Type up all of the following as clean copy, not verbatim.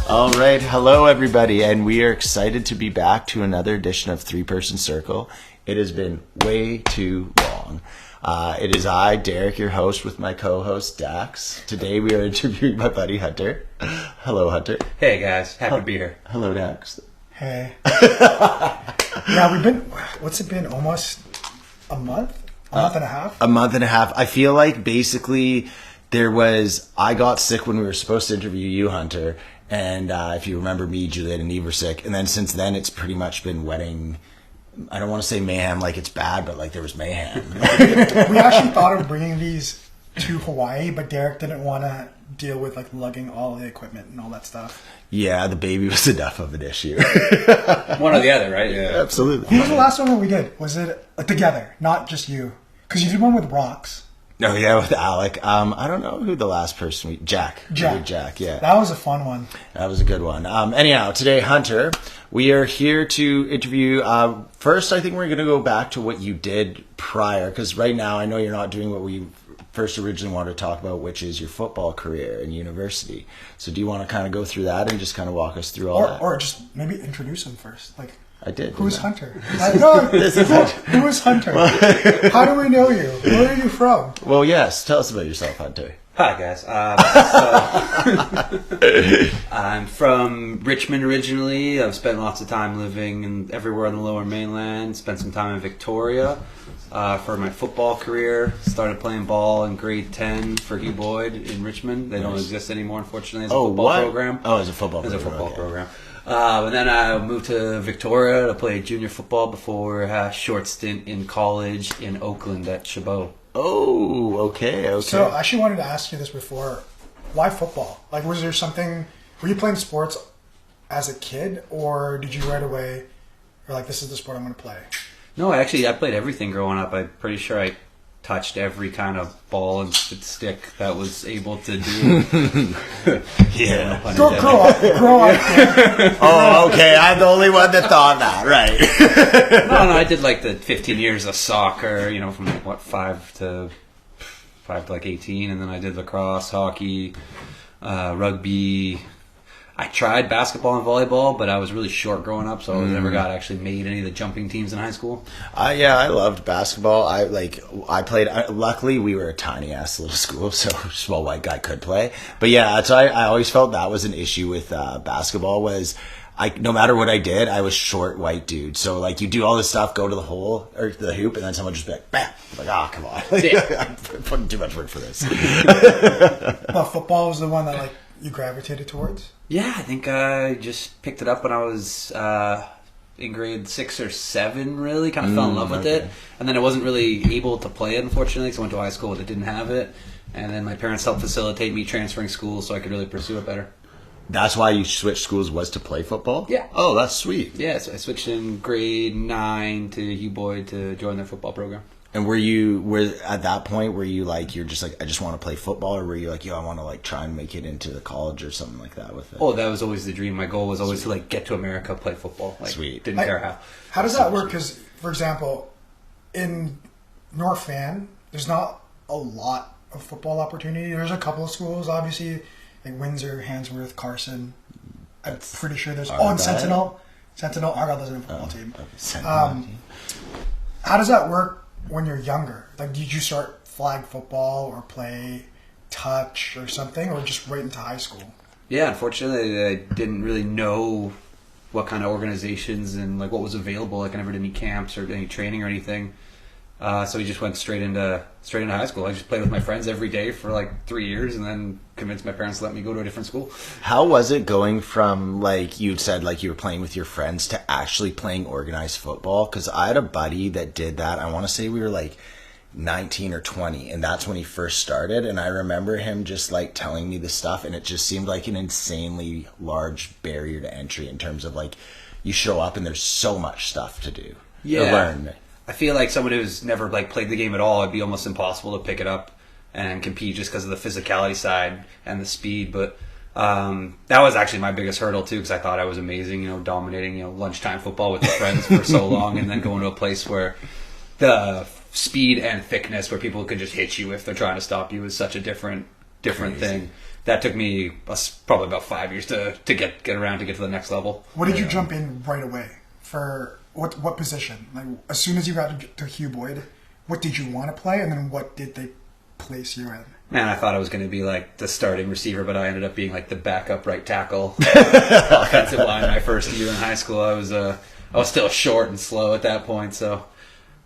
All right, hello everybody, and we are excited to be back to another edition of 3Person Circle. It has been way too long. It is I, Derek, your host, with my co-host Dax. Today we are interviewing my buddy Hunter. Hello, Hunter. Hey guys, happy to be here. Hello, Dax. Hey. Yeah, we've been, what's it been, almost a month? A month and a half? A month and a half. I feel like basically I got sick when we were supposed to interview you, Hunter, and if you remember me, Juliet and Eve were sick, and then since then it's pretty much been wedding, I don't want to say mayhem like it's bad, but like there was mayhem. We actually thought of bringing these to Hawaii, but Derek didn't want to deal with like lugging all the equipment and all that stuff. Yeah, the baby was enough of an issue. One or the other, right? Yeah, absolutely. Who was the last one that we did? Was it together, not just you? Because you did one with Rocks. Oh yeah, with Alec. I don't know who the last person Jack. Jack, yeah. That was a fun one. That was a good one. Anyhow, today, Hunter, we are here to interview. First, I think we're going to go back to what you did prior, because right now I know you're not doing what we first originally wanted to talk about, which is your football career in university. So do you want to kind of go through that and just kind of walk us through all that? Or just maybe introduce him first. Like, I did. Who's Hunter? Who is Hunter? How do we know you? Where are you from? Well, yes. Tell us about yourself, Hunter. Hi guys. I'm from Richmond originally. I've spent lots of time living everywhere on the Lower Mainland. Spent some time in Victoria for my football career. Started playing ball in grade 10 for Hugh Boyd in Richmond. They don't exist anymore, unfortunately, as a football program. Oh, as a football program. As a football program. And then I moved to Victoria to play junior football before a short stint in college in Oakland at Chabot. Oh, okay. So I actually wanted to ask you this before. Why football? Like, was there something, were you playing sports as a kid, or did you right away, or like, this is the sport I'm going to play? No, I played everything growing up. I'm pretty sure I touched every kind of ball and stick that was able to do. Yeah. Grow up. Oh, okay. I'm the only one that thought that, right? No, I did like the 15 years of soccer, from like, 5 to like 18, and then I did lacrosse, hockey, rugby. I tried basketball and volleyball, but I was really short growing up, so I never actually made any of the jumping teams in high school. Yeah, I loved basketball. I played. Luckily, we were a tiny ass little school, so a small white guy could play. But yeah, so I always felt that was an issue with basketball. Was no matter what I did, I was short white dude. So like you do all this stuff, go to the hole or the hoop, and then someone just be like, bam! I'm like, come on, I'm putting too much work for this. Well, football was the one that like you gravitated towards. Yeah, I think I just picked it up when I was in grade 6 or 7, really. Kind of fell in love with it. And then I wasn't really able to play it, unfortunately, because I went to a high school that didn't have it. And then my parents helped facilitate me transferring schools so I could really pursue it better. That's why you switched schools, was to play football? Yeah. Oh, that's sweet. Yeah, so I switched in grade 9 to Hugh Boyd to join their football program. And at that point, you're just like, I just want to play football, or were you like, I want to like try and make it into the college or something like that with it? Oh, that was always the dream. My goal was always to like get to America, play football. Like, Sweet. Didn't care how. How does that work? Because, for example, in North Van, there's not a lot of football opportunity. There's a couple of schools, obviously, like Windsor, Handsworth, Carson. I'm pretty sure there's... and Sentinel. Argyle doesn't have a football team. How does that work when you're younger? Like, did you start flag football or play touch or something, or just right into high school? Yeah, unfortunately, I didn't really know what kind of organizations and like what was available. Like, I never did any camps or any training or anything. So we just went straight into high school. I just played with my friends every day for like 3 years, and then convinced my parents to let me go to a different school. How was it going from, like you said, like you were playing with your friends to actually playing organized football? Because I had a buddy that did that. I want to say we were like 19 or 20, and that's when he first started. And I remember him just like telling me this stuff, and it just seemed like an insanely large barrier to entry in terms of like you show up and there's so much stuff to do. To learn. I feel like someone who's never like played the game at all, it'd be almost impossible to pick it up and compete just because of the physicality side and the speed. But that was actually my biggest hurdle too, because I thought I was amazing, dominating lunchtime football with my friends for so long, and then going to a place where the speed and thickness, where people could just hit you if they're trying to stop you, is such a different thing. that took me probably about 5 years to get around to get to the next level. What did you jump in right away for? What position? Like as soon as you got to Hugh Boyd, what did you want to play, and then what did they place you in? Man, I thought I was going to be like the starting receiver, but I ended up being like the backup right tackle, offensive line. My first year in high school, I was still short and slow at that point, so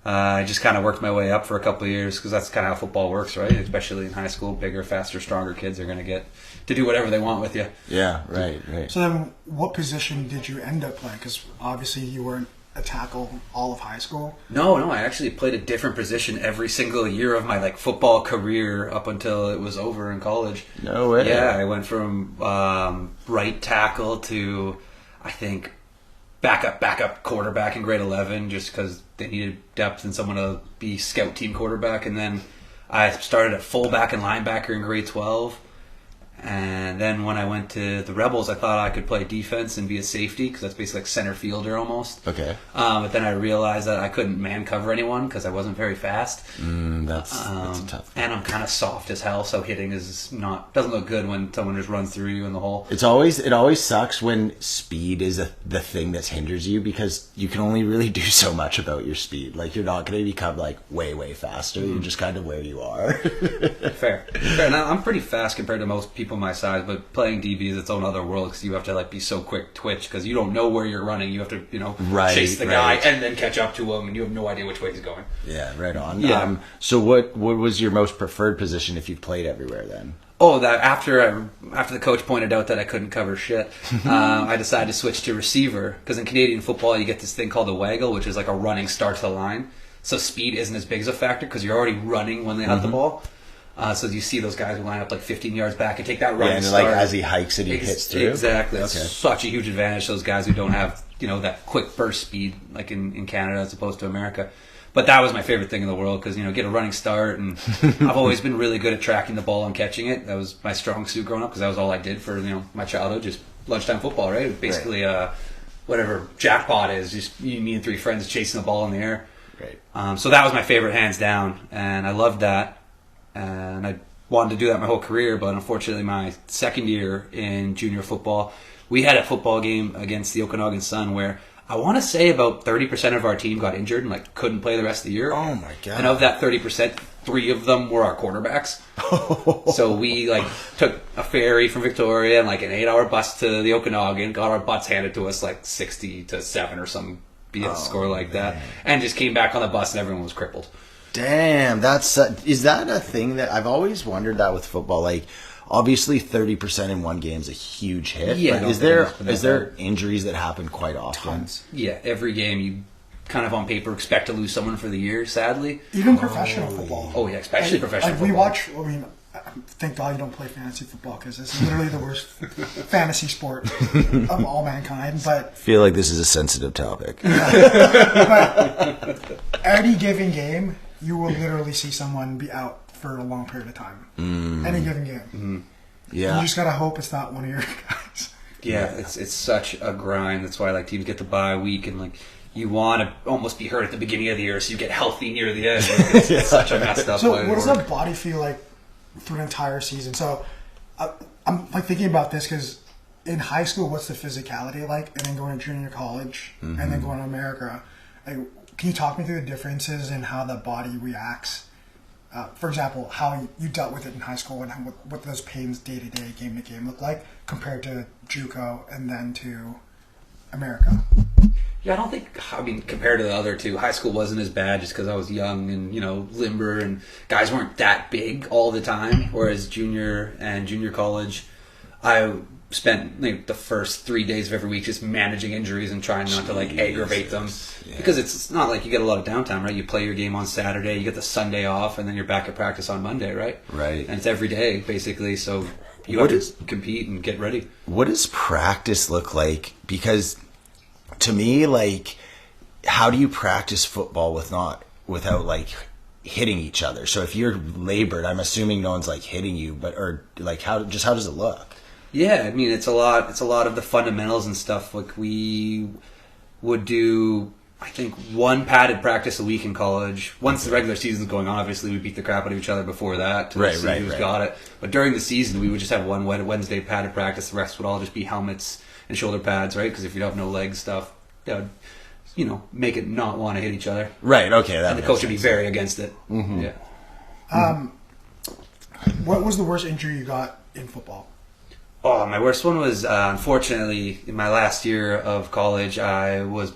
I just kind of worked my way up for a couple of years because that's kind of how football works, right? Especially in high school, bigger, faster, stronger kids are going to get to do whatever they want with you. Yeah, right. So then, what position did you end up playing? Because obviously you weren't a tackle all of high school. No, I actually played a different position every single year of my like football career up until it was over in college. No way. Yeah, I went from right tackle to, I think, backup quarterback in grade 11 just because they needed depth and someone to be scout team quarterback. And then I started at fullback and linebacker in grade 12. And then when I went to the Rebels, I thought I could play defense and be a safety because that's basically like center fielder almost. Okay. But then I realized that I couldn't man cover anyone because I wasn't very fast. That's a tough thing. And I'm kind of soft as hell, so hitting doesn't look good when someone just runs through you in the hole. It always sucks when speed is the thing that hinders you because you can only really do so much about your speed. Like you're not going to become like way faster. You're just kind of where you are. Fair. Now I'm pretty fast compared to most people my size, but playing DB is its own other world because you have to like be so quick twitch because you don't know where you're running. You have to chase the guy and then catch up to him, and you have no idea which way he's going. Yeah, right on. Yeah. So what was your most preferred position if you played everywhere then? Oh, that after the coach pointed out that I couldn't cover shit, I decided to switch to receiver because in Canadian football you get this thing called a waggle, which is like a running start to the line. So speed isn't as big as a factor because you're already running when they have the ball. So you see those guys who line up like 15 yards back and take that running start. Like as he hikes it, he hits through. Exactly. It's such a huge advantage. Those guys who don't have that quick burst speed like in Canada as opposed to America. But that was my favorite thing in the world because get a running start, and I've always been really good at tracking the ball and catching it. That was my strong suit growing up because that was all I did for my childhood, just lunchtime football, right? Basically, whatever jackpot is, just me and three friends chasing the ball in the air. Right. So that was my favorite, hands down, and I loved that. And I wanted to do that my whole career, but unfortunately my second year in junior football, we had a football game against the Okanagan Sun where I want to say about 30% of our team got injured and like couldn't play the rest of the year. Oh my God. And of that 30%, 3 of them were our quarterbacks. So we like took a ferry from Victoria and like an 8-hour bus to the Okanagan, got our butts handed to us like 60-7 or some BS score like that, and just came back on the bus and everyone was crippled. Damn, is that a thing that I've always wondered that with football? Like, obviously, 30% in one game is a huge hit. Yeah, but is there injuries that happen quite often? Tons. Yeah, every game you kind of on paper expect to lose someone for the year. Sadly, Even professional football. oh yeah, especially professional. Like football. we watch. I mean, thank God you don't play fantasy football because it's literally the worst fantasy sport of all mankind. But I feel like this is a sensitive topic. any given game, you will literally see someone be out for a long period of time. Any given game. Yeah. You just gotta hope it's not one of your guys. Yeah, it's such a grind. That's why like teams get the bye week and like you want to almost be hurt at the beginning of the year so you get healthy near the end. It's such a messed up So way. what does the body feel like through an entire season? So I'm like thinking about this because in high school, what's the physicality like? And then going to junior college and then going to America. Like, can you talk me through the differences in how the body reacts? For example, how you dealt with it in high school and what those pains day to day, game to game look like compared to JUCO and then to America. Yeah, I don't think, compared to the other two, high school wasn't as bad just because I was young and, limber and guys weren't that big all the time. Whereas junior and junior college, I spent the first 3 days of every week just managing injuries and trying not to aggravate them. Yeah. Because it's not like you get a lot of downtime, right? You play your game on Saturday, you get the Sunday off, and then you're back at practice on Monday, right? Right. And it's every day, basically, so you have to compete and get ready. What does practice look like? Because to me, how do you practice football without hitting each other? So if you're labored, I'm assuming no one's hitting you, how does it look? Yeah, it's a lot of the fundamentals and stuff. Like we would do I think one padded practice a week in college. Once the regular season's going on, obviously we beat the crap out of each other before that to see who's got it. But during the season, we would just have one Wednesday padded practice. The rest would all just be helmets and shoulder pads, right? Because if you don't have no leg stuff, that would, make it not want to hit each other. Right. Okay. And the coach would be very against it. Mm-hmm. Yeah. What was the worst injury you got in football? Oh, my worst one was, unfortunately, in my last year of college, I was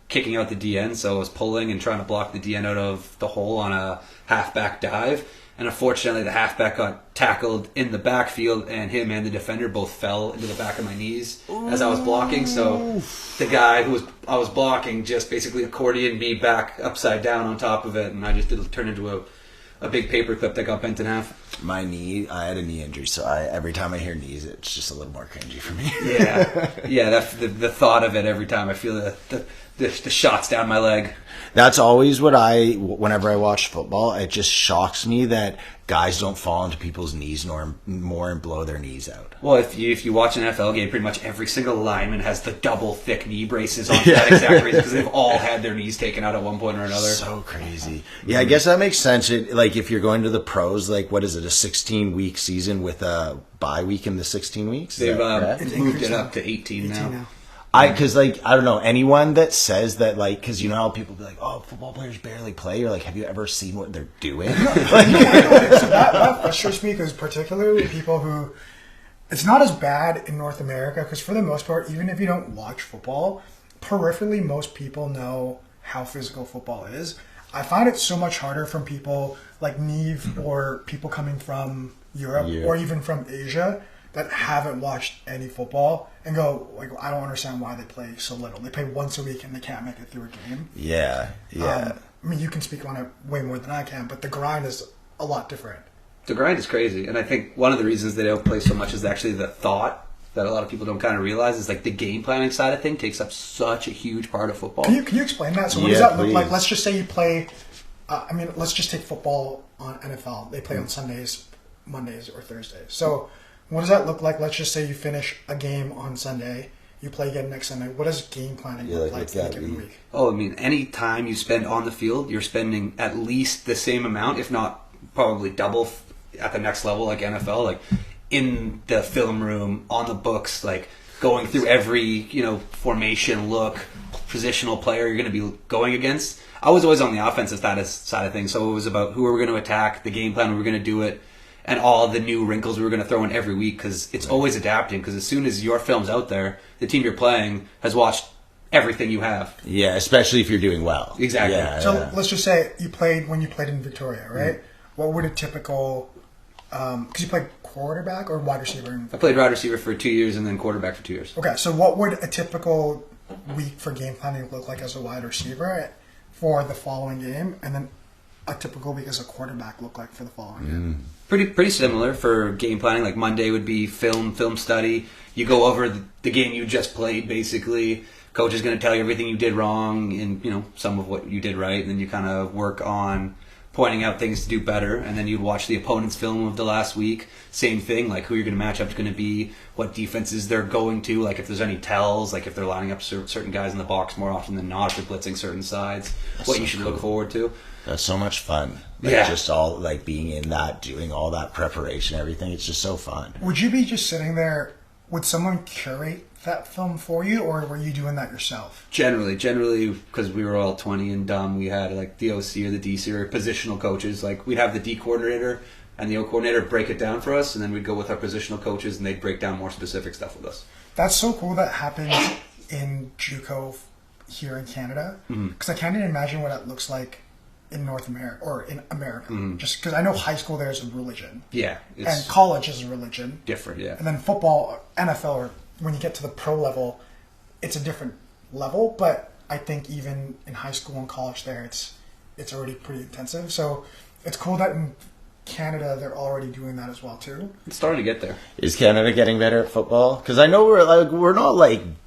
kicking out the DN, so I was pulling and trying to block the DN out of the hole on a halfback dive. And unfortunately, the halfback got tackled in the backfield, and him and the defender both fell into the back of my knees as I was blocking. So the guy I was blocking just basically accordioned me back upside down on top of it, and I just turned into a big paper clip that got bent in half. My knee, I had a knee injury, so every time I hear knees, it's just a little more cringy for me. Yeah. That's the thought of it every time. I feel the shots down my leg. That's always whenever I watch football, it just shocks me that guys don't fall into people's knees more and blow their knees out. Well, if you watch an NFL game, pretty much every single lineman has the double thick knee braces on for that exact reason, because they've all had their knees taken out at one point or another. So crazy. Yeah, I guess that makes sense. If you're going to the pros, what is it, a 16-week season with a bye week in the 16 weeks? They've moved it up to 18 now. Because I don't know, anyone that says that, because you know how people be like, oh, football players barely play, or have you ever seen what they're doing? So that frustrates me, because particularly people who, it's not as bad in North America, because for the most part, even if you don't watch football, peripherally most people know how physical football is. I find it so much harder from people like Neve or people coming from Europe or even from Asia that haven't watched any football and go, I don't understand why they play so little. They play once a week and they can't make it through a game. Yeah. You can speak on it way more than I can, but the grind is a lot different. The grind is crazy, and I think one of the reasons they don't play so much is actually the thought that a lot of people don't kind of realize is the game planning side of thing takes up such a huge part of football. Can you explain that? So what does that look like? Let's just say you play, let's just take football on NFL. They play on Sundays, Mondays, or Thursdays. So what does that look like? Let's just say you finish a game on Sunday, you play again next Sunday. What does game planning look like for a given week? Oh, any time you spend on the field, you're spending at least the same amount, if not probably double at the next level, like NFL, in the film room, on the books, going through every, formation, look, positional player you're going to be going against. I was always on the offensive side of things, so it was about who we were going to attack, the game plan we were going to do it, and all the new wrinkles we were going to throw in every week, because it's always adapting, because as soon as your film's out there, the team you're playing has watched everything you have. Yeah, especially if you're doing well. Exactly. So let's just say when you played in Victoria, right? Mm-hmm. What would a typical, because you played quarterback or wide receiver? I played wide receiver for 2 years and then quarterback for 2 years. Okay, so what would a typical week for game planning look like as a wide receiver for the following game, and then a typical week as a quarterback look like for the following game? Pretty similar for game planning. Monday would be film study. You go over the game you just played, basically. Coach is going to tell you everything you did wrong and some of what you did right, and then you kind of work on pointing out things to do better, and then you'd watch the opponent's film of the last week. Same thing, who you're going to match up is going to be, what defenses they're going to, if there's any tells, if they're lining up certain guys in the box more often than not, if they're blitzing certain sides, what you should look forward to. That's so much fun. Just all being in that, doing all that preparation, everything. It's just so fun. Would you be just sitting there? Would someone curate that film for you, or were you doing that yourself? Generally, because we were all 20 and dumb, we had the OC or the DC or positional coaches. We'd have the D coordinator and the O coordinator break it down for us, and then we'd go with our positional coaches, and they'd break down more specific stuff with us. That's so cool that happens in JUCO here in Canada, because I can't even imagine what it looks like in North America or in America. Just because I know high school there is a religion. Yeah. And college is a religion. Different, yeah. And then football, NFL, or when you get to the pro level, it's a different level. But I think even in high school and college there, it's already pretty intensive. So it's cool that in Canada they're already doing that as well too. It's starting to get there. Is Canada getting better at football? Because I know we're not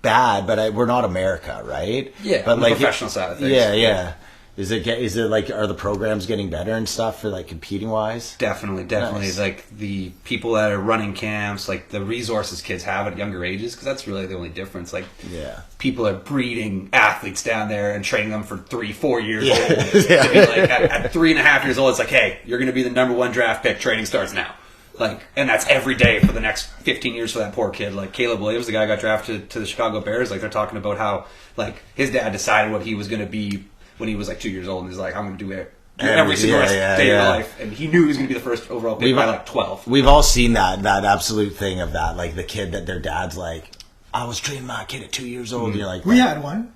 bad, but we're not America, right? Yeah, but on the professional side of things. Yeah. Is it like, are the programs getting better and stuff for like competing wise? Definitely. Nice. Like the people that are running camps, like the resources kids have at younger ages, because that's really the only difference. Like, people are breeding athletes down there and training them for 3-4 years old. To be like at 3.5 years old, it's like, hey, you're going to be the number 1 draft pick. Training starts now. Like, and that's every day for the next 15 years for that poor kid. Like Caleb Williams, the guy who got drafted to the Chicago Bears. Like, they're talking about how like his dad decided what he was going to be when he was like 2 years old, and he's like, I'm going to do it every single day of my life. And he knew he was going to be the first overall pick by like 12. We've all seen that absolute thing of that, like the kid that their dad's like, I was training my kid at 2 years old. Mm-hmm. You're like, we had one.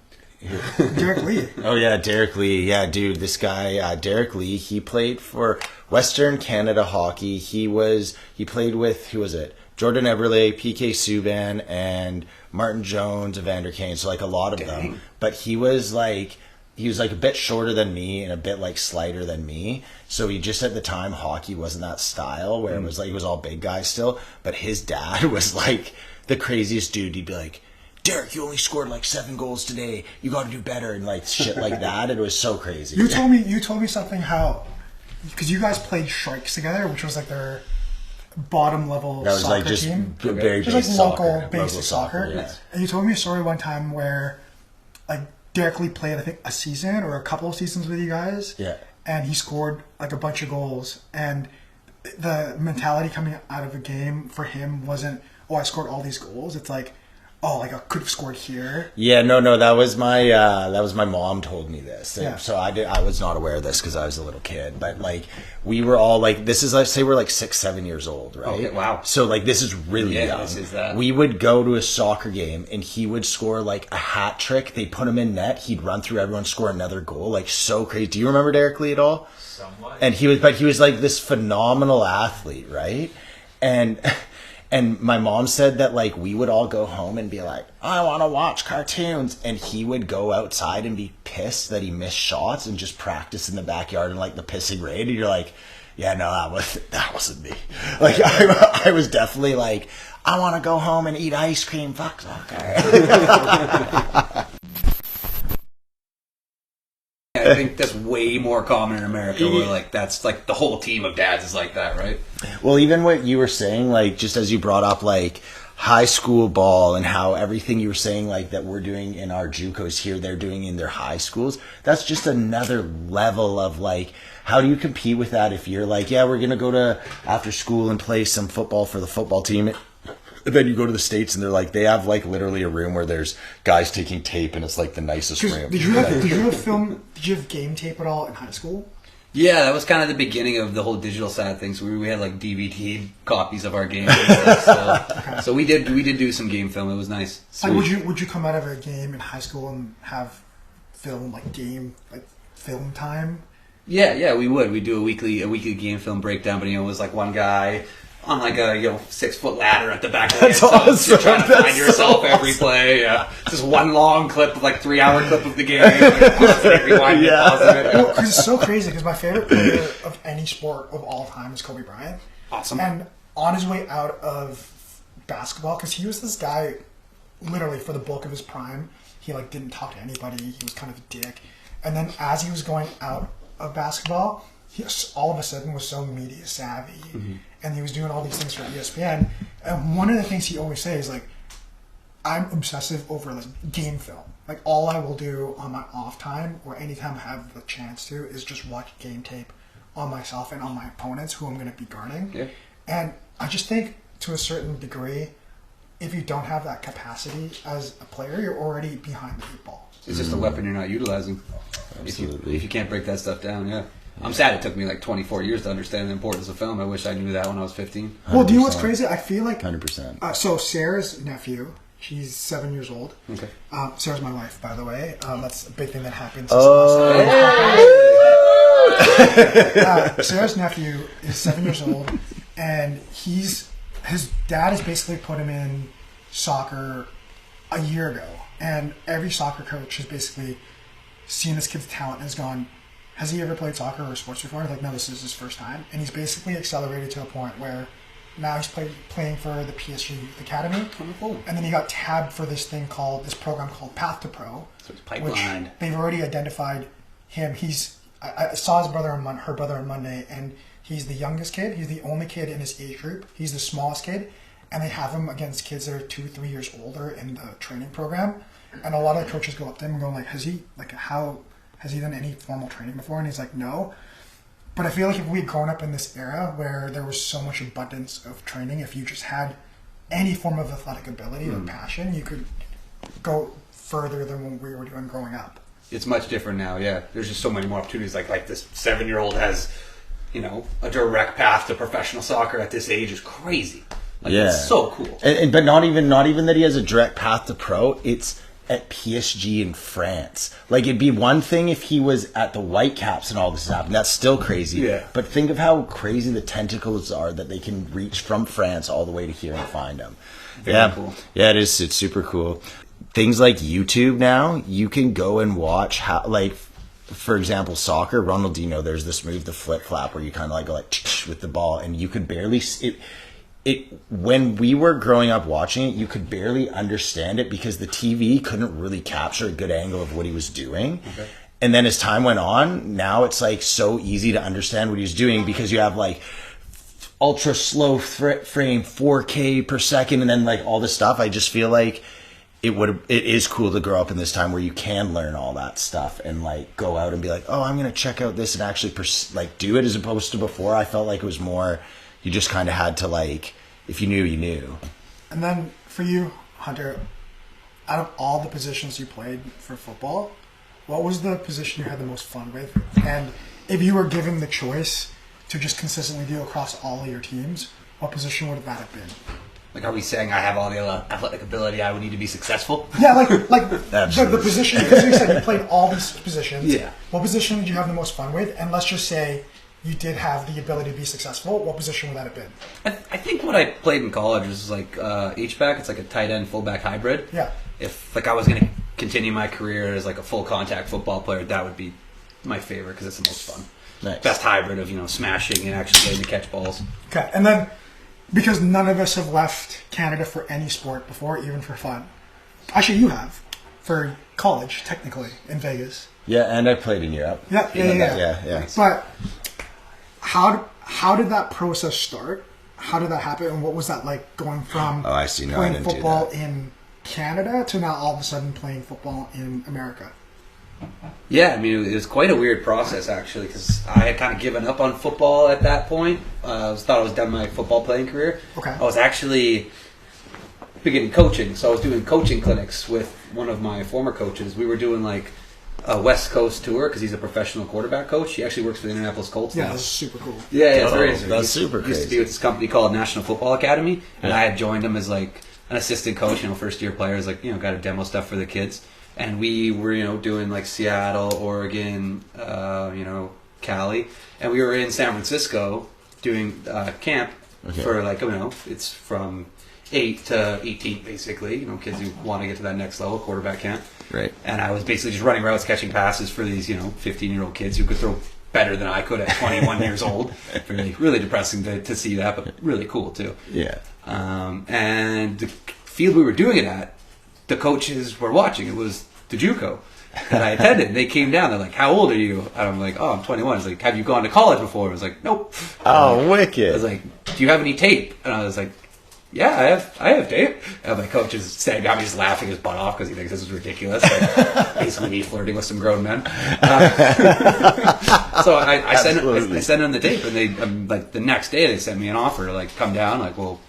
Derek Lee. Oh yeah, Derek Lee. Yeah, dude, this guy, Derek Lee, he played for Western Canada Hockey. He played with, who was it? Jordan Eberle, PK Subban, and Martin Jones, Evander Kane. So like a lot of them. But he was like a bit shorter than me and a bit like slighter than me. So he just, at the time, hockey wasn't that style where it was like, he was all big guys still. But his dad was like the craziest dude. He'd be like, Derek, you only scored like 7 goals today. You got to do better, and like shit like that. It was so crazy. You told me something how, because you guys played Shrikes together, which was like their bottom level that was soccer like just team. Very just basic like local soccer, basic soccer. Yeah. And you told me a story one time where like Derek Lee played, I think, a season or a couple of seasons with you guys. Yeah. And he scored like a bunch of goals, and the mentality coming out of a game for him wasn't, oh, I scored all these goals. It's like, oh, like I could have scored here. Yeah, no, that was my mom told me this. Yeah. So I was not aware of this because I was a little kid, but like we were all like, this is, let's say we're like 6-7 years old, right? Okay, wow. So like this is really young. This is that. We would go to a soccer game and he would score like a hat trick. They'd put him in net. He'd run through everyone, score another goal. Like so crazy. Do you remember Derek Lee at all? Somewhat. And he was like this phenomenal athlete, right? And my mom said that like we would all go home and be like, I want to watch cartoons, and he would go outside and be pissed that he missed shots and just practice in the backyard in like the pissing rain. And you're like, yeah, no, that wasn't me. Like I was definitely like, I want to go home and eat ice cream. Fuck soccer. I think that's way more common in America, where like that's like the whole team of dads is like that, right? Well, even what you were saying, like just as you brought up like high school ball and how everything you were saying like that we're doing in our JUCOs here, they're doing in their high schools. That's just another level of like, how do you compete with that if you're like, yeah, we're gonna go to after school and play some football for the football team. Then you go to the States and they're like, they have like literally a room where there's guys taking tape and it's like the nicest room. Did you have game tape at all in high school? Yeah, that was kind of the beginning of the whole digital side of things. We had like DVD copies of our games. And stuff, so we did do some game film. It was nice. Like, would you come out of a game in high school and have film film time? Yeah, we would. We'd do a weekly game film breakdown, but it was like one guy on like a 6-foot ladder at the back of the That's end zone, awesome. just trying to That's find yourself so every play. Yeah, just one long clip, like 3-hour clip of the game. Pause it, rewind it, pause it. Well, because it's so crazy. Because my favorite player of any sport of all time is Kobe Bryant. Awesome. And on his way out of basketball, because he was this guy, literally for the bulk of his prime, he like didn't talk to anybody. He was kind of a dick. And then as he was going out of basketball, he all of a sudden was so media savvy. Mm-hmm. And he was doing all these things for ESPN. And one of the things he always says, like, I'm obsessive over like game film. Like all I will do on my off time or anytime I have the chance to is just watch game tape on myself and on my opponents who I'm going to be guarding. Yeah. And I just think to a certain degree, if you don't have that capacity as a player, you're already behind the 8 ball. It's just a weapon you're not utilizing. Absolutely. If you can't break that stuff down, yeah. I'm sad it took me like 24 years to understand the importance of film. I wish I knew that when I was 15. Well, do you know what's crazy? I feel like 100%. So Sarah's nephew, she's 7 years old. Okay. Sarah's my wife, by the way. That's a big thing that happened. Sarah's nephew is 7 years old, and his dad has basically put him in soccer a year ago, and every soccer coach has basically seen this kid's talent and has gone, has he ever played soccer or sports before? Like, no, this is his first time. And he's basically accelerated to a point where now he's playing for the PSG Youth Academy. Cool. And then he got tabbed for this program called Path to Pro. So it's pipelined. Which they've already identified I saw his brother her brother on Monday, and he's the youngest kid. He's the only kid in his age group. He's the smallest kid, and they have him against kids that are 2-3 years older in the training program. And a lot of the coaches go up to him and go like, has he done any formal training before? And he's like, no. But I feel like if we'd grown up in this era where there was so much abundance of training, if you just had any form of athletic ability or passion, you could go further than what we were doing growing up. It's much different now, yeah. There's just so many more opportunities. Like this 7-year-old has, a direct path to professional soccer at this age is crazy. It's so cool. But not even that he has a direct path to pro. It's at PSG in France. Like, it'd be one thing if he was at the Whitecaps and all this happened. That's still crazy. Yeah. But think of how crazy the tentacles are that they can reach from France all the way to here and find him. Very cool. Yeah, it is. It's super cool. Things like YouTube now, you can go and watch how, like, for example, soccer, Ronaldinho, there's this move, the flip flap, where you kind of like go like with the ball, and you could barely see it. When we were growing up watching it, you could barely understand it because the TV couldn't really capture a good angle of what he was doing. Okay. And then as time went on, now it's like so easy to understand what he's doing because you have like ultra slow frame, 4K per second, and then like all this stuff. I just feel like it is cool to grow up in this time where you can learn all that stuff and like go out and be like, oh, I'm gonna check out this and actually do it, as opposed to before. I felt like it was more, you just kind of had to, like, if you knew, you knew. And then for you, Hunter, out of all the positions you played for football, what was the position you had the most fun with? And if you were given the choice to just consistently do across all of your teams, what position would that have been? Like, are we saying I have all the athletic ability I would need to be successful? Yeah, like the position, because you said you played all these positions. Yeah. What position did you have the most fun with? And let's just say you did have the ability to be successful. What position would that have been? I think what I played in college was like H-back. It's like a tight end, fullback hybrid. Yeah. If like I was going to continue my career as like a full contact football player, that would be my favorite because it's the most fun. Nice. Best hybrid of, smashing and actually getting to catch balls. Okay, and then because none of us have left Canada for any sport before, even for fun. Actually, you have for college, technically, in Vegas. Yeah, and I played in Europe. Yeah. But how did that process start? How did that happen? And what was that like going from playing football in Canada to now all of a sudden playing football in America? Yeah, I mean, it was quite a weird process, actually, because I had kind of given up on football at that point. I thought I was done my football playing career. Okay. I was actually beginning coaching, so I was doing coaching clinics with one of my former coaches. We were doing like a West Coast tour because he's a professional quarterback coach. He actually works for the Indianapolis Colts. Yeah, that's super cool. Yeah, it's very interesting. That's super crazy. He used to be with this company called National Football Academy, and I had joined him as like an assistant coach, first year players, like, got to demo stuff for the kids. And we were, doing like Seattle, Oregon, Cali, and we were in San Francisco doing camp for like, it's from 8 to 18 basically, kids who want to get to that next level, quarterback camp. Right. And I was basically just running routes, catching passes for these, 15-year-old kids who could throw better than I could at 21 years old. Really, really depressing to see that, but really cool too. Yeah. And the field we were doing it at, the coaches were watching. It was the JUCO that I attended. They came down. They're like, "How old are you?" And I'm like, "Oh, I'm 21." It's like, "Have you gone to college before?" I was like, "Nope." Oh, wicked. I was like, "Do you have any tape?" And I was like, "Yeah, I have tape." And my coach is standing behind me, just laughing his butt off because he thinks this is ridiculous. Like, basically, me flirting with some grown men. So I sent them the tape, and they like the next day they sent me an offer to like come down. Like, well,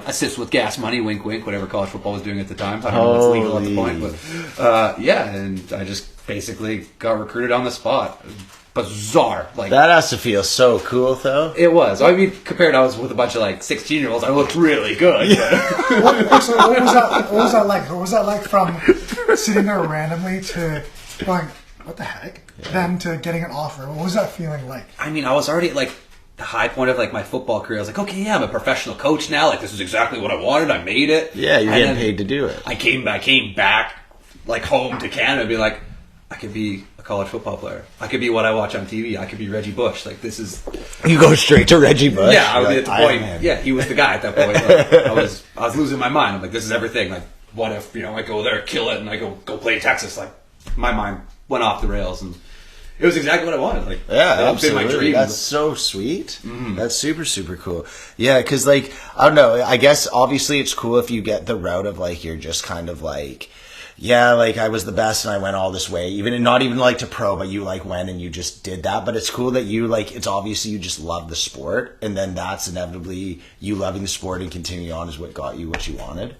assist with gas money, wink, wink, whatever college football was doing at the time. I don't know what's legal at the point, but and I just basically got recruited on the spot. Bizarre. Like, that has to feel so cool, though. It was. I mean, compared, I was with a bunch of like 16-year-olds. I looked really good. Yeah. What was that like? What was that like from sitting there randomly to going, what the heck? Yeah. Then to getting an offer. What was that feeling like? I mean, I was already at like the high point of like my football career. I was like, okay, yeah, I'm a professional coach now. Like, this is exactly what I wanted. I made it. Yeah, you're getting paid to do it. I came back like home to Canada and be like, I could be a college football player. I could be what I watch on TV. I could be Reggie Bush. Like, this is... You go straight to Reggie Bush? Yeah, I was at the point. Yeah, he was the guy at that point. Like, I was losing my mind. I'm like, this is everything. Like, what if, I go there, kill it, and I go play Texas? Like, my mind went off the rails, and It was exactly what I wanted. Like, Yeah, that was absolutely. my dream. That's so sweet. That's super, super cool. Yeah, because, like, I don't know. I guess, obviously, it's cool if you get the route of, like, you're just kind of, like, yeah, like, I was the best and I went all this way. Even not even, like, to pro, but you, like, went and you just did that. But it's cool that you, like, it's obviously you just love the sport. And then that's inevitably you loving the sport and continuing on is what got you what you wanted.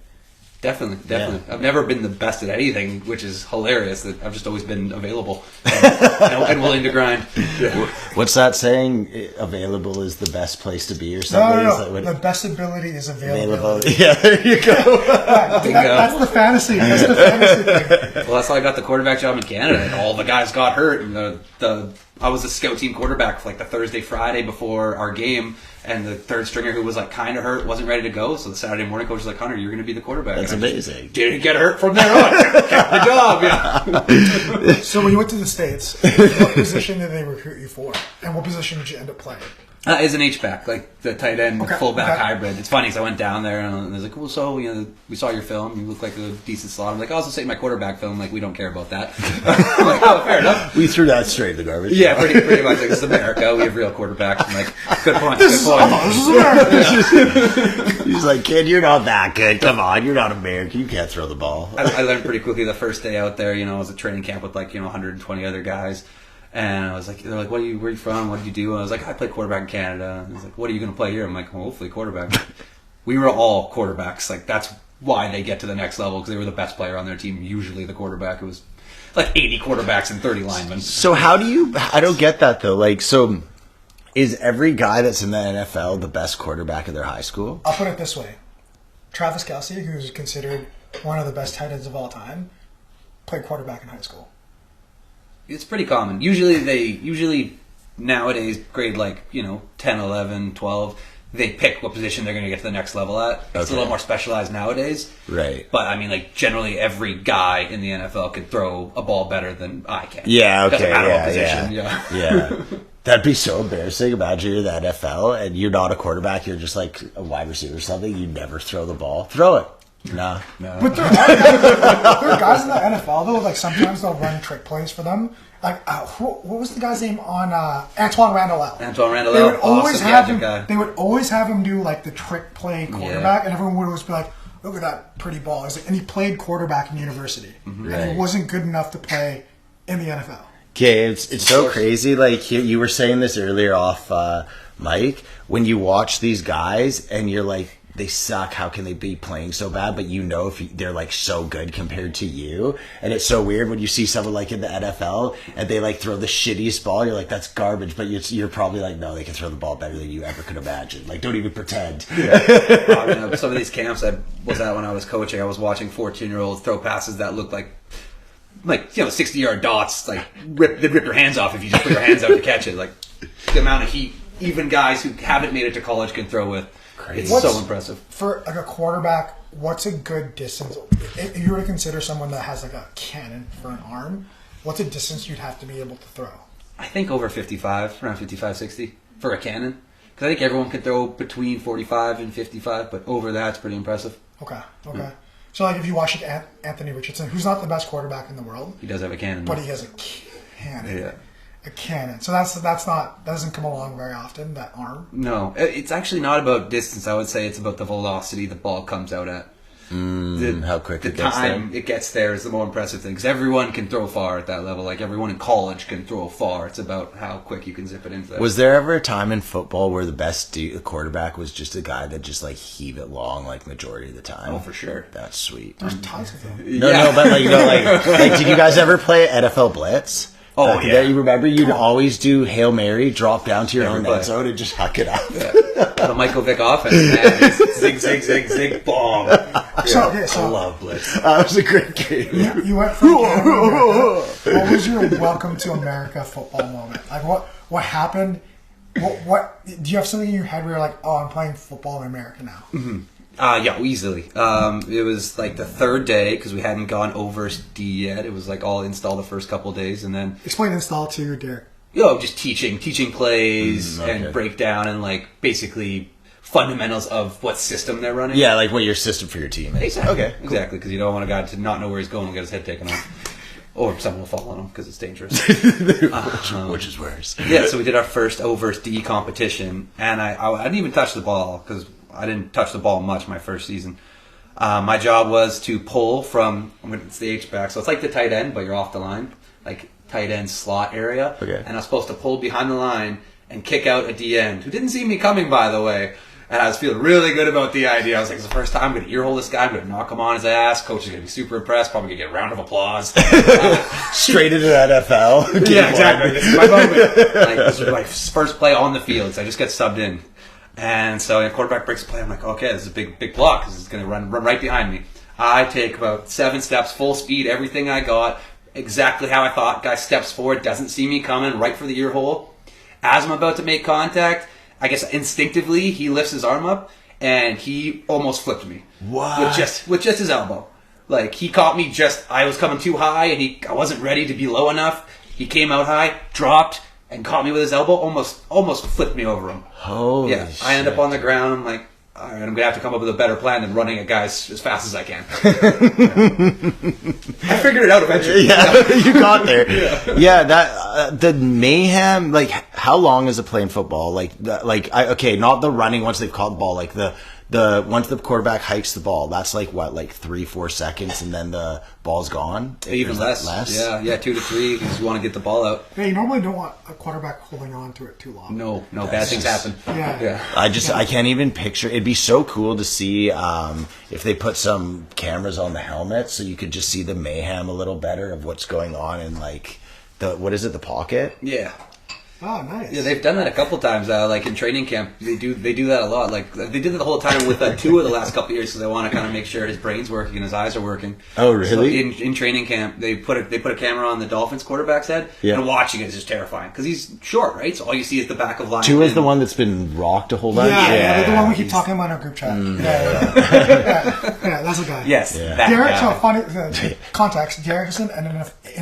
Definitely. Yeah. I've never been the best at anything, which is hilarious. That I've just always been available and willing to grind. Yeah. What's that saying? Available is the best place to be or something? No. Is that what- The best ability is available. availability. Yeah, there you go. That's the fantasy. That's the fantasy thing. Well, that's how I got the quarterback job in Canada. And all the guys got hurt, and I was the scout team quarterback for like the Thursday, Friday before our game, and the third stringer who was like kind of hurt wasn't ready to go. So the Saturday morning coach was like, "Hunter, you're going to be the quarterback." That's and I amazing. didn't get hurt from there on. Kept the job, yeah. So when you went to the States, what position did they recruit you for? And what position did you end up playing? As an H-back, like the tight end, Okay, fullback okay. hybrid. It's funny because I went down there and I was like, well, so, we saw your film. You look like a decent slot. I'm like, I also say my quarterback film. Like, we don't care about that. I'm like, oh, fair enough. We threw that straight in the garbage. Yeah, pretty much. Like, this is America. We have real quarterbacks. I'm like, good point. Good point. He's like, kid, you're not that good. Come on, you're not American. You can't throw the ball. I learned pretty quickly the first day out there. I was at training camp with 120 other guys. And I was like, they're like, where are you from? What did you do? And I was like, I play quarterback in Canada. And I was like, what are you going to play here? I'm like, well, hopefully quarterback. We were all quarterbacks. Like, that's why they get to the next level, because they were the best player on their team. Usually the quarterback. It was like 80 quarterbacks and 30 linemen. So how do you, I don't get that though. Like, so is every guy that's in the NFL the best quarterback of their high school? I'll put it this way. Travis Kelce, who's considered one of the best tight ends of all time, played quarterback in high school. It's pretty common. Usually nowadays, grade 10, 11, 12, they pick what position they're going to get to the next level at. It's a little more specialized nowadays. Right. But, generally every guy in the NFL could throw a ball better than I can. Yeah, okay. Doesn't matter Yeah, what position. Yeah. Yeah. That'd be so embarrassing. Imagine you're in the NFL and you're not a quarterback. You're just like a wide receiver or something. You never throw the ball. Throw it. No. But there are guys in the NFL though. Like sometimes they'll run trick plays for them. Like what was the guy's name on Antoine Randall? Antoine Randall, They would always awesome have gadget him. guy. They would always have him do like the trick play quarterback, and everyone would always be like, "Look at that pretty ball!" And he played quarterback in university, and Right. he wasn't good enough to play in the NFL. Okay, it's so crazy. Like you were saying this earlier off Mike, when you watch these guys and you're like, they suck. How can they be playing so bad? But if they're like so good compared to you, and it's so weird when you see someone like in the NFL and they like throw the shittiest ball. You're like, that's garbage. But you're probably like, no, they can throw the ball better than you ever could imagine. Like, don't even pretend. Some of these camps I was at when I was coaching, I was watching 14-year-olds throw passes that looked like 60-yard dots. Like they'd rip your hands off if you just put your hands out to catch it. Like the amount of heat even guys who haven't made it to college can throw with. It's so impressive. For like a quarterback, what's a good distance? If you were to consider someone that has like a cannon for an arm, what's a distance you'd have to be able to throw? I think over 55, around 55, 60 for a cannon. Because I think everyone can throw between 45 and 55, but over that's pretty impressive. Okay. So like if you watch Anthony Richardson, who's not the best quarterback in the world, He does have a cannon. but he has a cannon. Yeah. A cannon. So that doesn't come along very often, that arm. No, it's actually not about distance. I would say it's about the velocity the ball comes out at. How quick The it gets there. time it gets there is the more impressive thing. Because everyone can throw far at that level. Like everyone in college can throw far. It's about how quick you can zip it into that. Was there ever a time in football where the best quarterback was just a guy that just like heave it long like majority of the time? Oh, for sure. That's sweet. There's tons of them. No, but like did you guys ever play NFL Blitz? Oh, yeah. You remember you'd always do Hail Mary, drop down to your own Everybody. end zone and just huck it up. The Michael Vick offense, man. It's zig, zig, zig, zig, bomb. So I love Blitz. That was a great game. you went from Canada to America. What was your welcome to America football moment? Like what happened? What do you have something in your head where you're like, oh, I'm playing football in America now? Mm-hmm. Yeah, easily. It was like the third day because we hadn't gone over D yet. It was like all install the first couple days, and then Explain install to Derek. just teaching plays okay. and breakdown and like basically fundamentals of what system they're running. Yeah, like what your system for your team is. Exactly. Okay. Exactly, because you don't want a guy to not know where he's going and get his head taken off. or someone will fall on them because it's dangerous. Which is worse. Yeah, so we did our first O versus D competition, and I didn't even touch the ball because I didn't touch the ball much my first season. My job was to pull from, it's the H-back, so it's like the tight end, but you're off the line, like tight end slot area. Okay. And I was supposed to pull behind the line and kick out a D end, who didn't see me coming, by the way. And I was feeling really good about the idea. I was like, it's the first time I'm going to earhole this guy. I'm going to knock him on his ass. Coach is going to be super impressed. Probably going to get a round of applause. Straight into the NFL. Yeah, exactly. This is my moment. Like, this was my first play on the field, so I just get subbed in. And so the quarterback breaks the play. I'm like, okay, this is a big block. This is going to run right behind me. I take about 7 steps, full speed, everything I got, exactly how I thought. Guy steps forward, doesn't see me coming, right for the ear hole. As I'm about to make contact, I guess instinctively he lifts his arm up and he almost flipped me. What? With just his elbow. Like, he caught me I was coming too high and I wasn't ready to be low enough. He came out high, dropped, and caught me with his elbow, almost flipped me over him. Holy yeah, shit. I end up on the ground. I'm like, all right, I'm going to have to come up with a better plan than running at guys as fast as I can. I figured it out eventually. Yeah, you got there. Yeah, that the mayhem. Like, how long is it playing football? Okay, not the running once they've caught the ball. Like the once the quarterback hikes the ball, that's like what, like 3-4 seconds, and then the ball's gone. Even less. Yeah, 2 to 3 because you want to get the ball out. Yeah, you normally don't want a quarterback holding on to it too long. No, bad things happen. Yeah. I can't even picture. It'd be so cool to see if they put some cameras on the helmet so you could just see the mayhem a little better of what's going on in like the pocket. Yeah. Oh, nice. Yeah, they've done that a couple times. Like in training camp, they do that a lot. Like they did it the whole time with Tua the last couple of years, because they want to kind of make sure his brain's working and his eyes are working. Oh, really? So in training camp, they put a camera on the Dolphins quarterback's head, and watching it is just terrifying because he's short, right? So all you see is the back of line. Tua's the one that's been rocked a whole bunch. Yeah, the one we keep talking about in our group chat. Yeah, that's the guy. Yes, that Derek. guy. So funny context. Derek is in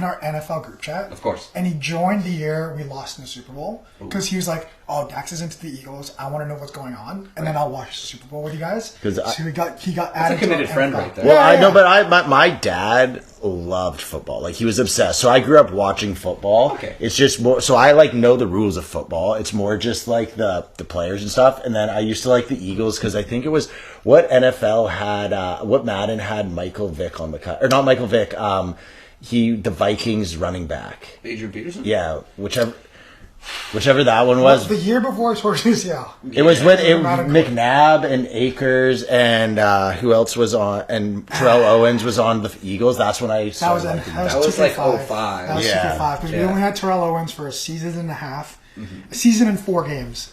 our NFL group chat, Of course. and he joined the year we lost in the Super Bowl because he was like, "Oh, Dax is into the Eagles. I want to know what's going on, and then I'll watch the Super Bowl with you guys." So he got That's added a committed to friend NFL. right there. Well, I know, but my dad loved football. Like, he was obsessed. So I grew up watching football. Okay. It's just more, so I like know the rules of football. It's more just like the players and stuff. And then I used to like the Eagles because I think it was what NFL had, what Madden had Michael Vick on the cut, or not Michael Vick. The Vikings running back. Adrian Peterson. Yeah, whichever that one was. The year before his horse ACL. It was when McNabb and Akers and who else was on, and Terrell Owens was on the Eagles. That's when I started liking them. That was like 2K5. 05. That was Yeah. 2K5 because we Yeah. only had Terrell Owens for a season and a half, a season and 4 games,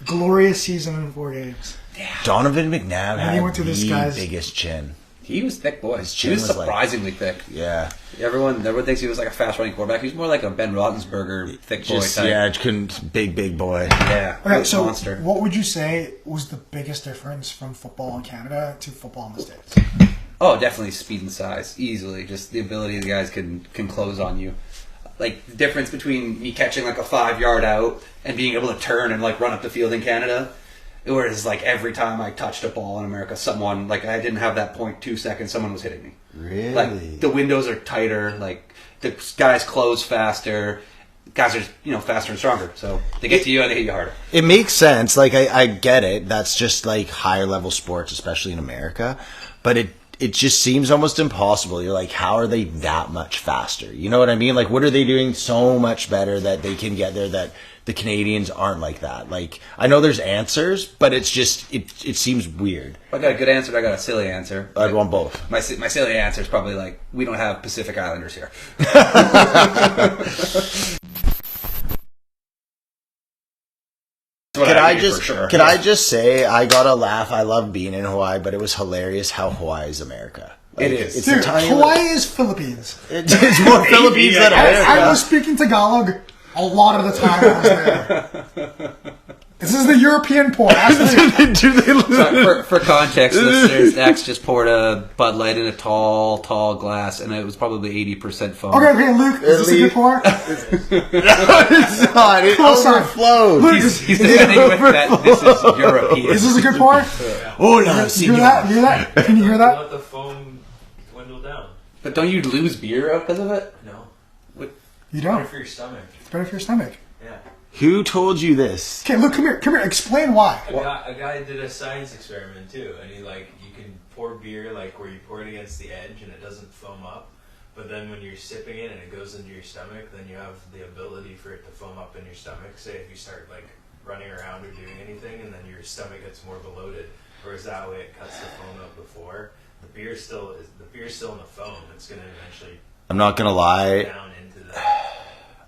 glorious season and 4 games. Donovan McNabb he had went to this the guy's- biggest chin. He was thick, boy. He chin was was like- surprisingly thick. Yeah. Everyone thinks he was like a fast running quarterback. He was more like a Ben Roethlisberger thick boy type. Yeah, big boy. Yeah. Okay, so monster. what would you say was the biggest difference from football in Canada to football in the States? Oh, definitely speed and size, easily. Just the ability the guys can close on you. Like the difference between me catching like a 5-yard out and being able to turn and like run up the field in Canada. Whereas like every time I touched a ball in America, someone, like I didn't have that 0.2 seconds, someone was hitting me. Really? Like the windows are tighter, like the guys close faster, guys are faster and stronger. So they get to you and they hit you harder. It makes sense. Like, I get it. That's just like higher level sports, especially in America. But it just seems almost impossible. You're like, how are they that much faster? You know what I mean? Like, what are they doing so much better that they can get there that the Canadians aren't like that? Like, I know there's answers, but it's just, it seems weird. If I got a good answer, I got a silly answer. I'd want both. My silly answer is probably like, we don't have Pacific Islanders here. Can I just say, I got a laugh. I love being in Hawaii, but it was hilarious how Hawaii is America. Like, It is. It's Dude, a tiny Hawaii is Philippines. It's more Philippines than America. I was speaking Tagalog a lot of the time I was there. This is the European port. For context, listeners, Dax just poured a Bud Light in a tall glass, and it was probably 80% foam. Okay, Luke, is this a good pour? It's not. It Close on. overflowed. Luke, He's defending with that this is European. is this a good pour? Hola, You hear that? Can you hear You that? let the foam dwindle down. But don't you lose beer because of it? No. You Better don't. for your stomach. It's better for your stomach. Yeah. Who told you this? Okay, look, come here. Explain why. A guy did a science experiment too, and you can pour beer where you pour it against the edge and it doesn't foam up, but then when you're sipping it and it goes into your stomach, then you have the ability for it to foam up in your stomach. Say if you start running around or doing anything, and then your stomach gets more bloated, whereas that way it cuts the foam up before. The beer's still in the foam. It's gonna eventually. I'm not gonna lie. Down into that.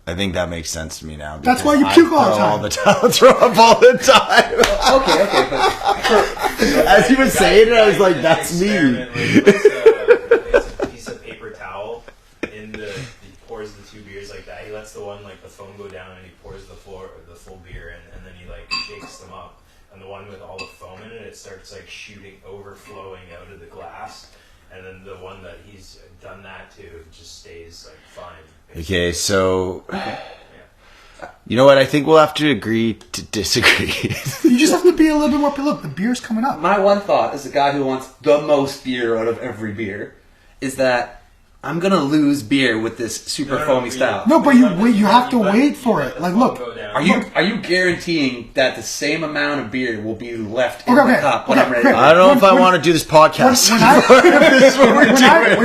I think that makes sense to me now. That's why you I puke all the throw time. All the time. Throw up all the time. Okay, but As he was saying it, I was like, "That's me." It's a piece of paper towel in he pours the two beers like that. He lets the foam go down, and he pours the full beer in, and then he shakes them up. And the one with all the foam in it, it starts overflowing out of the glass. And then the one that he's done that to just stays fine. Okay, so you know what? I think we'll have to agree to disagree. You just have to be a little bit more. Look, the beer's coming up. my one thought as a guy who wants the most beer out of every beer is that I'm gonna lose beer with this super foamy style. No, but you have to wait for it. Look. Are you guaranteeing that the same amount of beer will be left in the cup when I'm ready? okay. I don't know if I want to do this podcast. When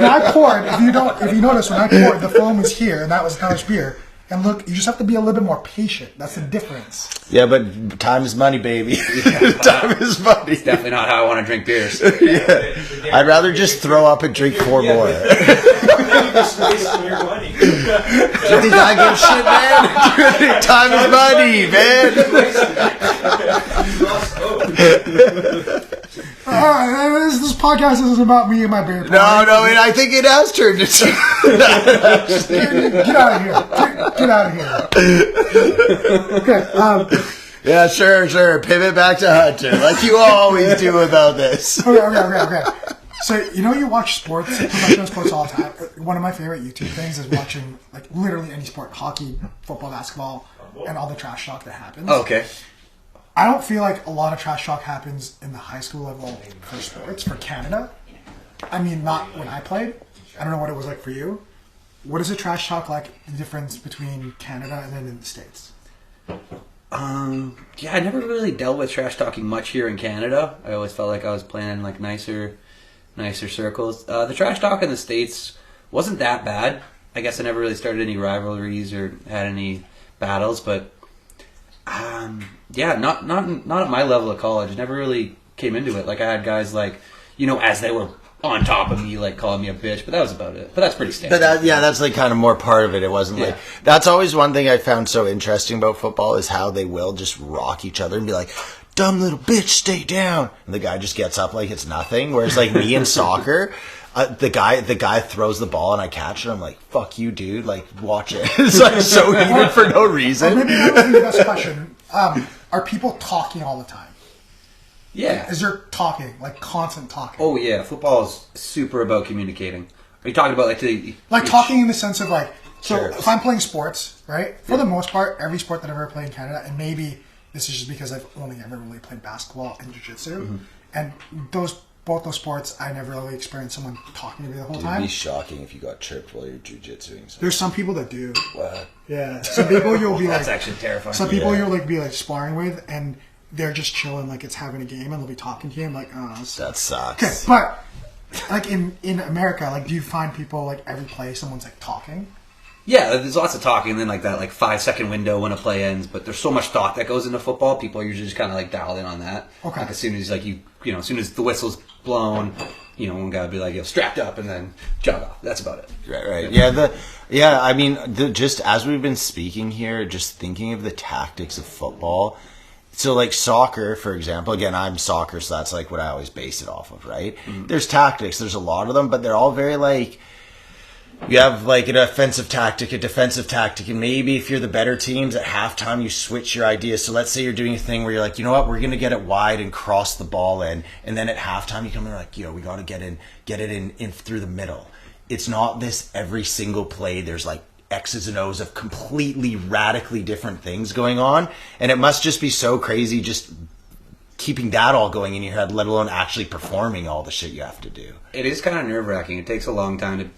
I poured, if you notice, when I poured, the foam was here, and that was how much beer. And look, you just have to be a little bit more patient. That's the difference. Yeah, but time is money, baby. Time is money. It's definitely not how I want to drink beers. Yeah. I'd rather just throw up and drink 4 more. Just wasting your money. Did I give shit, man? Time is money, man. This podcast isn't about me and my beer. No, and I think it has turned into. Get out of here. Get out of here. Okay. Yeah, sure. Pivot back to Hunter, like you always do about this. Okay. So, you watch sports, professional sports all the time. One of my favorite YouTube things is watching, literally any sport. Hockey, football, basketball, and all the trash talk that happens. Okay. I don't feel like a lot of trash talk happens in the high school level for sports, for Canada. I mean, not when I played. I don't know what it was like for you. What is the trash talk like, the difference between Canada and then in the States? Yeah, I never really dealt with trash talking much here in Canada. I always felt like I was playing in nicer circles. The trash talk in the States wasn't that bad. I guess I never really started any rivalries or had any battles, but yeah, not at my level of college. I never really came into it. I had guys as they were on top of me, calling me a bitch, but that was about it. But that's pretty standard. But that's kind of more part of it. It wasn't that's always one thing I found so interesting about football is how they will just rock each other and be like, dumb little bitch, stay down. And the guy just gets up like it's nothing. Whereas me in soccer, the guy throws the ball and I catch it. I'm like, fuck you, dude. Watch it. It's so heated for no reason. Maybe that was the best question. Are people talking all the time? Yeah. Is there talking, constant talking? Oh yeah, football is super about communicating. Are you talking about talking in the sense of Sure. if I'm playing sports, right? For the most part, every sport that I've ever played in Canada, and maybe this is just because I've only ever really played basketball and jiu-jitsu, and both those sports, I never really experienced someone talking to me the whole time. It'd be shocking if you got tripped while you're jiu-jitsuing. There's some people that do. What? Yeah. Some people you'll be that's actually terrifying. Some people you'll be sparring with, and they're just chilling like it's having a game, and they'll be talking to you. I'm like, oh, That sucks. okay. But in America, do you find people every play someone's talking? Yeah, there's lots of talking, and then that 5-second window when a play ends. But there's so much thought that goes into football. People are usually just kind of dialed in on that. Okay. As soon as as soon as the whistle's blown, one guy would be strapped up and then jog off. That's about it. Right. Yeah. I mean, just as we've been speaking here, just thinking of the tactics of football. So soccer, for example, again, I'm soccer, so that's what I always base it off of, right? Mm-hmm. There's tactics, there's a lot of them, but they're all very you have an offensive tactic, a defensive tactic, and maybe if you're the better teams at halftime, you switch your ideas. So let's say you're doing a thing where you're you know what, we're going to get it wide and cross the ball in, and then at halftime you come in we got to get it in through the middle. It's not this every single play. There's X's and O's of completely radically different things going on, and it must just be so crazy just keeping that all going in your head, let alone actually performing all the shit you have to do. It is kind of nerve-wracking. It takes a long time to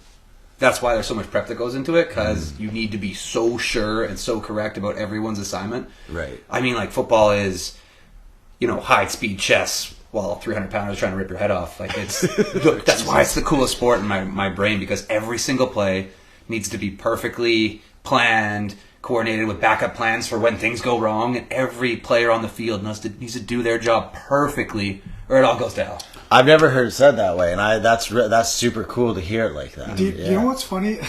that's why there's so much prep that goes into it, because you need to be so sure and so correct about everyone's assignment. Right. I mean, like, football is, high speed chess while 300 pounders trying to rip your head off. Like, it's that's why it's the coolest sport in my brain, because every single play needs to be perfectly planned, coordinated with backup plans for when things go wrong, and every player on the field needs to do their job perfectly, or it all goes to hell. I've never heard it said that way, and that's super cool to hear it like that. You know what's funny?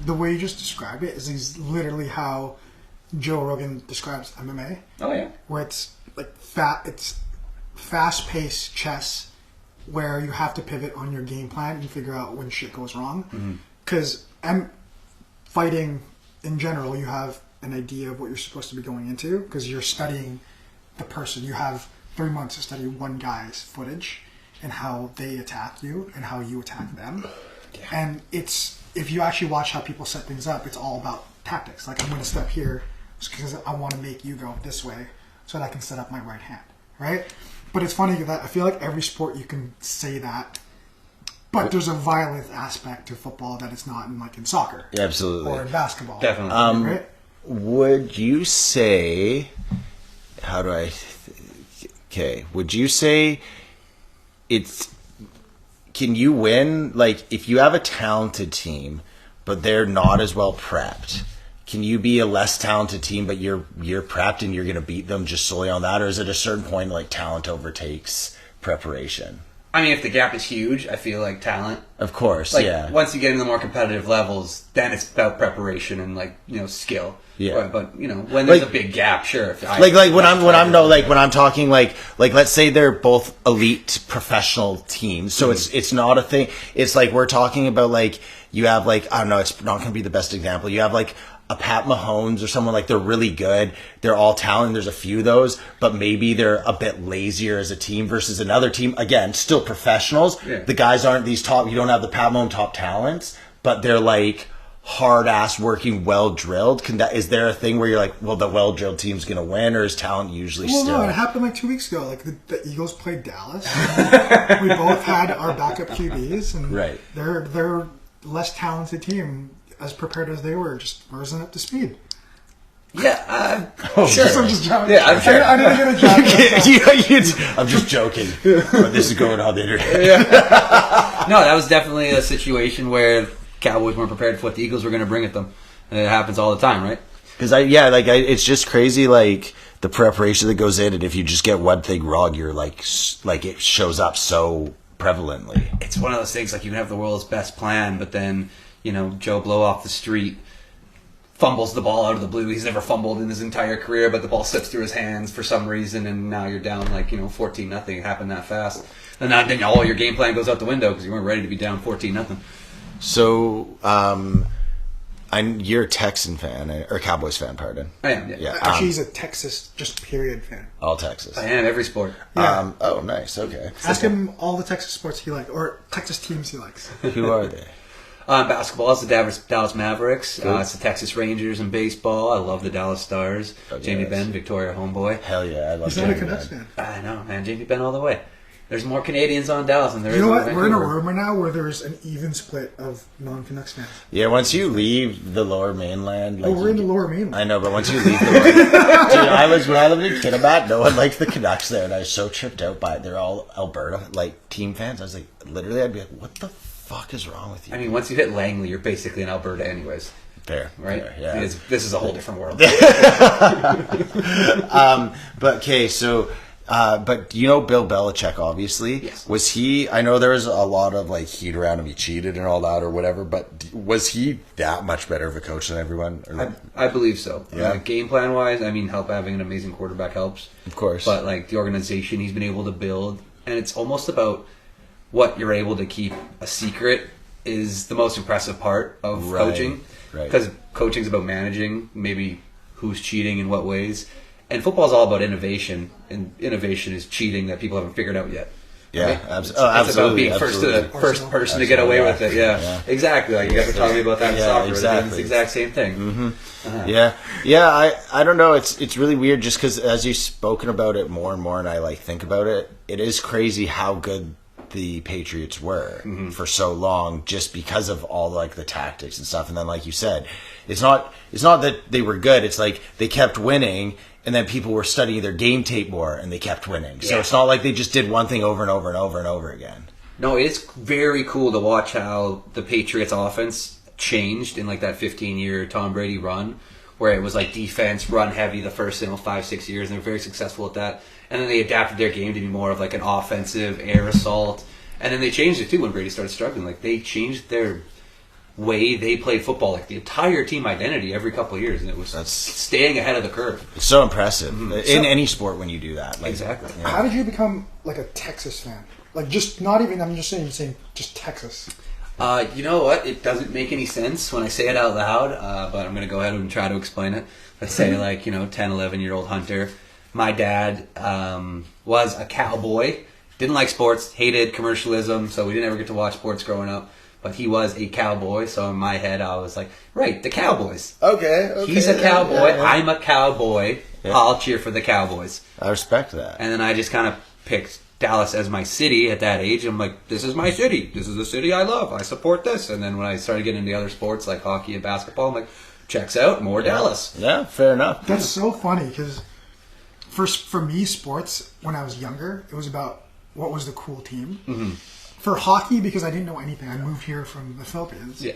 The way you just described it is literally how Joe Rogan describes MMA. Oh yeah, where it's like it's fast-paced chess, where you have to pivot on your game plan and figure out when shit goes wrong. Because fighting in general, you have an idea of what you're supposed to be going into because you're studying the person. You have 3 months to study one guy's footage and how they attack you and how you attack them. Yeah. And if you actually watch how people set things up, it's all about tactics. Like, I'm going to step here because I want to make you go this way so that I can set up my right hand, right? But it's funny that I feel like every sport you can say that, but there's a violent aspect to football that it's not in soccer. Yeah, absolutely. Or in basketball. Definitely. Right? Would you say, would you say can you win, like, if you have a talented team, but they're not as well prepped, can you be a less talented team, but you're prepped and you're going to beat them just solely on that? Or is it a certain point, like, talent overtakes preparation? I mean, if the gap is huge, I feel like talent. Of course, like, yeah. Once you get into the more competitive levels, then it's about preparation and skill. Yeah. But when there's a big gap, sure. When I'm talking like let's say they're both elite professional teams, so it's not a thing. It's like we're talking about, like, you have, like, I don't know, it's not going to be the best example. You have, like, a Pat Mahomes or someone, like, they're really good. They're all talented. There's a few of those, but maybe they're a bit lazier as a team versus another team. Again, still professionals. Yeah. The guys aren't these top. You don't have the Pat Mahomes top talents, but they're, like, hard ass working, well drilled. Is there a thing where you're like, well, the well drilled team's gonna win, or is talent usually still? No, it happened like 2 weeks ago. Like, the Eagles played Dallas. We both had our backup QBs, and right. They're less talented team, as prepared as they were, just wasn't up to speed. Yeah, sure. I'm just joking. Yeah, I'm sure. I didn't get a joke. I'm just joking. But this is going on the internet. Yeah. No, that was definitely a situation where Cowboys weren't prepared for what the Eagles were going to bring at them. And it happens all the time, right? Because it's just crazy, like, the preparation that goes in, and if you just get one thing wrong, you're like it shows up so prevalently. It's one of those things, like, you can have the world's best plan, but then, Joe Blow off the street fumbles the ball out of the blue. He's never fumbled in his entire career, but the ball slips through his hands for some reason, and now you're down 14-0. It happened that fast. And then all your game plan goes out the window because you weren't ready to be down 14-0. So, you're a Texan fan, or Cowboys fan, pardon. I am, yeah. Actually, he's a Texas, just period fan. All Texas. I am, every sport. Yeah. Oh, nice, okay. Ask him all the Texas sports he likes, or Texas teams he likes. Who are they? Basketball is the Dallas Mavericks. It's the Texas Rangers in baseball. I love the Dallas Stars. Jamie Benn, Victoria homeboy. Hell yeah, I love He's Jamie not a Canucks fan. I know, man. Jamie Benn all the way. There's more Canadians on Dallas than there is You know on what? We're in a Vancouver. rumor now where there's an even split of non-Canucks fans. Yeah, once you leave the Lower Mainland, like, We're in the Lower Mainland. I know, but once you leave the Lower, dude, when I lived in Kitimat, no one liked the Canucks there, and I was so tripped out by it. They're all Alberta team fans. I was like, literally, I'd be like, what the fuck is wrong with you? I mean, once you hit Langley, you're basically in Alberta anyways. Fair, right? Fair, yeah. This is a whole different world. But okay, so. But Bill Belichick, obviously. Yes. Was he? I know there was a lot of heat around him. He cheated and all that, or whatever. But was he that much better of a coach than everyone? I believe so. Yeah. Game plan wise, having an amazing quarterback helps, of course. But the organization he's been able to build, and it's almost about what you're able to keep a secret is the most impressive part of coaching. Right. Because coaching's about managing, maybe who's cheating in what ways. And football is all about innovation, and innovation is cheating that people haven't figured out yet. Yeah, right? Absolutely. It's about being first person to get away with it. Yeah. Exactly. You guys were talking about that in soccer. Exactly. It's the exact same thing. Mm-hmm. Yeah. I don't know. It's really weird just because as you've spoken about it more and more, and I think about it, it is crazy how good the Patriots were for so long, just because of all like the tactics and stuff. And then, like you said, it's not that they were good. It's like they kept winning, and then people were studying their game tape more, and they kept winning. So it's not like they just did one thing over and over and over and over again. No, it's very cool to watch how the Patriots offense changed in like that 15-year Tom Brady run, where it was like defense, run heavy the first 5-6 years, and they're very successful at that. And then they adapted their game to be more of like an offensive air assault. And then they changed it too when Brady started struggling. Like they changed their way they played football, like the entire team identity every couple of years, and it was staying ahead of the curve. It's so impressive in any sport when you do that. Like, exactly. Yeah. How did you become like a Texas fan? Like just not even. I'm just saying just Texas. You know what? It doesn't make any sense when I say it out loud, but I'm going to go ahead and try to explain it. Let's say 10, 11-year-old Hunter. My dad was a cowboy, didn't like sports, hated commercialism, so we didn't ever get to watch sports growing up. But he was a cowboy, so in my head I was like, right, the Cowboys. Okay. He's a cowboy, yeah. I'm a cowboy, I'll cheer for the Cowboys. I respect that. And then I just kind of picked Dallas as my city at that age. I'm like, this is my city. This is the city I love. I support this. And then when I started getting into other sports like hockey and basketball, I'm like, checks out, more Dallas. Yeah, fair enough. That's so funny because for me, sports when I was younger, it was about what was the cool team. Mm-hmm. For hockey, because I didn't know anything. I moved here from the Philippines. Yeah.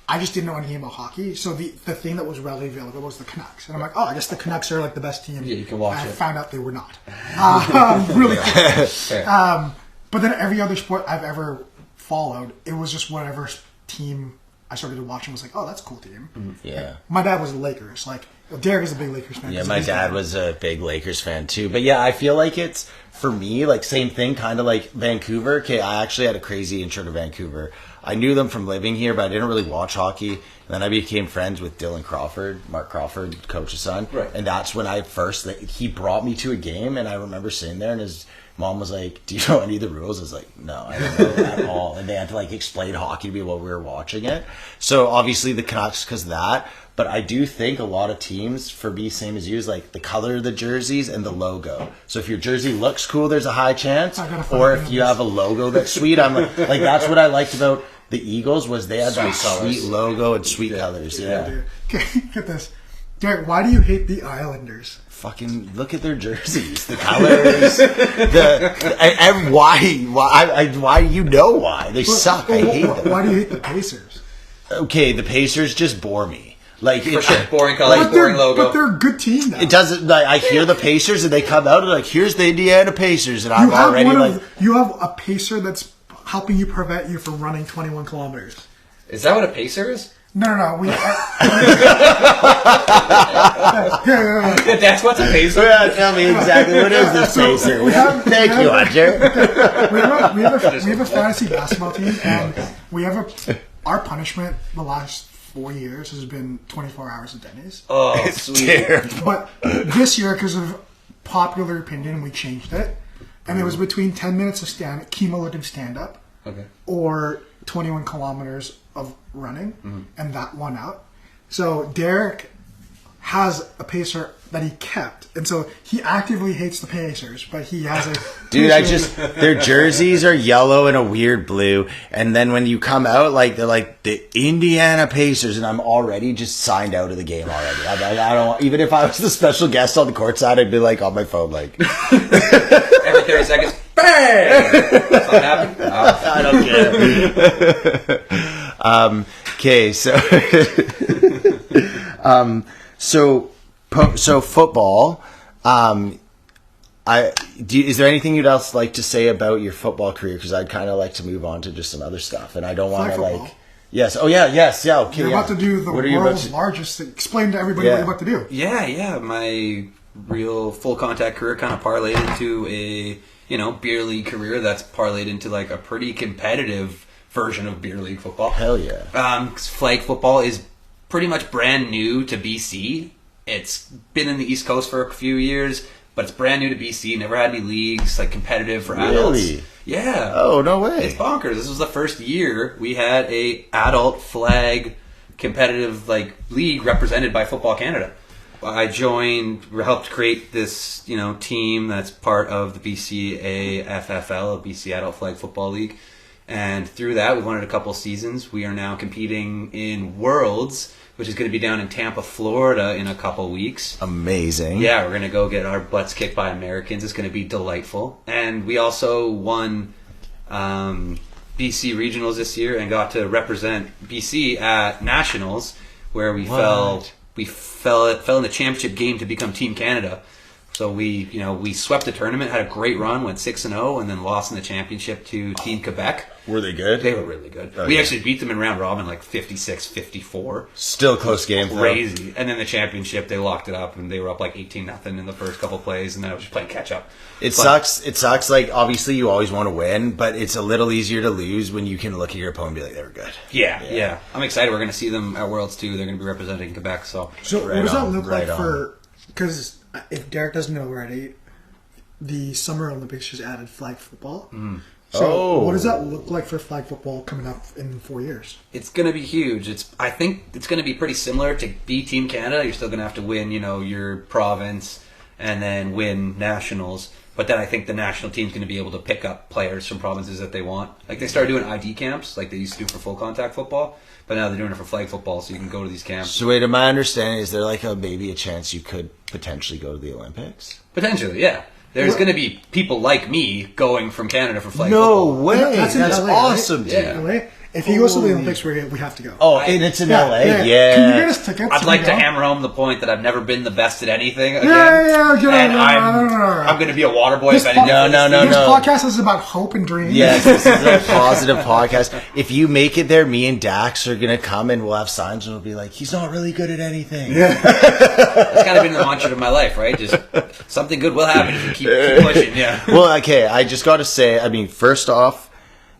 I just didn't know anything about hockey. So the thing that was readily available was the Canucks. And I'm like, I guess the Canucks are like the best team. Yeah, you can watch and it. I found out they were not. Really cool. But then every other sport I've ever followed, it was just whatever team I started to watch and was like, that's a cool team. Yeah. My dad was the Lakers. Like, Derek is a big Lakers fan. Yeah, my dad was a big Lakers fan too. But yeah, I feel like it's, for me, like same thing, kind of like Vancouver. Okay, I actually had a crazy intro to Vancouver. I knew them from living here, but I didn't really watch hockey. And then I became friends with Dylan Crawford, Mark Crawford, coach's son. Right. And that's when he brought me to a game, and I remember sitting there, and his mom was like, do you know any of the rules? I was like, no, I don't know at all. And they had to like explain hockey to me while we were watching it. So obviously the Canucks because of that. But I do think a lot of teams, for me, same as you, is like the color of the jerseys and the logo. So if your jersey looks cool, there's a high chance. Or if you have a logo that's sweet, I'm like that's what I liked about the Eagles was they had that sweet logo and sweet colors. Yeah. Okay, get this. Derek, why do you hate the Islanders? Fucking look at their jerseys, the colors, and why you know why they suck. I hate them. Why do you hate the Pacers? Okay, the Pacers just bore me. Like For sure, boring colors, boring logo. But they're a good team now. It doesn't. Like, I hear the Pacers and they come out and like, here's the Indiana Pacers, and I'm already like, you have a Pacer that's helping you prevent you from running 21 kilometers. Is that what a pacer is? No. That's what's a pacer? yeah, tell me exactly what is this Pacer. Thank you, Hunter. We have a fantasy basketball team, and we have our punishment the last 4 years has been 24 hours at Denny's. Oh, sweet. But this year, because of popular opinion, we changed it. And it was between 10 minutes of cumulative stand-up or 21 kilometers of running, and that won out. So Derek has a Pacer that he kept, and so he actively hates the Pacers, but he has a Dude, their jerseys are yellow and a weird blue, and then when you come out, like they're like the Indiana Pacers, and I'm already just signed out of the game already. I don't even if I was the special guest on the court side, I'd be like on my phone, like every 30 seconds, bang! Something happened? I don't care. Okay, so football. Is there anything you'd else like to say about your football career? Because I'd kind of like to move on to just some other stuff, and I don't want to like. Yes. Oh yeah. Yes. Yeah. Okay. You're about to do the world's to... largest. Explain to everybody what you're about to do. Yeah. My real full contact career kind of parlayed into a beer league career that's parlayed into like a pretty competitive version of beer league football. Hell yeah. Flag football is pretty much brand new to BC. It's been in the East Coast for a few years, but it's brand new to BC. Never had any leagues like competitive for adults. Really? Yeah. Oh, no way. It's bonkers. This was the first year we had a adult flag competitive like league represented by Football Canada. I helped create this, team that's part of the BCAFFL, BC Adult Flag Football League. And through that, we won it a couple seasons. We are now competing in Worlds, which is going to be down in Tampa, Florida in a couple weeks. Amazing. Yeah, we're going to go get our butts kicked by Americans. It's going to be delightful. And we also won BC Regionals this year and got to represent BC at Nationals, where we fell in the championship game to become Team Canada. So we swept the tournament, had a great run, went 6-0, and then lost in the championship to Team Quebec. Were they good? They were really good. We actually beat them in round robin like 56-54. Still close game. Crazy. Though. And then the championship, they locked it up, and they were up like 18-0 in the first couple plays, and then it was just playing catch up. It sucks. Like, obviously, you always want to win, but it's a little easier to lose when you can look at your opponent and be like, they were good. Yeah. I'm excited. We're going to see them at Worlds, too. They're going to be representing Quebec. So what does that look like for... Because if Derek doesn't know already, the Summer Olympics just added flag football. So what does that look like for flag football coming up in 4 years? It's going to be huge. I think it's going to be pretty similar to be Team Canada. You're still going to have to win, your province and then win nationals. But then I think the national team's going to be able to pick up players from provinces that they want. Like they started doing ID camps, like they used to do for full contact football. But now they're doing it for flag football, so you can go to these camps. So wait, to my understanding, is there like maybe a chance you could potentially go to the Olympics? Potentially, yeah. There's going to be people like me going from Canada for flag football. No way! That's LA, awesome, right? dude. Yeah. LA? If he goes to the Olympics, we have to go. Oh, and it's in LA? Yeah. Can you get us tickets? I'd like to hammer home the point that I've never been the best at anything again. And I'm going to be a water boy if anything. No. This podcast is about hope and dreams. Yes, this is a positive podcast. If you make it there, me and Dax are going to come and we'll have signs and we'll be like, he's not really good at anything. Yeah. That's kind of been the mantra of my life, right? Just something good will happen if you keep pushing, yeah. Well, okay, I just got to say, first off,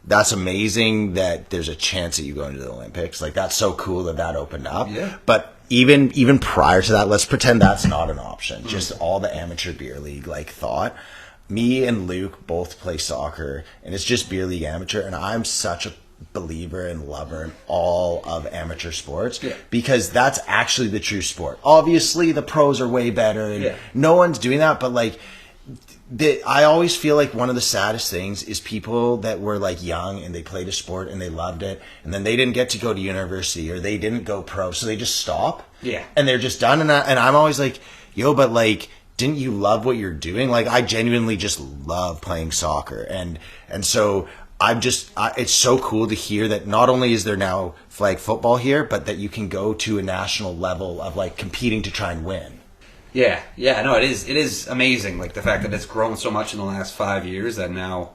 that's amazing that there's a chance that you go into the Olympics. Like, that's so cool that opened up. Yeah. But even prior to that, let's pretend that's not an option. Just all the amateur beer league thought. Me and Luke both play soccer, and it's just beer league amateur, and I'm such a believer and lover in all of amateur sports because that's actually the true sport. Obviously, the pros are way better, and no one's doing that, but I always feel like one of the saddest things is people that were young and they played a sport and they loved it and then they didn't get to go to university or they didn't go pro, so they just stop. Yeah. And they're just done. And I'm always like, yo, but didn't you love what you're doing? I genuinely just love playing soccer. And so it's so cool to hear that not only is there now flag football here, but that you can go to a national level of competing to try and win. Yeah, no, it is amazing, the fact that it's grown so much in the last 5 years that now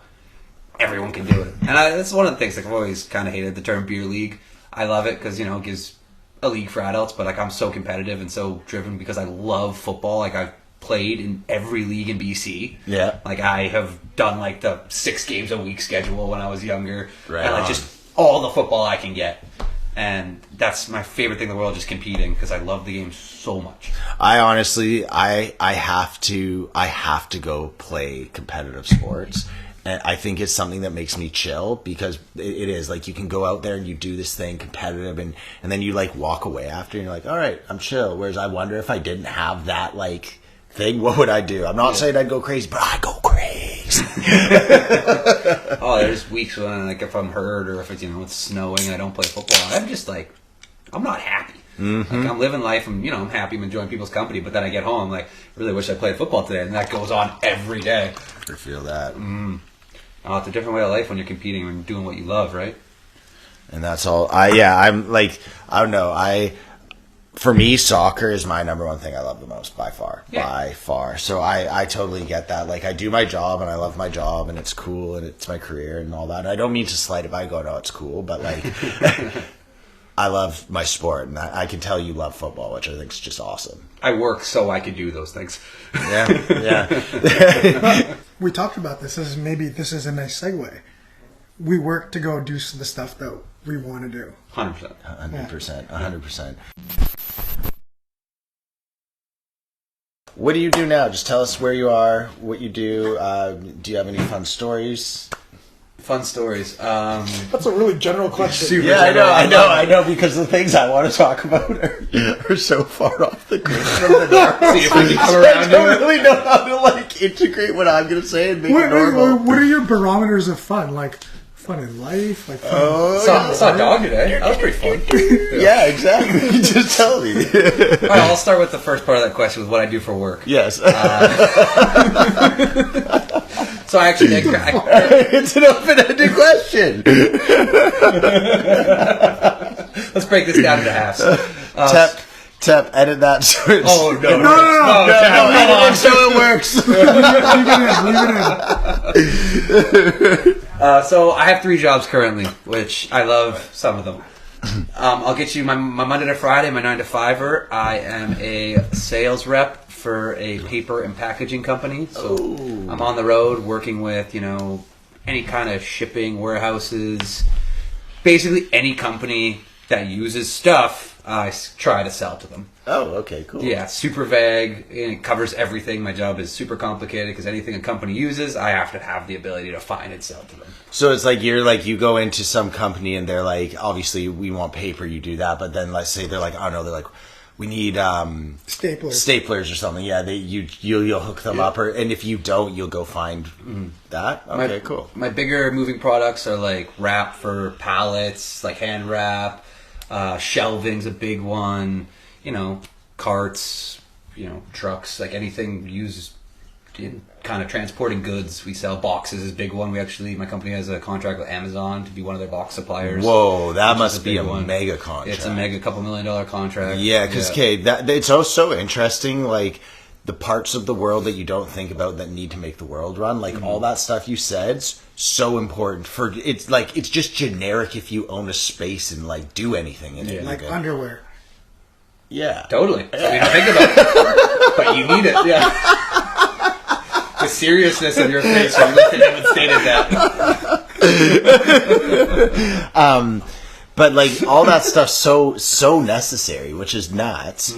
everyone can do it. And that's one of the things, I've always kind of hated the term beer league. I love it because, it gives a league for adults, but I'm so competitive and so driven because I love football. I've played in every league in BC. Yeah. I have done the 6 games a week schedule when I was younger. Right. And just all the football I can get. And that's my favorite thing in the world, just competing, because I love the game so much. I honestly, I have to go play competitive sports. And I think it's something that makes me chill because it is you can go out there and you do this thing competitive and then you walk away after and you're like, all right, I'm chill. Whereas I wonder if I didn't have that thing, what would I do? I'm not saying I'd go crazy, but I'd go crazy. Oh, there's weeks when if I'm hurt or if it's snowing and I don't play football, I'm just I'm not happy. Mm-hmm. I'm living life and I'm happy, I'm enjoying people's company, but then I get home I really wish I played football today, and that goes on every day. I feel that. Oh, it's a different way of life when you're competing and doing what you love, right? And that's all. I'm I don't know. For me, soccer is my number one thing I love the most by far. Yeah. By far. So I totally get that. I do my job and I love my job and it's cool and it's my career and all that. And I don't mean to slight it by go, no, it's cool, but I love my sport, and I can tell you love football, which I think is just awesome. I work so I can do those things. Yeah. We talked about this. This is a nice segue. We work to go do the stuff that we want to do. 100%. 100%. What do you do now? Just tell us where you are, what you do. Do you have any fun stories? Fun stories. That's a really general question. Super Yeah, general. I know, because the things I want to talk about are so far off the cliff from the norm. See if we can come I around to don't it. really know how to like integrate what I'm going to say and make it What normal. are your barometers of fun? Like fun in life? Like fun Saw a dog today. That was pretty fun. Yeah, exactly. Just tell me. All right, I'll start with the first part of that question with what I do for work. Yes. So I actually It's an open-ended question. let's break this down into halves. Tep, edit that. Oh no! No. Edit it so it works. Leave it in. So I have 3 jobs currently, which I love some of them. I'll get you my Monday to Friday, my 9 to 5er. I am a sales rep for a paper and packaging company. So I'm on the road working with, any kind of shipping, warehouses, basically any company that uses stuff, I try to sell to them. Oh, okay, cool. Yeah, super vague. And it covers everything. My job is super complicated because anything a company uses, I have to have the ability to find and sell to them. So it's like you go into some company and they're like, obviously we want paper, you do that, but then let's say they're like, oh no, they're like, we need staplers or something. Yeah, you'll hook them up, and if you don't, you'll go find that. Okay, cool. My bigger moving products are like wrap for pallets, like hand wrap. Shelving's a big one. Carts. Trucks. Like anything used in kind of transporting goods. We sell boxes is a big one. My company has a contract with Amazon to be one of their box suppliers. Whoa, that must be a mega contract. It's a mega $2 million contract. Yeah, because it's also interesting, like the parts of the world that you don't think about that need to make the world run, like all that stuff you said's so important for it's just generic if you own a space and like do anything in it. Like underwear. Yeah, totally. I mean, think about it, but you need it. Yeah. The seriousness of your face when you looked at him and stated that. But like all that stuff's so necessary, which is nuts.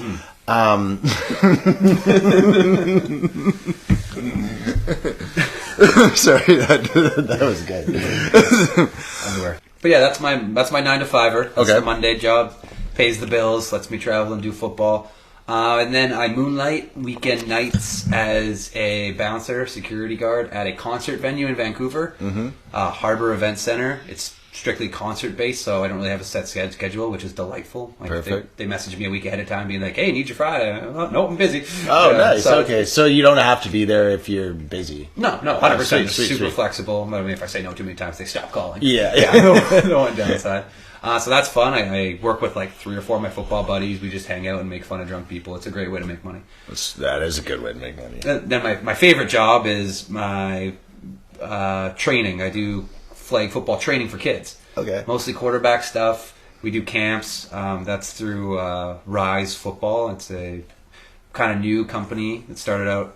Sorry, that was good. But yeah, that's my 9 to 5er. That's Okay. the Monday job. Pays the bills, lets me travel and do football. And then I moonlight weekend nights as a bouncer, security guard at a concert venue in Vancouver, Harbor Event Center. It's strictly concert based, so I don't really have a set schedule, which is delightful. Like Perfect. They message me a week ahead of time, being like, "Hey, need you Friday?" No, I'm busy. Oh, nice. Okay, so you don't have to be there if you're busy. No, 100%. Sweet, Super sweet. flexible. I mean, if I say no too many times, they stop calling. Yeah. No one downside. So that's fun. I work with like 3 or 4 of my football buddies. We just hang out and make fun of drunk people. It's a great way to make money. That is a good way to make money. Then my favorite job is my training. I do flag football training for kids. Okay. Mostly quarterback stuff. We do camps. That's through Rise Football. It's a kind of new company that started out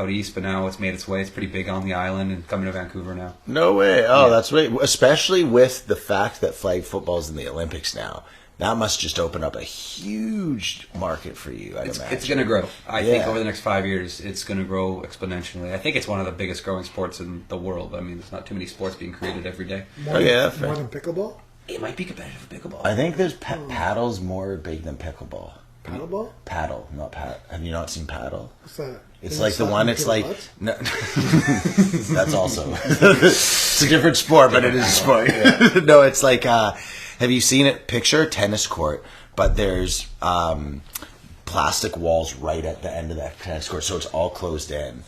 east, but now it's made its way. It's pretty big on the island and coming to Vancouver now. No way. Oh, that's great. Especially with the fact that flag football is in the Olympics now. That must just open up a huge market for you, I'd imagine. It's going to grow. I think over the next 5 years, it's going to grow exponentially. I think it's one of the biggest growing sports in the world. I mean, there's not too many sports being created every day. More than pickleball? It might be competitive with pickleball. I think there's paddles more big than pickleball. Paddleball? Paddle, not paddle. Have you not seen paddle? What's that? It's like the one. It's like no, that's also it's a different sport, but it is a sport. No, it's like have you seen it? Picture a tennis court, but there's plastic walls right at the end of that tennis court, so it's all closed in.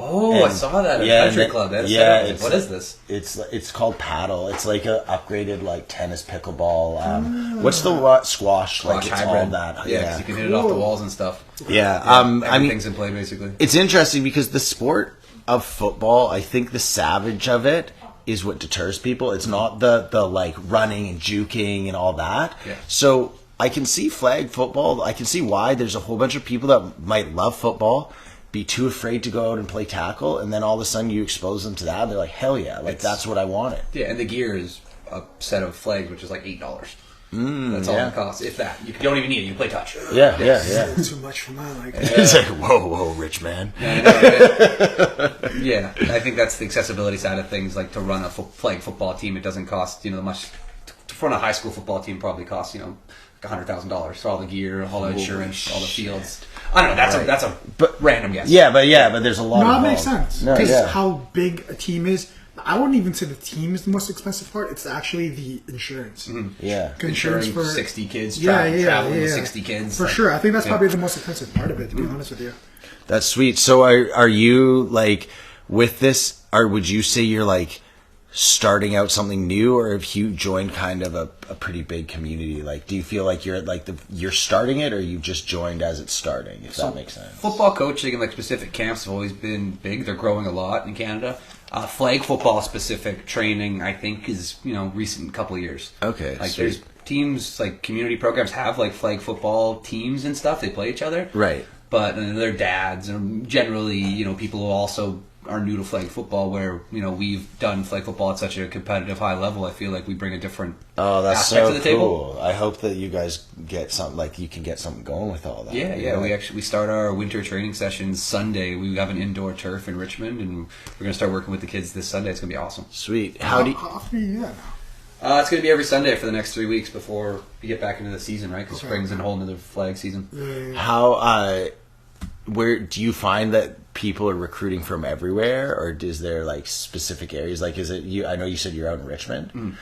I saw that at Country Club. What is this? It's called paddle. It's like a upgraded like tennis pickleball. What's the squash? Like it's hybrid. all that. Yeah, because you can hit it off the walls and stuff. Yeah. Everything's in play basically. It's interesting because the sport of football, I think the savage of it is what deters people. It's not the like running and juking and all that. Yeah. So I can see flag football. I can see why there's a whole bunch of people that might love football, be too afraid to go out and play tackle, and then all of a sudden you expose them to that, and they're like, hell yeah, like that's what I wanted. Yeah, and the gear is a set of flags, which is like $8. That's all it costs. If that, you don't even need it. You play touch. Yeah. Too much for my liking. It's like, whoa, rich man. Yeah, I think that's the accessibility side of things. Like to run a flag football team, it doesn't cost much. To run a high school football team probably costs like $100,000 for all the gear, all the insurance, all the fields. I don't know. That's a random guess. Yeah, but there's a lot. No, of that makes sense No, because how big a team is. I wouldn't even say the team is the most expensive part. It's actually the insurance. Yeah. Insuring 60 kids, traveling with 60 kids. For sure. I think that's probably the most expensive part of it, to be honest with you. That's sweet. So are you like with this, or would you say you're like starting out something new, or have you joined kind of a pretty big community? Like, do you feel like you're at like you're starting it, or you just joined as it's starting, if that makes sense? Football coaching and like specific camps have always been big. They're growing a lot in Canada. Flag football specific training, I think, is recent couple of years. Okay, like sweet. There's teams like community programs have like flag football teams and stuff. They play each other, Right. But they're dads and generally people who also are new to flag football. Where we've done flag football at such a competitive high level. I feel like we bring a different that's aspect so to the table. cool. I hope that you guys get something, like you can get something going with all that. Yeah. We start our winter training sessions Sunday. We have an indoor turf in Richmond, and we're gonna start working with the kids this Sunday. It's gonna be awesome. Sweet. How often do you do that now? It's gonna be every Sunday for the next 3 weeks before we get back into the season, right? Because spring's a whole another flag season. How where do you find that people are recruiting from everywhere, or is there like specific areas? Like, is it you? I know you said you're out in Richmond.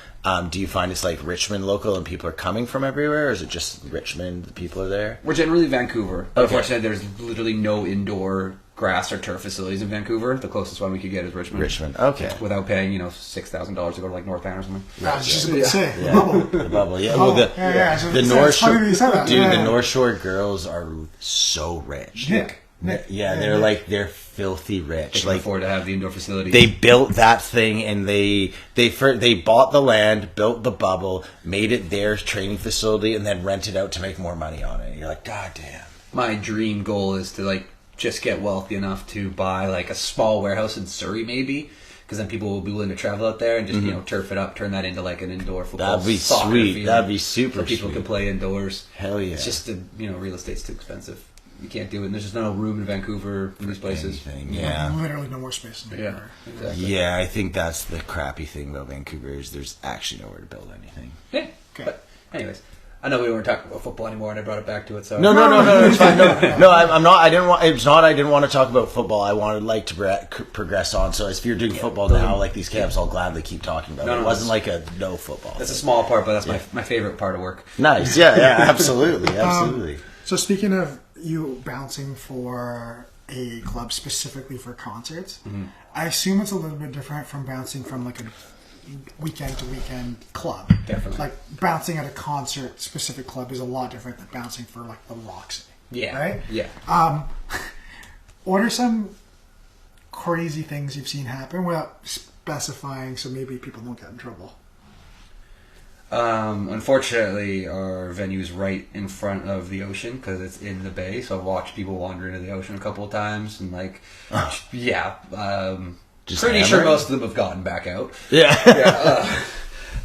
Do you find it's like Richmond local and people are coming from everywhere, or is it just Richmond? The people are there. We're generally Vancouver. Okay. Unfortunately, there's literally no indoor grass or turf facilities in Vancouver. The closest one we could get is Richmond. Okay. Without paying $6,000 to go to like North Van or something. I was just going to say. Yeah. The bubble. Yeah. Oh, Well, the North Shore, funny that you said that. dude. Yeah. The North Shore girls are so rich. Nick. Yeah, they're filthy rich. They can Like, afford to have the indoor facility. they built that thing, and they bought the land, built the bubble, made it their training facility, and then rented out to make more money on it. And you're like, God damn. My dream goal is to like just get wealthy enough to buy like a small warehouse in Surrey, maybe, because then people will be willing to travel out there and just turf it up, turn that into like an indoor football. That'd be soccer sweet. field That'd be super so people sweet. can play indoors. Hell yeah. It's just real estate's too expensive. You can't do it. And there's just no room in Vancouver in these places. Anything, yeah. Literally no more space in Yeah, Vancouver. exactly. Yeah, I think that's the crappy thing about Vancouver is there's actually nowhere to build anything. Yeah. Okay. But anyways, I know we weren't talking about football anymore, and I brought it back to it. So No, it's fine. No, I'm not. I didn't want. It's not. I didn't want to talk about football. I wanted like to progress on. So if you're doing football now, like these camps, I'll gladly keep talking about it. It wasn't like a no football. That's a thing. small part, but that's my favorite part of work. Nice. Yeah, absolutely. So speaking of you bouncing for a club specifically for concerts, I assume it's a little bit different from bouncing from like a weekend to weekend club. Definitely. Like bouncing at a concert specific club is a lot different than bouncing for like the Roxy. Yeah. Right? Yeah. What are some crazy things you've seen happen without specifying so maybe people don't get in trouble? Unfortunately, our venue is right in front of the ocean because it's in the bay. So I've watched people wander into the ocean a couple of times, and Just pretty sure hammering? most of them have gotten back out. Yeah.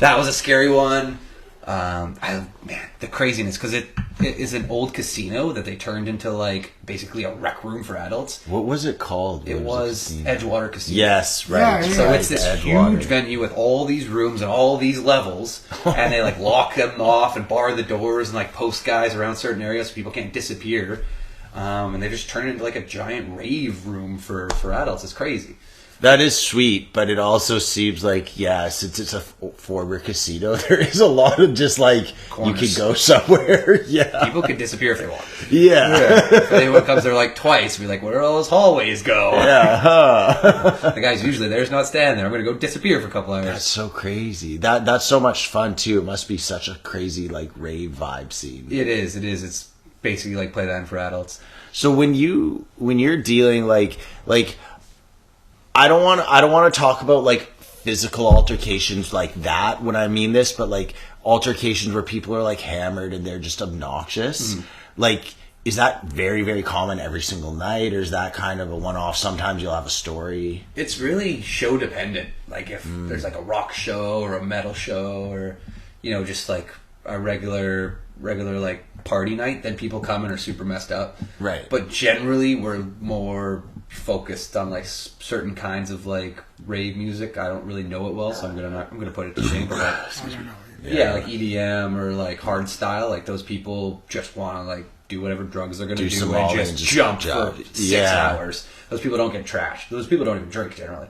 That was a scary one. The craziness because it is an old casino that they turned into like basically a rec room for adults. What was it called? It was Edgewater Casino. Yes, right. Yeah, So right, it's this Edgewater. huge venue with all these rooms and all these levels, and they like lock them off and bar the doors and like post guys around certain areas so people can't disappear. And they just turn it into like a giant rave room for adults. It's crazy. That is sweet, but it also seems like, since it's a former casino, there is a lot of just like, Corners. you could go somewhere. Yeah. People could disappear if they want. Yeah. If anyone comes there like twice, be like, where do all those hallways go? Yeah. Huh. The guy's usually there's not standing there. I'm going to go disappear for a couple hours. That's so crazy. That's so much fun too. It must be such a crazy like rave vibe scene. It is. It's basically like play that for adults. So when you're dealing like I don't want to talk about like physical altercations like that when I mean this, but like altercations where people are like hammered and they're just obnoxious. Like, is that very, very common every single night, or is that kind of a one-off? Sometimes you'll have a story. It's really show dependent. Like if there's like a rock show or a metal show or just like a regular like party night, then people come and are super messed up. Right. But generally, we're more focused on like certain kinds of like rave music. I don't really know it well, so I'm gonna put it to shame. But like, I don't know. yeah, like EDM or like hard style, like those people just want to like do whatever drugs they're gonna do some and all just in, jump jump. for 6 hours. Those people don't get trashed. Those people don't even drink generally.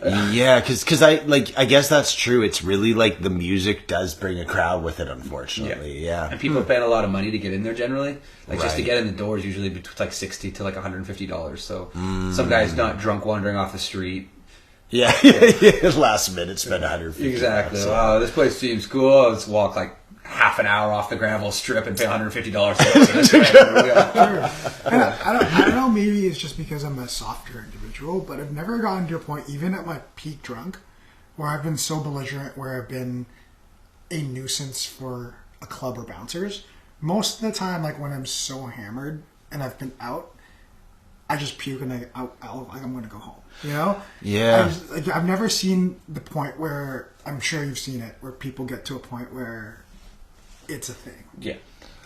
Yeah, because I guess that's true. It's really like the music does bring a crowd with it, unfortunately. Yeah. And people are paying a lot of money to get in there generally. Like just to Right. get in the doors, usually between like $60 to like $150. So some guy's not drunk wandering off the street. Yeah. Last minute, spend 150. Exactly. So. Oh, this place seems cool. Let's walk like half an hour off the Granville Strip and pay $150. And I don't know, maybe it's just because I'm a softer individual, but I've never gotten to a point, even at my peak drunk, where I've been so belligerent, where I've been a nuisance for a club or bouncers. Most of the time, like when I'm so hammered and I've been out, I just puke and I'm going to go home. You know? Yeah. I've never seen the point where, I'm sure you've seen it, where people get to a point where it's a thing. Yeah.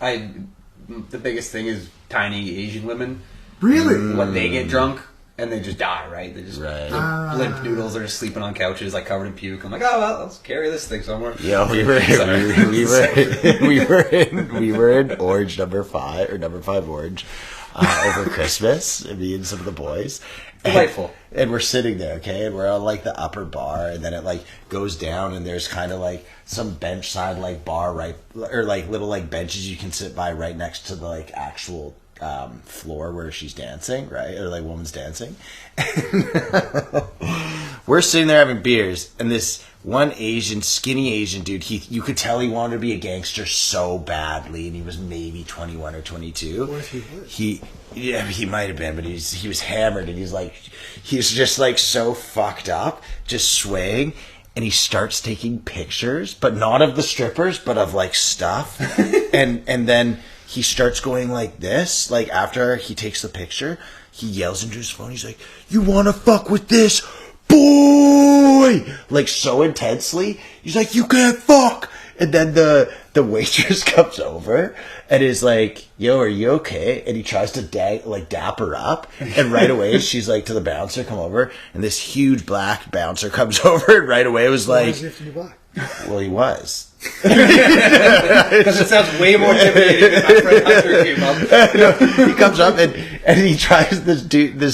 The biggest thing is tiny Asian women. Really? When they get drunk and they just die, right? They just Right. limp noodles. They're just sleeping on couches, like covered in puke. I'm like, oh well, let's carry this thing somewhere. Yeah, we were in Orange number 5 Orange over Christmas. Me and some of the boys. Delightful. And we're sitting there, okay, and we're on like the upper bar, and then it like goes down, and there's kind of like some bench side like bar right, or like little like benches you can sit by right next to the like actual floor where she's dancing, right, or like woman's dancing. We're sitting there having beers, and this one skinny Asian dude, you could tell he wanted to be a gangster so badly, and he was maybe 21 or 22. What if he was? He might have been, but he was hammered, and he's just like so fucked up, just swaying, and he starts taking pictures, but not of the strippers, but of like stuff, and then he starts going like this, like after he takes the picture, he yells into his phone, he's like, "You wanna fuck with this boy?" Like so intensely. He's like, "You can't fuck." And then the waitress comes over and is like, "Yo, are you okay?" And he tries to dap her up. And right away, she's like to the bouncer, "Come over." And this huge black bouncer comes over and right away was Why like, does he have to be black? well, he was. Because it sounds way more intimidating than my friend Hunter came up. No, he comes up and he tries, this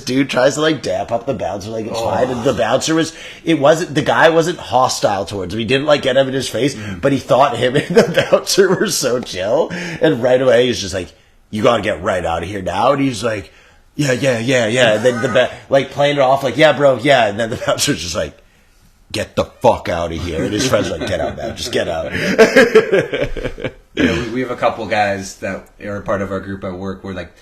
dude tries to like dap up the bouncer like it's fine, and the bouncer the guy wasn't hostile towards him. He didn't like get him in his face, but he thought him and the bouncer were so chill, and right away he's just like, "You gotta get right out of here now." And he's like, yeah, and then like playing it off like, "Yeah, bro, yeah," and then the bouncer's just like, "Get the fuck out of here." And his friends are like, "Get out, man, just get out." Yeah, we have a couple guys that are part of our group at work where like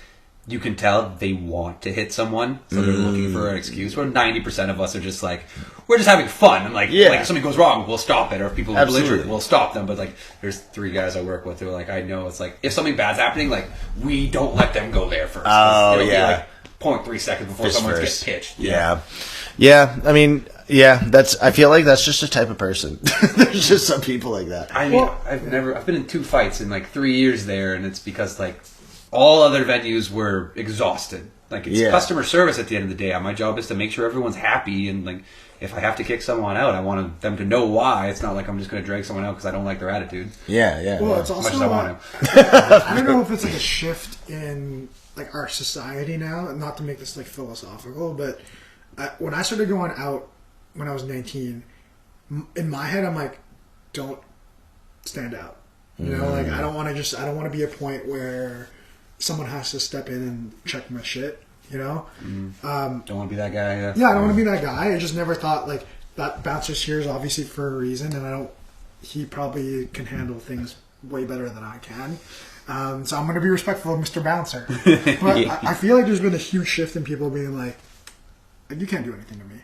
you can tell they want to hit someone, so they're looking for an excuse. Where 90% of us are just like, we're just having fun, and like if something goes wrong, we'll stop it, or if people are belligerent, we'll stop them. But like, there's 3 guys I work with who are like, I know it's like if something bad's happening, like we don't let them go there first. Oh, It'll yeah. be like 0.3 seconds before Fist someone first. gets pitched. Yeah. I mean, yeah. I feel like that's just a type of person. There's just some people like that. I mean, I've been in 2 fights in like 3 years there, and it's because like all other venues were exhausted. Like it's customer service at the end of the day. My job is to make sure everyone's happy, and like if I have to kick someone out, I want them to know why. It's not like I'm just going to drag someone out because I don't like their attitude. Yeah. Well, it's As also much as I want to. I don't know if it's like a shift in like our society now, and not to make this like philosophical, but when I started going out when I was 19, in my head I'm like, don't stand out. You know, like I don't want to be a point where someone has to step in and check my shit. You know, Don't want to be that guy. yeah, I don't want to be that guy. I just never thought like that bouncer's here is obviously for a reason, and he probably can handle things way better than I can. So I'm going to be respectful of Mr. Bouncer. But I feel like there's been a huge shift in people being like, you can't do anything to me.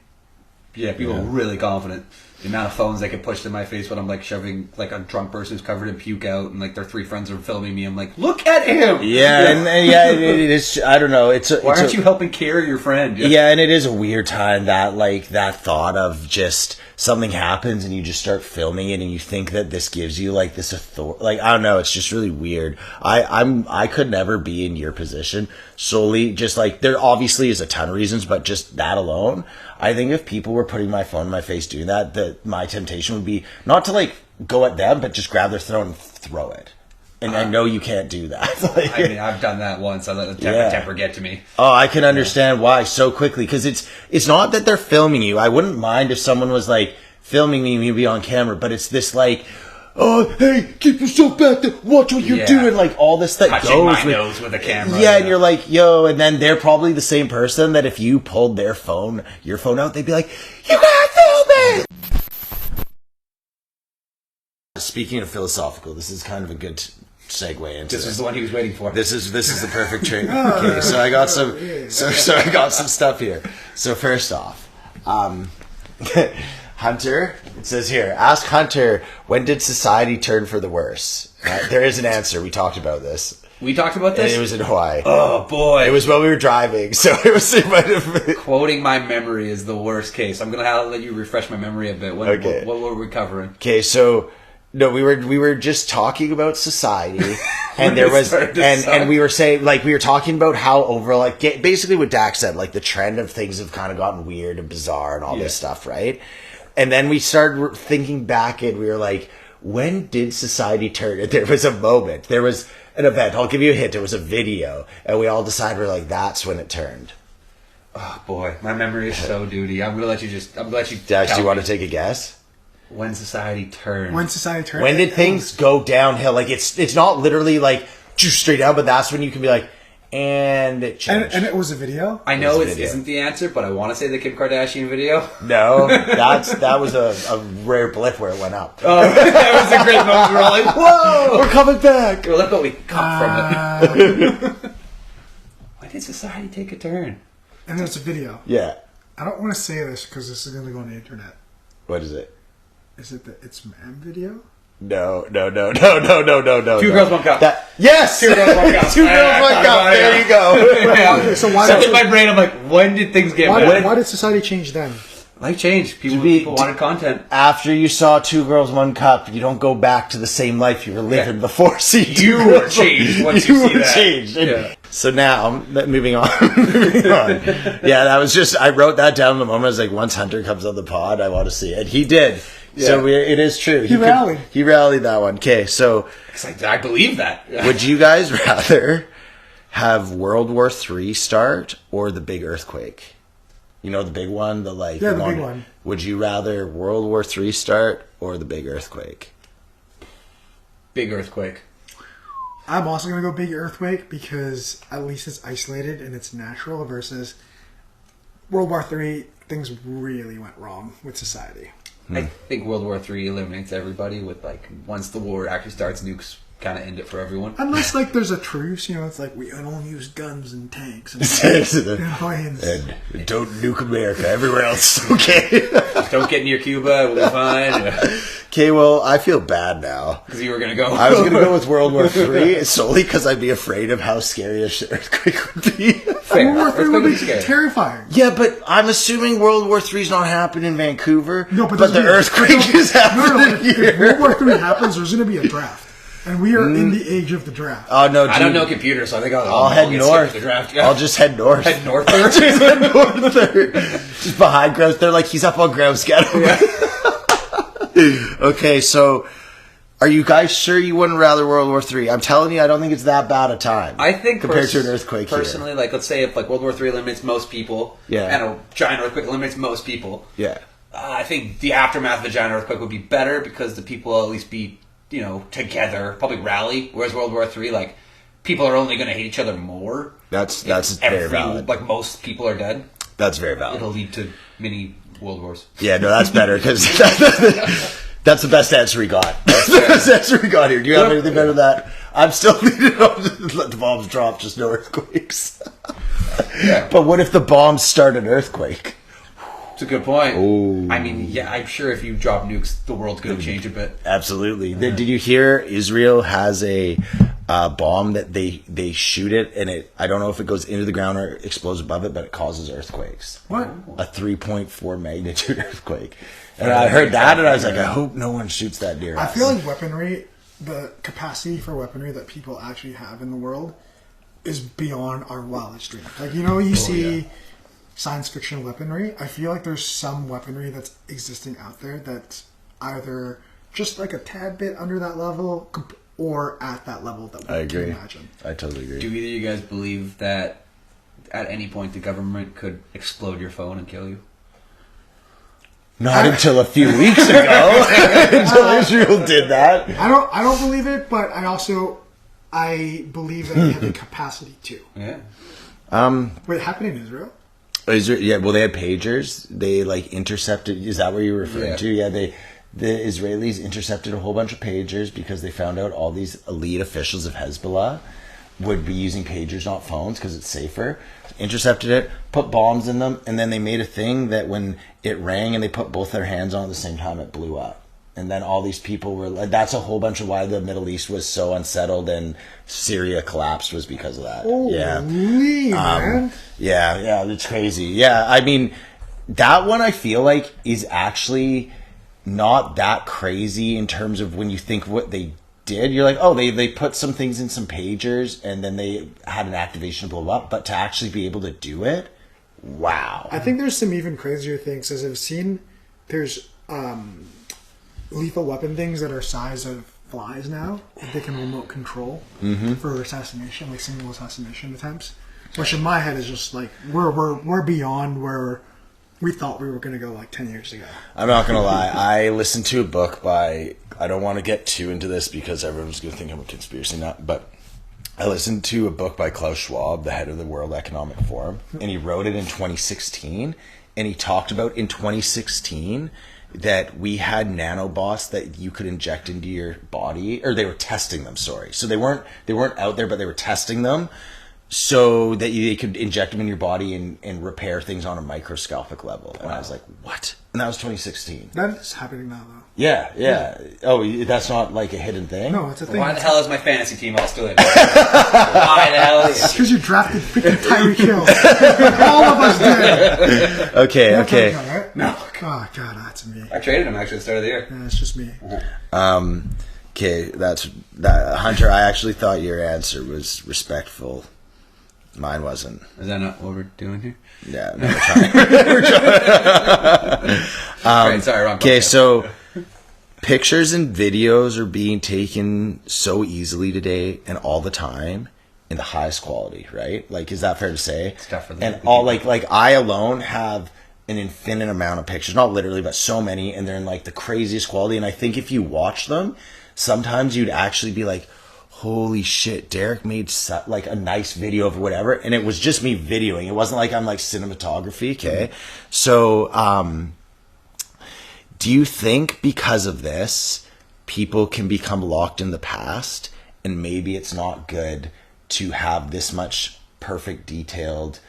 Yeah, people are really confident. The amount of phones they can push to my face when I'm like shoving like a drunk person who's covered in puke out, and like their 3 friends are filming me. I'm like, look at him. Yeah, and it is. I don't know. Why aren't you helping carry your friend? Yeah, and it is a weird time that thought of just something happens and you just start filming it and you think that this gives you like this authority. Like, I don't know, it's just really weird. I could never be in your position solely just like, there obviously is a ton of reasons, but just that alone, I think if people were putting my phone in my face doing that my temptation would be not to like go at them, but just grab their throat and throw it. And I know you can't do that. Like, I mean, I've done that once. I let the temper get to me. Oh, I can understand why so quickly. Because it's not that they're filming you. I wouldn't mind if someone was like filming me and you'd be on camera. But it's this like, oh, hey, keep yourself back there. Watch what you're doing. Like all this that touching goes my nose with a camera. Yeah, and you're like, yo. And then they're probably the same person that if you pulled your phone out, they'd be like, you can't film it. Speaking of philosophical, this is kind of a good segue into this is the one he was waiting for. This is the perfect train. Okay, so I got some I got some stuff here. So first off, Hunter, it says here, ask Hunter, when did society turn for the worse? There is an answer. We talked about this. We talked about this? It was in Hawaii. Oh boy. It was while we were driving, so it might have Quoting my memory is the worst case. I'm gonna have to let you refresh my memory a bit. What were we covering? Okay, so no, we were just talking about society, and there was, and we were saying, like, we were talking about how over, like, basically what Dak said, like, the trend of things have kind of gotten weird and bizarre and all this stuff, right? And then we started thinking back, and we were like, when did society turn? And there was a moment, there was an event. I'll give you a hint. It was a video, and we all decided we're like, that's when it turned. Oh boy, my memory is so duty. I'm gonna let you. Dax, do you want to take a guess? When society turned. When did things go downhill? Like it's not literally like straight down, but that's when you can be like, and it changed. And it was a video. I know it isn't the answer, but I want to say the Kim Kardashian video. No, that was a rare blip where it went up. Oh, that was a great moment. We're all like, whoa, we're coming back. Well, look what we cut from it. When did society take a turn? And there's a video. Yeah. I don't want to say this because this is going to go on the internet. What is it? Is it the It's Man video? No. 2 Girls, 1 Cup. Yes! 2 Girls, 1 Cup. 2 Girls, 1 Cup. There you go. Yeah. So in my brain, I'm like, when did things get better? Why did society change then? Life changed. People wanted content. After you saw 2 Girls, 1 Cup, you don't go back to the same life you were living before. See, you were changed once you see that. Changed. Yeah. So now, moving on. Yeah, that was just, I wrote that down in the moment. I was like, once Hunter comes on the pod, I want to see it. He did. Yeah. So it is true. He rallied. He rallied that one. Okay, so. I believe that. Would you guys rather have World War III start or the big earthquake? You know, the big one? The big one. Would you rather World War III start or the big earthquake? Big earthquake. I'm also going to go big earthquake because at least it's isolated and it's natural versus World War III, things really went wrong with society. I think World War III eliminates everybody with, like, once the war actually starts, nukes kind of end it for everyone. Unless, like, there's a truce, you know, it's like, we don't use guns and tanks and planes. And don't nuke America. Everywhere else, okay. Don't get near Cuba, we'll be fine. Okay, well, I feel bad now. Because you were going to go. I was going to go with World War III solely because I'd be afraid of how scary a earthquake would be. Fair. World War III would be terrifying. Yeah, but I'm assuming World War III's not happening in Vancouver. No, but the earthquake is happening here. If World War III happens, there's going to be a draft. And we are in the age of the draft. Oh, no, I don't know computers, so I think I'll head north. The draft. I'll just head north. Head north there? Just head north there. Just behind Grouse. They're like, he's up on Grouse. Get him. Yeah. Okay, so are you guys sure you wouldn't rather World War III? I'm telling you, I don't think it's that bad a time. I think compared to an earthquake personally, here. Like, let's say if like World War III eliminates most people, and a giant earthquake eliminates most people, I think the aftermath of a giant earthquake would be better because the people will at least be, you know, together, probably rally. Whereas World War III, like, people are only going to hate each other more. That's very valid. Like, most people are dead. That's very valid. It'll lead to many world wars. Yeah, no, that's better because that's the best answer we got. That's the best answer we got here. Do you have anything better than that? I'm still leading up to let the bombs drop, just no earthquakes. Yeah. But what if the bombs start an earthquake? It's a good point. Ooh. I mean, yeah, I'm sure if you drop nukes, the world's going to change a bit. Absolutely. Did you hear Israel has a bomb that they shoot it, and I don't know if it goes into the ground or explodes above it, but it causes earthquakes. What? A 3.4 magnitude earthquake. And I heard that, and I was like, I hope no one shoots that deer. I feel like weaponry, the capacity for weaponry that people actually have in the world is beyond our wildest dreams. Like, you see science fiction weaponry. I feel like there's some weaponry that's existing out there that's either just like a tad bit under that level or at that level that we can imagine. I totally agree. Do either of you guys believe that at any point the government could explode your phone and kill you? Not until a few weeks ago, until Israel did that. I don't believe it, but I believe that they have the capacity to. Yeah. Wait, it happened in Israel? Yeah, well, they had pagers. They intercepted. Is that what you were referring to? Yeah, the Israelis intercepted a whole bunch of pagers because they found out all these elite officials of Hezbollah would be using pagers, not phones, because it's safer. Intercepted it, put bombs in them, and then they made a thing that when it rang and they put both their hands on it at the same time, it blew up. And then all these people were like, that's a whole bunch of why the Middle East was so unsettled and Syria collapsed was because of that. Holy man. Yeah, it's crazy. Yeah, I mean, that one I feel like is actually not that crazy in terms of when you think what they did. You're like, oh, they put some things in some pagers and then they had an activation blow up. But to actually be able to do it, wow. I think there's some even crazier things. As I've seen, there's lethal weapon things that are size of flies now that they can remote control for assassination, like single assassination attempts. Which in my head is just like we're beyond where we thought we were going to go like 10 years ago. I'm not going to lie. I listened to a book by, I don't want to get too into this because everyone's going to think I'm a conspiracy nut, but I listened to a book by Klaus Schwab, the head of the World Economic Forum, and he wrote it in 2016, and he talked about in 2016 that we had nanobots that you could inject into your body, or they were testing them, sorry. So they weren't out there, but they were testing them so that they could inject them in your body and repair things on a microscopic level. And I was like, what? And that was 2016. That is happening now, though. Yeah. Oh, that's not like a hidden thing? No, it's a thing. Why the hell is my fantasy team all still in? Why the hell is because you drafted freaking Tyreek Hill. All of us did. Okay. Right? No. Oh, God, that's me. I traded him actually at the start of the year. Yeah, it's just me. Okay, that's that. Hunter, I actually thought your answer was respectful. Mine wasn't. Is that not what we're doing here? Yeah, no, we're trying. Right, sorry, wrong. Okay, so pictures and videos are being taken so easily today and all the time in the highest quality, right? Like, is that fair to say? It's tough for them. And all like I alone have an infinite amount of pictures, not literally, but so many, and they're in like the craziest quality. And I think if you watch them, sometimes you'd actually be like, holy shit, Derek made like a nice video of whatever, and it was just me videoing. It wasn't like I'm like cinematography, okay? So, do you think because of this, people can become locked in the past, and maybe it's not good to have this much perfect, detailed,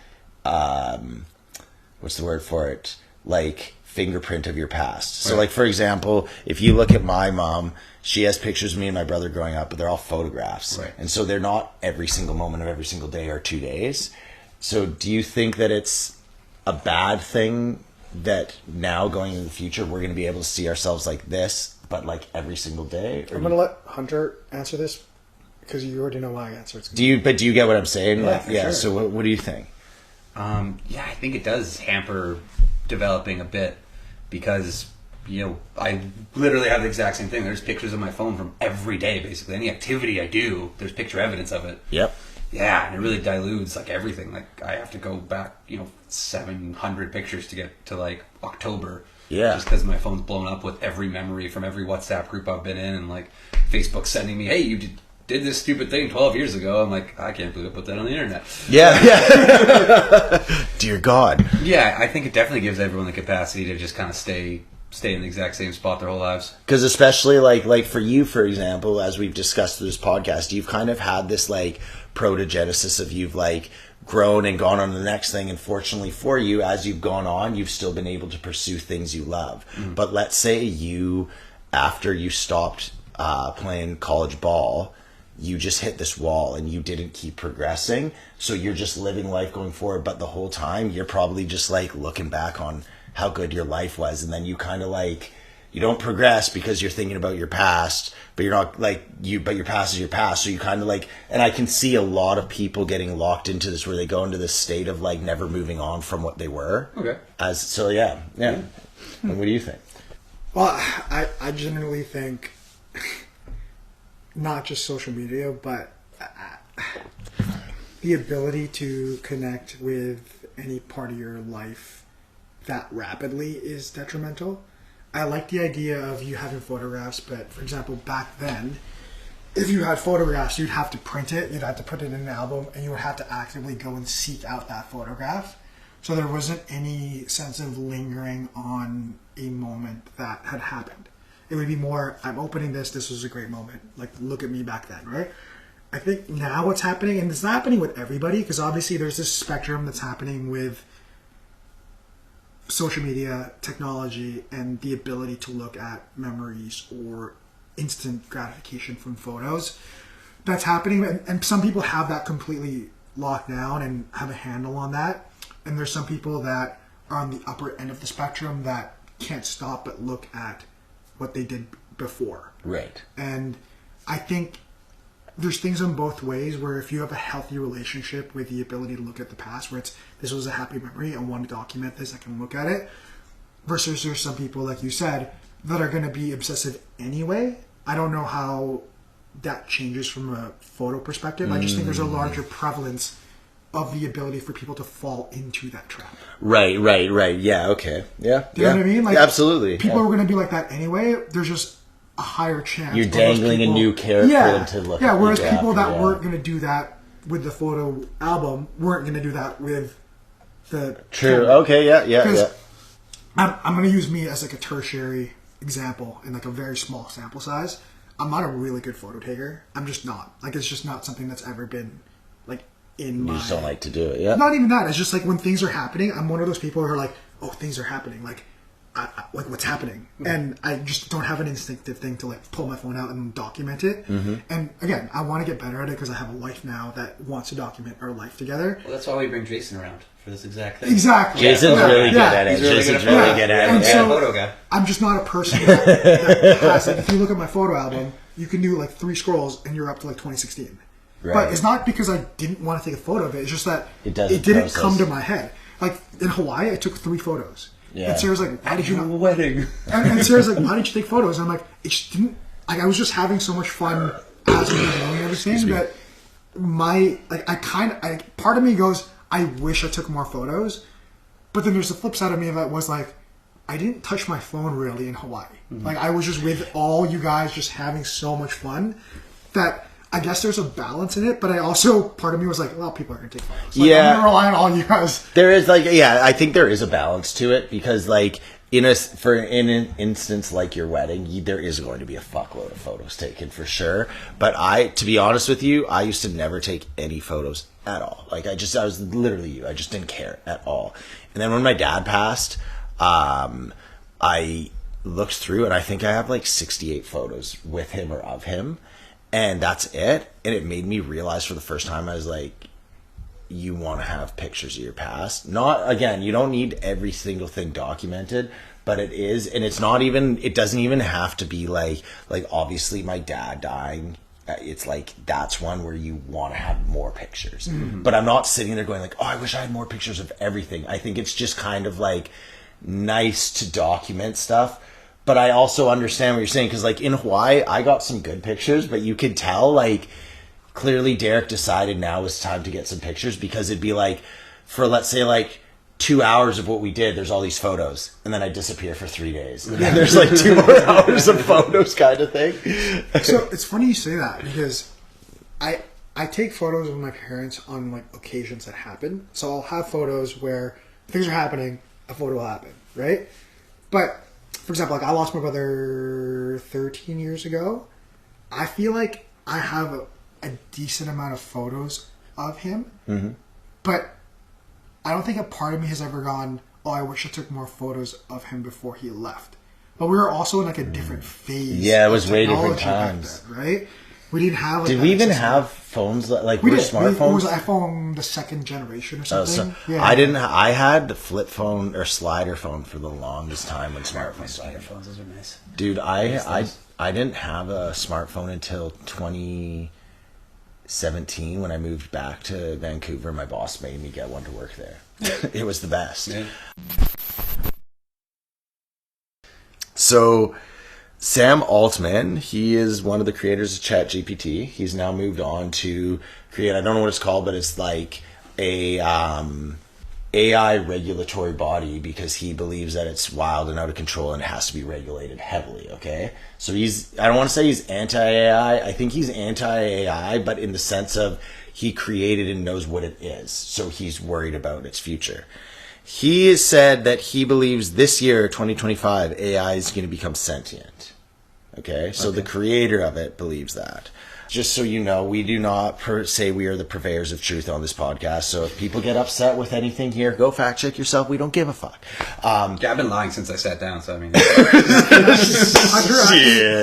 what's the word for it? Like fingerprint of your past. So like, for example, if you look at my mom, she has pictures of me and my brother growing up, but they're all photographs. Right. And so they're not every single moment of every single day or 2 days. So do you think that it's a bad thing that now going into the future, we're going to be able to see ourselves like this, but like every single day? I'm going to let Hunter answer this because you already know my answer. Do you get what I'm saying? Yeah, Like, for yeah. sure. So what do you think? Yeah, I think it does hamper developing a bit because, you know, I literally have the exact same thing. There's pictures of my phone from every day, basically. Any activity I do, there's picture evidence of it. Yep. Yeah, and it really dilutes, like, everything. Like, I have to go back, 700 pictures to get to, like, October. Yeah. Just because my phone's blown up with every memory from every WhatsApp group I've been in, and, like, Facebook sending me, hey, you did this stupid thing 12 years ago. I'm like, I can't believe I put that on the internet. Yeah. Dear God. Yeah, I think it definitely gives everyone the capacity to just kind of stay in the exact same spot their whole lives. Because especially like for you, for example, as we've discussed through this podcast, you've kind of had this like protogenesis of you've like grown and gone on to the next thing. And fortunately for you, as you've gone on, you've still been able to pursue things you love. Mm-hmm. But let's say after you stopped playing college ball, you just hit this wall and you didn't keep progressing. So you're just living life going forward. But the whole time you're probably just like looking back on how good your life was. And then you kind of like, you don't progress because you're thinking about your past, but you're not like but your past is your past. So you kind of like, and I can see a lot of people getting locked into this where they go into this state of like never moving on from what they were. Okay. Yeah. And what do you think? Well, I generally think not just social media, but the ability to connect with any part of your life that rapidly is detrimental. I like the idea of you having photographs, but for example, back then, if you had photographs, you'd have to print it, you'd have to put it in an album, and you would have to actively go and seek out that photograph. So there wasn't any sense of lingering on a moment that had happened. It would be more, I'm opening this was a great moment. Like, look at me back then, right? I think now what's happening, and it's not happening with everybody, because obviously there's this spectrum that's happening with social media, technology, and the ability to look at memories or instant gratification from photos. That's happening, and some people have that completely locked down and have a handle on that. And there's some people that are on the upper end of the spectrum that can't stop but look at what they did before. Right. And I think there's things on both ways where if you have a healthy relationship with the ability to look at the past, where it's, this was a happy memory, I want to document this, I can look at it, versus there's some people, like you said, that are going to be obsessive anyway. I don't know how that changes from a photo perspective. I just think there's a larger prevalence of the ability for people to fall into that trap. Right. Yeah, okay. Yeah. Do you know what I mean? Like, absolutely. People are going to be like that anyway. There's just a higher chance. You're dangling a new carrot for them to look at. Yeah, whereas people that weren't going to do that with the photo album weren't going to do that with the... True. camera. Okay, yeah. I'm going to use me as like a tertiary example in like a very small sample size. I'm not a really good photo taker. I'm just not. Like, it's just not something that's ever been like in my... You just don't like to do it, yeah? Not even that. It's just like when things are happening, I'm one of those people who are like, oh, things are happening. Like, like what's happening? And I just don't have an instinctive thing to like pull my phone out and document it. And again, I want to get better at it because I have a wife now that wants to document our life together. Well, that's why we bring Jason around for this exact thing. Exactly. Jason's really good at it. He's really Jason's good at really photo. good at And it. so, photo guy. I'm just not a person that has, like, if you look at my photo album, you can do like 3 scrolls and you're up to like 2016. Right. But it's not because I didn't want to take a photo of it. It's just that It didn't process. come to my head. Like in Hawaii, I took 3 photos. Yeah. And Sarah's like, why did you not? Wedding. And Sarah's like, why did you take photos? And I'm like, it just didn't. Like, I was just having so much fun as we were doing everything that part of me goes, I wish I took more photos. But then there's the flip side of me that was like, I didn't touch my phone really in Hawaii. Like, I was just with all you guys just having so much fun that I guess there's a balance in it. But I also, part of me was like, well, people are going to take photos. Like, I'm going to rely on all you guys. There is I think there is a balance to it because like in an instance like your wedding, there is going to be a fuckload of photos taken for sure. But to be honest with you, I used to never take any photos at all. Like I was literally you. I just didn't care at all. And then when my dad passed, I looked through and I think I have like 68 photos with him or of him. And that's it. And it made me realize for the first time, I was like, you want to have pictures of your past. Not, again, you don't need every single thing documented, but it is. And it's not even, it doesn't even have to be like obviously my dad dying. It's like, that's one where you want to have more pictures. But I'm not sitting there going like, oh, I wish I had more pictures of everything. I think it's just kind of like nice to document stuff. But I also understand what you're saying because, like, in Hawaii, I got some good pictures, but you could tell, like, clearly Derek decided now was time to get some pictures because it'd be like, for let's say, like, 2 hours of what we did, there's all these photos, and then I disappear for 3 days. And then there's, like, 2 more hours of photos kind of thing. So it's funny you say that because I take photos of my parents on, like, occasions that happen. So I'll have photos where things are happening, a photo will happen, right? But... for example, like I lost my brother 13 years ago. I feel like I have a decent amount of photos of him, but I don't think a part of me has ever gone, oh, I wish I took more photos of him before he left. But we were also in like a different phase. Yeah, it was of way different technology back times. then, right? We didn't have. Like, Did we even have phones like we were did. smartphones? It was iPhone the second generation or something. I didn't. I had the flip phone or slider phone for the longest time when smartphones. Slider phones, those are nice. Dude, I didn't have a smartphone until 2017 when I moved back to Vancouver. My boss made me get one to work there. It was the best. Yeah. So, Sam Altman, he is one of the creators of ChatGPT. He's now moved on to create, I don't know what it's called, but it's like a AI regulatory body because he believes that it's wild and out of control and it has to be regulated heavily, okay? So I don't want to say he's anti-AI. I think he's anti-AI, but in the sense of he created and knows what it is. So he's worried about its future. He has said that he believes this year, 2025, AI is going to become sentient. Okay? So the creator of it believes that. Just so you know, we do not say we are the purveyors of truth on this podcast. So if people get upset with anything here, go fact check yourself. We don't give a fuck. Yeah, I've been lying since I sat down, so I mean...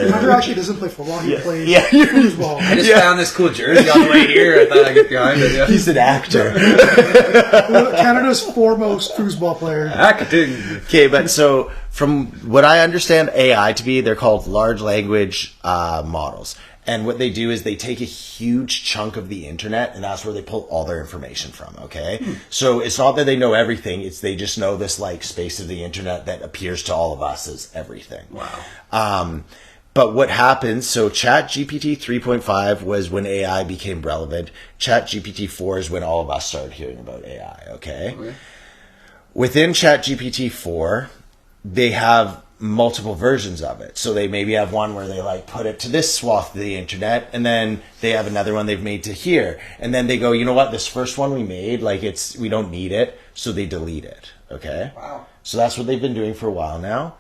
Hunter actually doesn't play football. He plays foosball. I just found this cool jersey on the way here. I thought I'd get behind it. Yeah. He's an actor. Canada's foremost foosball player. Acting. Okay, but so from what I understand AI to be, they're called large language models. And what they do is they take a huge chunk of the internet, and that's where they pull all their information from, okay? So it's not that they know everything, it's they just know this like space of the internet that appears to all of us as everything. Wow. But what happens, so ChatGPT 3.5 was when AI became relevant. ChatGPT 4 is when all of us started hearing about AI, okay? Within ChatGPT 4, they have multiple versions of it. So they maybe have one where they like put it to this swath of the internet, and then they have another one they've made to here. And then they go, you know what, this first one we made, like we don't need it, so they delete it. Okay? Wow. So that's what they've been doing for a while now.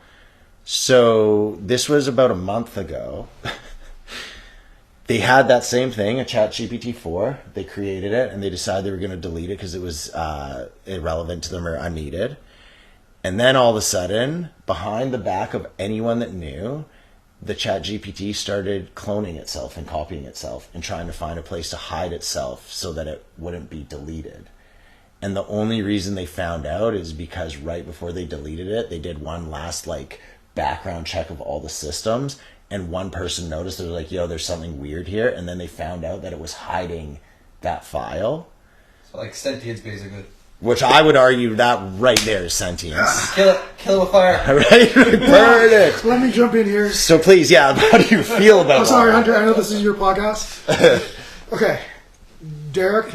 So this was about a month ago. They had that same thing, a ChatGPT 4. They created it, and they decided they were going to delete it because it was irrelevant to them or unneeded. And then all of a sudden, behind the back of anyone that knew, the ChatGPT started cloning itself and copying itself and trying to find a place to hide itself so that it wouldn't be deleted. And the only reason they found out is because right before they deleted it, they did one last like background check of all the systems, and one person noticed, they were like, yo, there's something weird here, and then they found out that it was hiding that file. So like sentience basically. Which I would argue that right there is sentience. Kill it with fire. Right? Burn it. Let me jump in here. So please, yeah, how do you feel about I'm sorry, that? Hunter. I know this is your podcast. Okay. Derek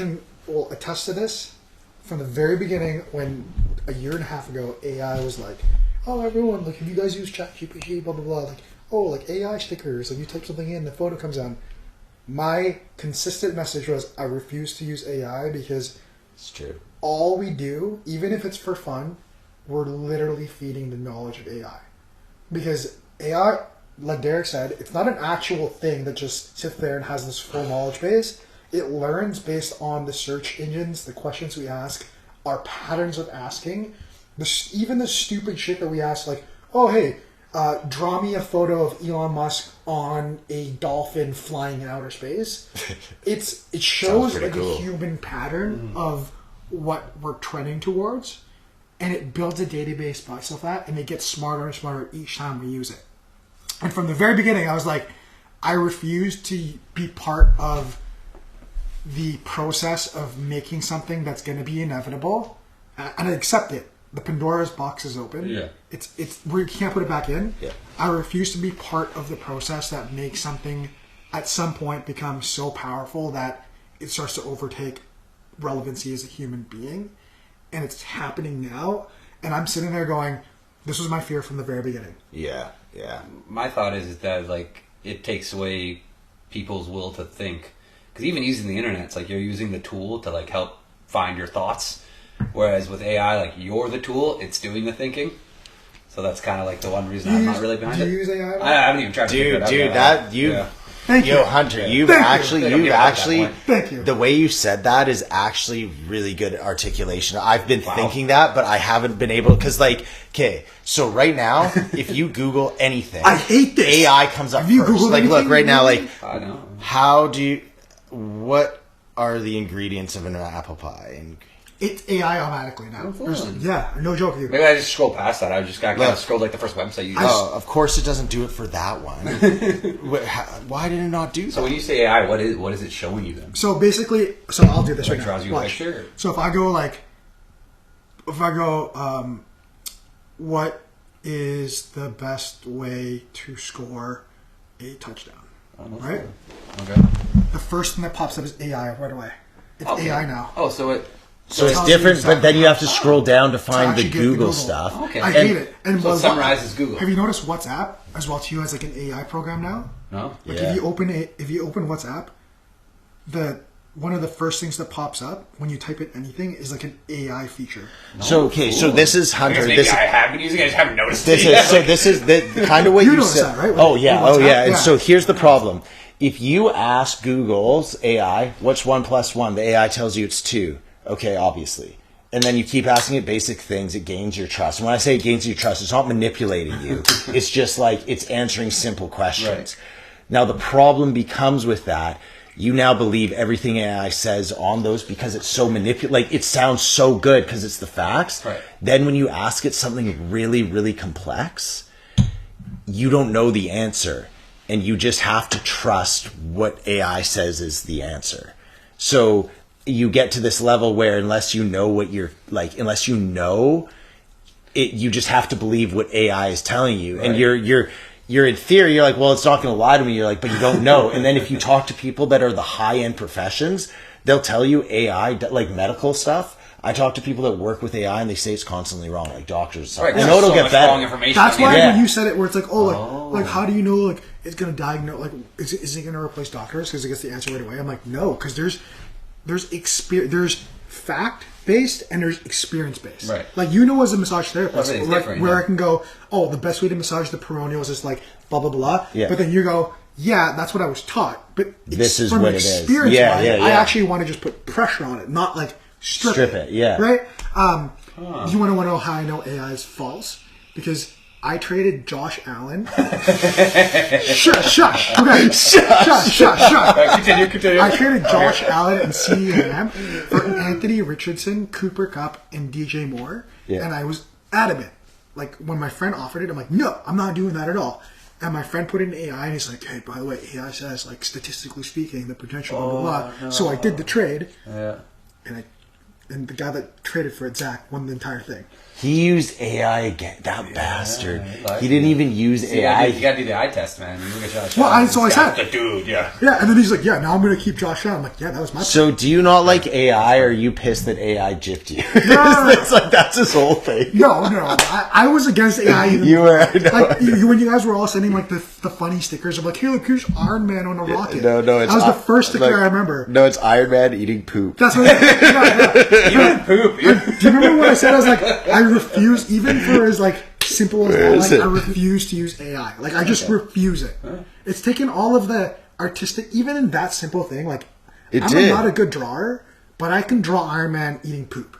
will attest to this. From the very beginning, when a year and a half ago, AI was like, oh, everyone, like, have you guys used ChatGPT, blah, blah, blah. Like, oh, like AI stickers. Like, you type something in, the photo comes on. My consistent message was, I refuse to use AI because It's true. all we do, even if it's for fun, we're literally feeding the knowledge of AI. Because AI, like Derek said, it's not an actual thing that just sits there and has this full knowledge base. It learns based on the search engines, the questions we ask, our patterns of asking, even the stupid shit that we ask, like, oh, hey, draw me a photo of Elon Musk on a dolphin flying in outer space. It shows like cool. a human pattern of what we're trending towards, and it builds a database based off that, and it gets smarter and smarter each time we use it. And from the very beginning, I was like, I refuse to be part of the process of making something that's going to be inevitable, and I accept it. The Pandora's box is open. Yeah. It's we can't put it back in. Yeah. I refuse to be part of the process that makes something at some point become so powerful that it starts to overtake relevancy as a human being. And it's happening now. And I'm sitting there going, this was my fear from the very beginning. Yeah, yeah. My thought is that like it takes away people's will to think. Because even using the internet, it's like you're using the tool to like help find your thoughts. Whereas with AI, like you're the tool, it's doing the thinking. So that's kind of like the one reason I'm not really behind it. Do you use AI? I haven't even tried to figure it out. Thank you. Yo, Hunter, you've Thank you. actually, Thank you. the way you said that is actually really good articulation. I've been thinking that, but I haven't been able, because like, okay, so right now, if you Google anything, I hate this. AI comes up Have you first. Googled Like, look, anything? right now, like, I know. What are the ingredients of an apple pie? It's AI automatically now. Yeah, no joke with you. Maybe I just scrolled past that. I just got kind of scrolled like the first website you Oh, of course it doesn't do it for that one. Why did it not do that? So when you say AI, what is it showing you then? So basically, I'll do this right now. Draws you a Watch. picture? So if I go, what is the best way to score a touchdown? Right? Okay. The first thing that pops up is AI right away. It's AI now. Oh, so it... So it's different, but then you have to scroll down to find the Google stuff. Okay. I hate it. And So it summarizes Google. Have you noticed WhatsApp as well too has like an AI program now? No? Like Yeah. if you open WhatsApp, one of the first things that pops up when you type in anything is like an AI feature. So this is I Hunter. guess maybe I have been using it, I just haven't noticed it yet. This is the kind of what You you noticed said. that, right? Oh yeah, With WhatsApp? And Yeah. so here's the problem: if you ask Google's AI, "What's 1 + 1?" the AI tells you it's 2. Okay, obviously. And then you keep asking it basic things, it gains your trust. And when I say it gains your trust, it's not manipulating you. It's just like it's answering simple questions. Right. Now the problem becomes with that, you now believe everything AI says on those because it's so like it sounds so good because it's the facts. Right. Then when you ask it something really, really complex, you don't know the answer. And you just have to trust what AI says is the answer. So you get to this level where unless you know what you're like, unless you know it, you just have to believe what AI is telling you. Right. And you're in theory, you're like, well, it's not going to lie to me. You're like, but you don't know. And then if you talk to people that are the high end professions, they'll tell you AI, like medical stuff. I talk to people that work with AI and they say it's constantly wrong, like doctors. Right, I know it'll so get much better. wrong information. That's why Yeah. when you said it, where it's like, like how do you know like it's gonna diagnose like is it gonna replace doctors because it gets the answer right away? I'm like, no, because there's fact based and there's experience based. Right. Like as a massage therapist, Everything's like, different, where yeah. I can go, oh, the best way to massage the peroneals is like blah blah blah. Yeah. But then you go, yeah, that's what I was taught. But This is from what an it is. experience Yeah, wise, yeah, I yeah. actually want to just put pressure on it, not like strip it. Yeah. Right. You want to know how I know AI is false? Because I traded Josh Allen. Shush. Okay. Shush. Continue. I traded Josh Allen and CeeDee Lamb for Anthony Richardson, Cooper Kupp, and DJ Moore. Yeah. And I was adamant. Like, when my friend offered it, I'm like, no, I'm not doing that at all. And my friend put in AI, and he's like, hey, by the way, AI says, like, statistically speaking, the potential, blah, blah, blah. So I did the trade. Yeah. And the guy that traded for it, Zach, won the entire thing. He used AI again. That bastard. He didn't even use AI. You gotta do the eye test, man. You look at Josh Well, Allen, so I this said. guy's the dude, yeah. Yeah, and then he's like, yeah, now I'm going to keep Josh Allen. I'm like, yeah, that was my So do you not like AI, or are you pissed that AI gypped you? No. It's like that's his whole thing. No. I was against AI. Even, You were, I know. like when you guys were all sending like the funny stickers of like, hey, look, here's Iron Man on a rocket. No, it's that was the first sticker I remember. No, it's Iron Man eating poop. That's what. Yeah. You poop. Do you remember what I said? I was like, I refuse, even for as like simple as that. Like, I refuse to use AI. Like I just refuse it. It's taken all of the artistic, even in that simple thing. Like I'm not a good drawer, but I can draw Iron Man eating poop.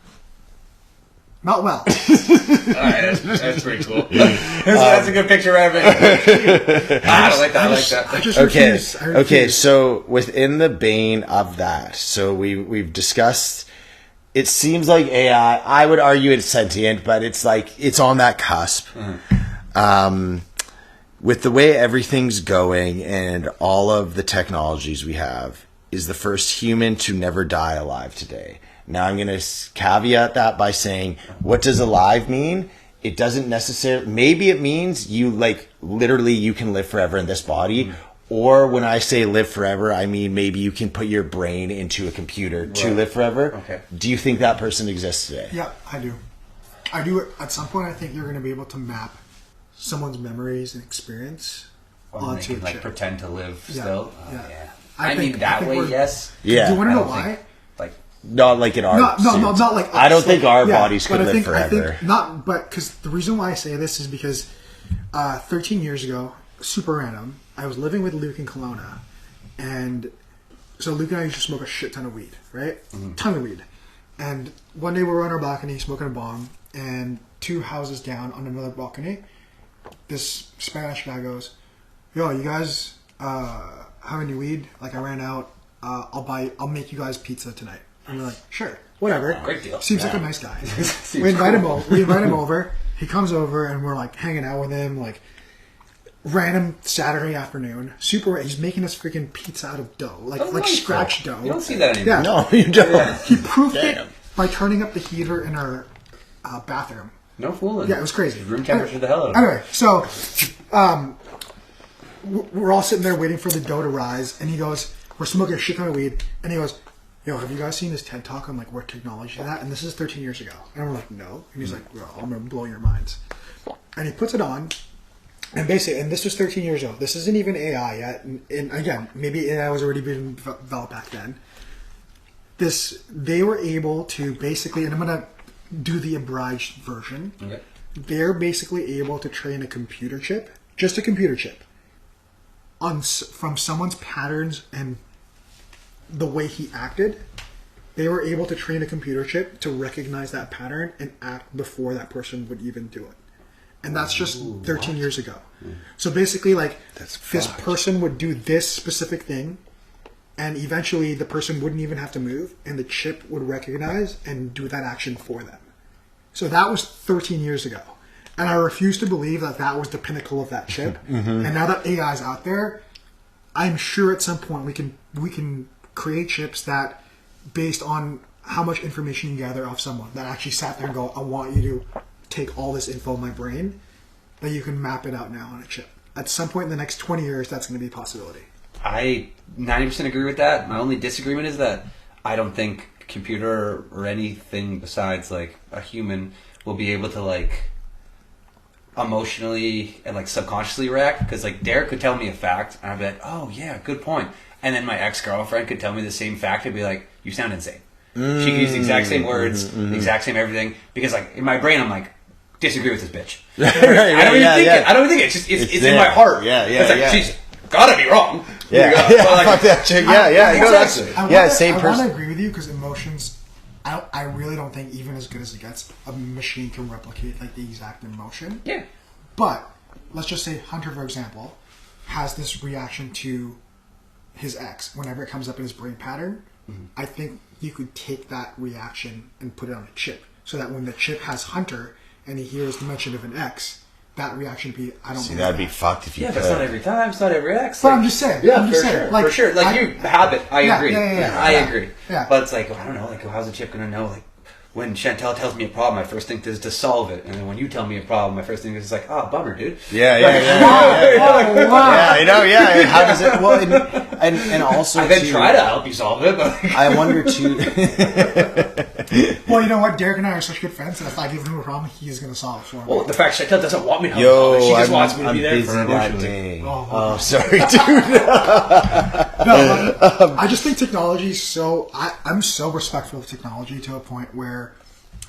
Not well. Alright, that's pretty cool. That's a good picture right there. I like that. I just Okay. refuse. I Okay. refuse. So within the bane of that, so we've discussed. It seems like AI. I would argue it's sentient, but it's like it's on that cusp. With the way everything's going and all of the technologies we have, is the first human to never die alive today. Now I'm going to caveat that by saying, what does alive mean? It doesn't necessarily, maybe it means you like literally you can live forever in this body. Or when I say live forever, I mean maybe you can put your brain into a computer to live forever. Okay. Do you think that person exists today? Yeah, I do. I do. At some point, I think you're going to be able to map someone's memories and experience Or they onto can a like chip. pretend to live Yeah, still. yeah. Yeah. I I think- mean that I think way, we're- yes. Yeah. Do you want I to know don't why? think, like Not like in our Not like I don't us, think like- our yeah, bodies could but live I forever. think not, but because the reason why I say this is because 13 years ago, super random, I was living with Luke in Kelowna, and so Luke and I used to smoke a shit ton of weed, right? Ton of weed. And one day we were on our balcony smoking a bong, and 2 houses down on another balcony, this Spanish guy goes, "Yo, you guys have any weed? Like, I ran out. I'll make you guys pizza tonight. And we're like, sure, whatever. Great deal. Seems like a nice guy. We invite him over. He comes over, and we're like hanging out with him, like random Saturday afternoon. He's making us freaking pizza out of dough, like nice, scratch though. dough. You don't see that anymore. Yeah. No, you don't. Yeah. He proved Damn. it by turning up the heater in our bathroom. No fooling. Yeah, it was crazy. Room temperature the hell out of it. Anyway, so we're all sitting there waiting for the dough to rise, and he goes, we're smoking a shit ton of weed, and he goes, yo, have you guys seen this TED Talk on like where technology is at? And this is 13 years ago. And we're like, no. And he's like, well, I'm going to blow your minds. And he puts it on, and basically, and this was 13 years ago. This isn't even AI yet. And again, maybe AI was already being developed back then. They were able to basically, and I'm going to do the abridged version. Okay. They're basically able to train a computer chip, just a computer chip, from someone's patterns and the way he acted. They were able to train a computer chip to recognize that pattern and act before that person would even do it. And that's just 13 years ago. So basically, like, this person would do this specific thing, and eventually the person wouldn't even have to move, and the chip would recognize and do that action for them. So that was 13 years ago. And I refuse to believe that that was the pinnacle of that chip. And now that AI is out there, I'm sure at some point we can create chips that, based on how much information you gather off someone, that actually sat there and go, I want you to take all this info in my brain, that you can map it out now on a chip. At some point in the next 20 years, that's going to be a possibility. I 90% agree with that. My only disagreement is that I don't think a computer or anything besides like a human will be able to like emotionally and like subconsciously react. Because like Derek could tell me a fact, and I'd be like, oh yeah, good point. And then my ex-girlfriend could tell me the same fact and be like, you sound insane. She could use the exact same words, the exact same everything, because like in my brain I'm like, disagree with this bitch. I don't even think it. I don't even think it. It's in my heart. It's like, she's gotta be wrong. Fuck that chick. Same I person. want to agree with you because emotions, I really don't think, even as good as it gets, a machine can replicate like the exact emotion. Yeah. But let's just say Hunter, for example, has this reaction to his ex whenever it comes up in his brain pattern. I think you could take that reaction and put it on a chip, so that when the chip has Hunter and he hears the mention of an ex, that reaction would be, I don't. See, that'd be fucked if you. Yeah, could. but it's not every time. It's not every ex. But I'm just saying. Yeah, I'm just for saying. sure. Like, For sure. Like you have it. I agree. I agree. Yeah. But it's like, I don't know. Like, how's the chip gonna know? Like, when Chantel tells me a problem, my first thing is to solve it, and then when you tell me a problem, my first thing is like, oh, bummer, dude. Yeah. Oh, wow. Yeah, I know. Yeah, how does it? Well, and also I then try to help you solve it, but I wonder too. Well, you know what? Derek and I are such good friends that if I give him a problem, he's going to solve it for me. well, the fact Chantel doesn't want me to help her, she just wants me to I'm be there busy for her that emotionally. day. Oh, Sorry, dude. No, I just think technology is so. I'm so respectful of technology to a point where,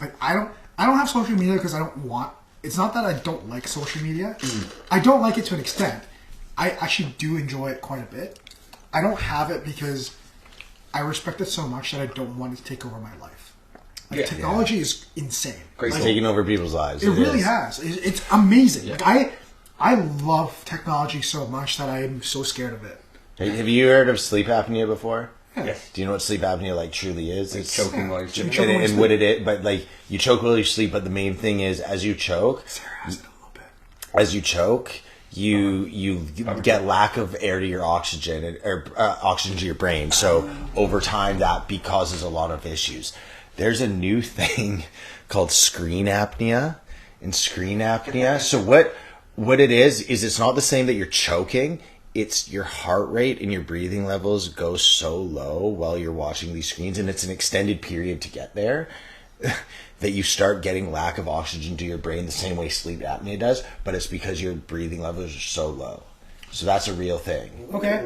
like, I don't have social media because I don't want. It's not that I don't like social media. I don't like it to an extent. I actually do enjoy it quite a bit. I don't have it because I respect it so much that I don't want it to take over my life. Like, technology is insane. Great. It's taking over people's lives. It really is. has. It's amazing. Yeah. Like, I love technology so much that I am so scared of it. Have you heard of sleep apnea before? Yes. Do you know what sleep apnea like truly is? It's choking while you're sleeping. And what it is, but like you choke while you sleep. But the main thing is, as you choke, you get lack of air to your oxygen or oxygen to your brain. So over time, that causes a lot of issues. There's a new thing called screen apnea. So what it is it's not the same that you're choking. It's your heart rate and your breathing levels go so low while you're watching these screens, and it's an extended period to get there, that you start getting lack of oxygen to your brain the same way sleep apnea does, but it's because your breathing levels are so low. So that's a real thing. Okay.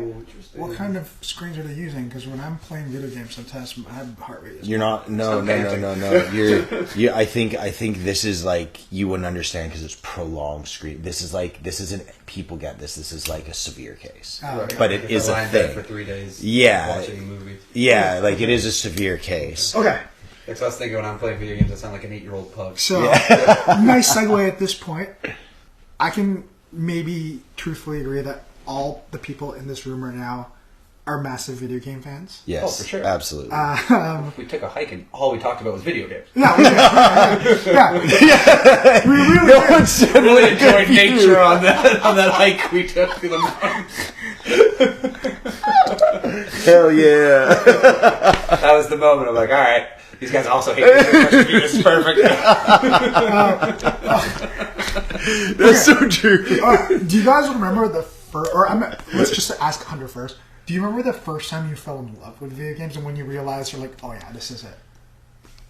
What kind of screens are they using? Because when I'm playing video games, sometimes my heart rate is. You're not. No. I think this is like you wouldn't understand because it's prolonged screen. This isn't. People get this. This is like a severe case, but it is a thing. For 3 days. Yeah. Watching a movie. Yeah, like it is a severe case. Okay. That's what I was thinking when I'm playing video games. I sound like an 8-year-old pug. So, nice segue at this point. I can maybe truthfully agree that all the people in this room right now are massive video game fans. Yes, Oh, for sure. absolutely. We took a hike and all we talked about was video games. Yeah, we did. Yeah. We really No did. one said Really what enjoyed you nature do. on that hike we took through the mountains. Hell yeah. That was the moment. I'm like, all right, these guys also hate me. This is perfect. That's so true. Do you guys remember the first? Let's just ask Hunter first. Do you remember the first time you fell in love with video games and when you realized you're like, oh yeah, this is it?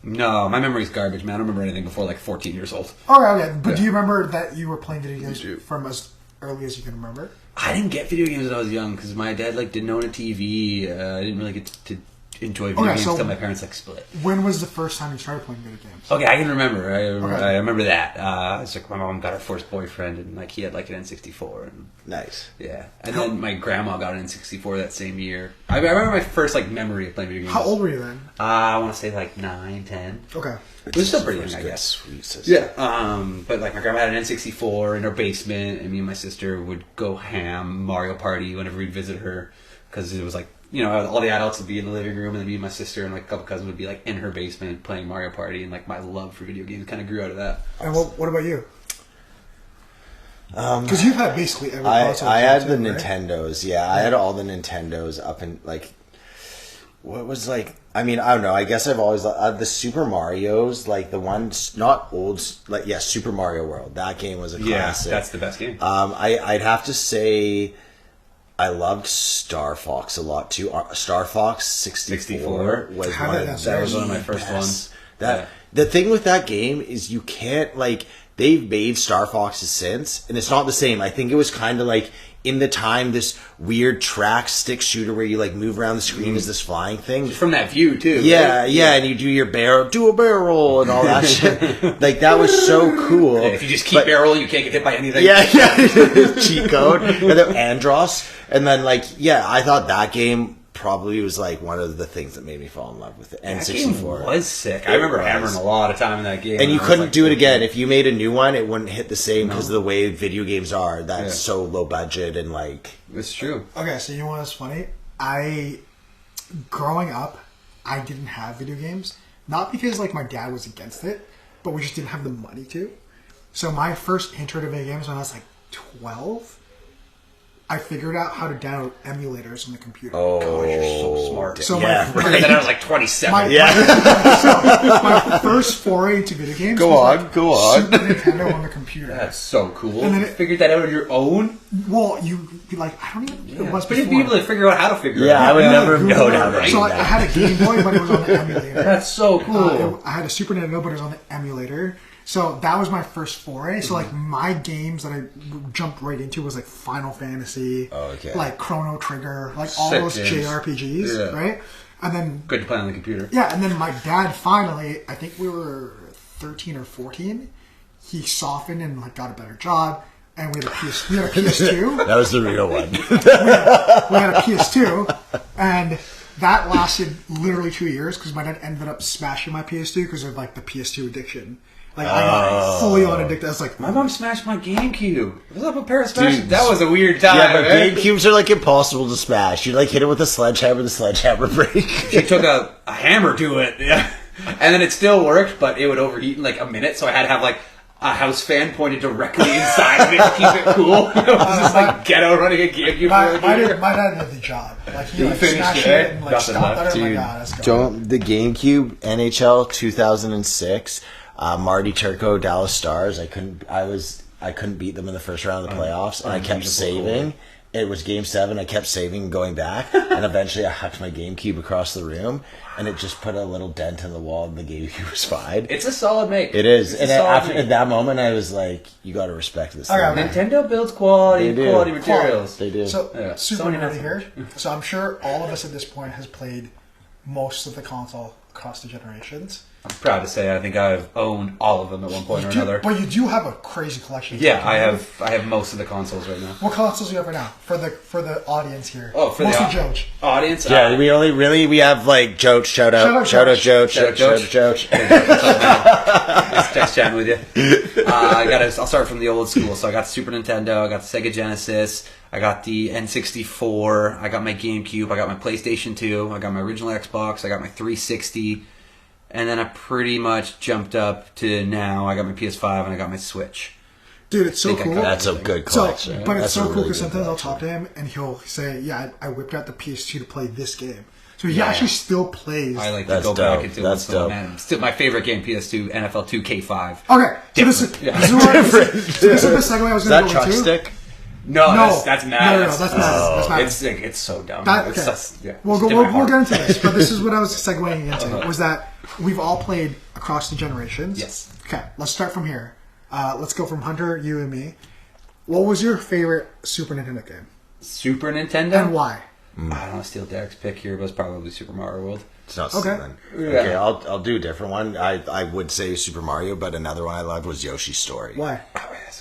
No, my memory's garbage, man. I don't remember anything before like 14 years old. Okay. But do you remember that you were playing video games from as early as you can remember? I didn't get video games when I was young because my dad like didn't own a TV. I didn't really get to enjoy video games until my parents like split. When was the first time you started playing video games? Okay, I can remember. I remember that. It's like my mom got her first boyfriend, and like he had like an N64, and Nice. yeah. And then my grandma got an N64 that same year. I remember my first like memory of playing video games. How old were you then? I want to say like 9, 10. Okay. It was still pretty young, I guess. Sweet sister. Yeah. But like my grandma had an N64 in her basement, and me and my sister would go ham Mario Party whenever we'd visit her, because it was like, you know, all the adults would be in the living room, and then me and my sister and like a couple cousins would be like in her basement playing Mario Party, and like my love for video games kind of grew out of that. And what about you? Because you've had basically every I console. had the right? Nintendos. Yeah, I had all the Nintendos up in like. What was like? I mean, I don't know. I guess I've always the Super Mario's, like the ones not old, like Super Mario World. That game was a classic. Yeah, that's the best game. I'd have to say, I loved Star Fox a lot too. Star Fox 64 was How one did of that was one of my the first best. ones. The thing with that game is you can't like they've made Star Foxes since, and it's not the same. I think it was kind of like in the time this weird track stick shooter where you like move around the screen as this flying thing. From that view too. Yeah, and you do your do a barrel roll and all that shit. Like that was so cool. Yeah, if you just keep barreling, you can't get hit by anything. Yeah, cheat code. And then Andros, and then like I thought that game probably was like one of the things that made me fall in love with it. That N64 game was sick. I remember hammering a lot of time in that game. and you I was couldn't like, do it again. If you made a new one, it wouldn't hit the same because No. of the way video games are. That's Yeah. so low budget and like. It's true. Okay, so you know what's funny? Growing up, I didn't have video games. Not because like my dad was against it, but we just didn't have the money to. So my first intro to video games when I was like 12, I figured out how to download emulators on the computer. Gosh, you're so smart. So Yeah. I figured that I was like 27. my first foray into video games Go was on, like go on. Super Nintendo on the computer. That's so cool. And then You it- figured that out on your own? Well, you like I don't even think it was But you'd before. be able to figure out how to figure it Yeah, out. I would never have Google known it. how to do So like, I that. had a Game Boy, but it was on the emulator. That's so cool. I had a Super Nintendo, but it was on the emulator. So that was my first foray. So like my games that I jumped right into was like Final Fantasy, okay. like Chrono Trigger, like all Sick those games. JRPGs, Yeah. right? And then Good to play on the computer. and then my dad finally, I think we were 13 or 14, he softened and like got a better job, and we had a PS2. That was the real one. We had a PS2, and that lasted literally 2 years because my dad ended up smashing my PS2 because of like the PS2 addiction. Like I got fully on addicted. I was like, My mom smashed my GameCube. What's up with Paris smashing? Dude. That was a weird time. Yeah, but right? GameCubes are like impossible to smash. You like hit it with a sledgehammer, the sledgehammer breaks. She took a hammer to it, yeah, and then it still worked, but it would overheat in like a minute. So I had to have like a house fan pointed directly inside of it to keep it cool. It was just like ghetto running a GameCube. my dad did the job. Like he like finished smashed it, it right? and like Nothing stopped left. at it. I'm Dude, like, ah, let's go. don't the GameCube NHL 2006, Marty Turco, Dallas Stars. I couldn't beat them in the first round of the playoffs, and I kept Unbeatable. saving. It was Game 7. I kept saving and going back, and eventually I hacked my GameCube across the room, and it just put a little dent in the wall, and the GameCube was fine. It's a solid make. It is, It's and a solid after make. at that moment, I was like, "You got to respect this." Okay, thing. okay. Nintendo builds quality, They do. quality materials. They do. So Yeah. super Sony nerdy has here. So I'm sure all of us at this point has played most of the console across the generations. I'm proud to say I think I've owned all of them at one point or another. But you do have a crazy collection. Yeah, I have most of the consoles right now. What consoles do you have right now for the audience here? Oh, for mostly the Joach. audience. Yeah, we have like Joach, shout out, Shout out Joach, Shout out, shout out, Joach. Just chatting with you. I'll start from the old school. So I got the Super Nintendo, I got the Sega Genesis, I got the N64, I got my GameCube, I got my PlayStation 2, I got my original Xbox, I got my 360, and then I pretty much jumped up to now. I got my PS5 and I got my Switch. Dude, it's so cool. That's a good collection. But it's That's so a cool really because good sometimes I'll collection. talk to him and he'll say, "Yeah, I whipped out the PS2 to play this game." So he actually still plays. I like to That's go dope. back into That's it. dope. Man, still my favorite game, PS2, NFL 2K5. Okay, so this is this is the segue I was Is going that to go truck into. stick? No, No, that's mad. No, that's mad. It's so dumb. That, It's okay. just, yeah, we'll it's go. different We'll get art. into this, but this is what I was segueing into was that we've all played across the generations. Yes. Okay, let's start from here. Let's go from Hunter, you, and me. What was your favorite Super Nintendo game Super Nintendo? and why? I don't know, steal Derek's pick here, but it's probably Super Mario World. It's not Okay. then. Yeah. Okay, I'll do a different one. I would say Super Mario, but another one I loved was Yoshi's Story. Why?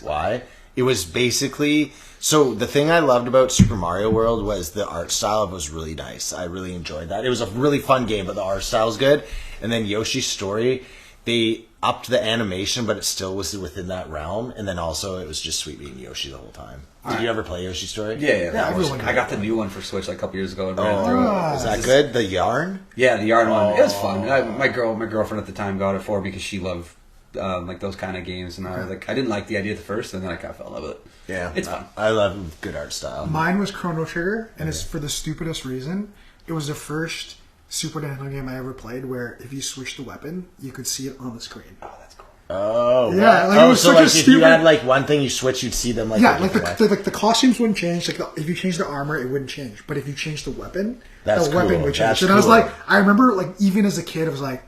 Why? It was basically so the thing I loved about Super Mario World was the art style was really nice. I really enjoyed that. It was a really fun game, but the art style was good. And then Yoshi's Story, they upped the animation, but it still was within that realm. And then also it was just sweet being Yoshi the whole time. Did you ever play Yoshi's Story? Yeah, that was, everyone I got the new one for Switch like a couple years ago and ran through it. Is that good? The yarn? Yeah, the yarn one. It was fun. My girlfriend at the time got it for me because she loved like those kind of games, and I was like, I didn't like the idea at the first, and then I kind of fell in love with it. Yeah. It's fun. I love good art style. Mine was Chrono Trigger, and it's for the stupidest reason. It was the first Super Nintendo game I ever played where if you switched the weapon, you could see it on the screen. Oh, that's cool. Oh. Yeah, wow. like, it was so such a like if you stupid- had like one thing you switch, you'd see them like Yeah, a like different the costumes wouldn't change. Like if you changed the armor, it wouldn't change. But if you changed the weapon, That's the weapon cool. would change. That's And I was cool. like, I remember like even as a kid, I was like,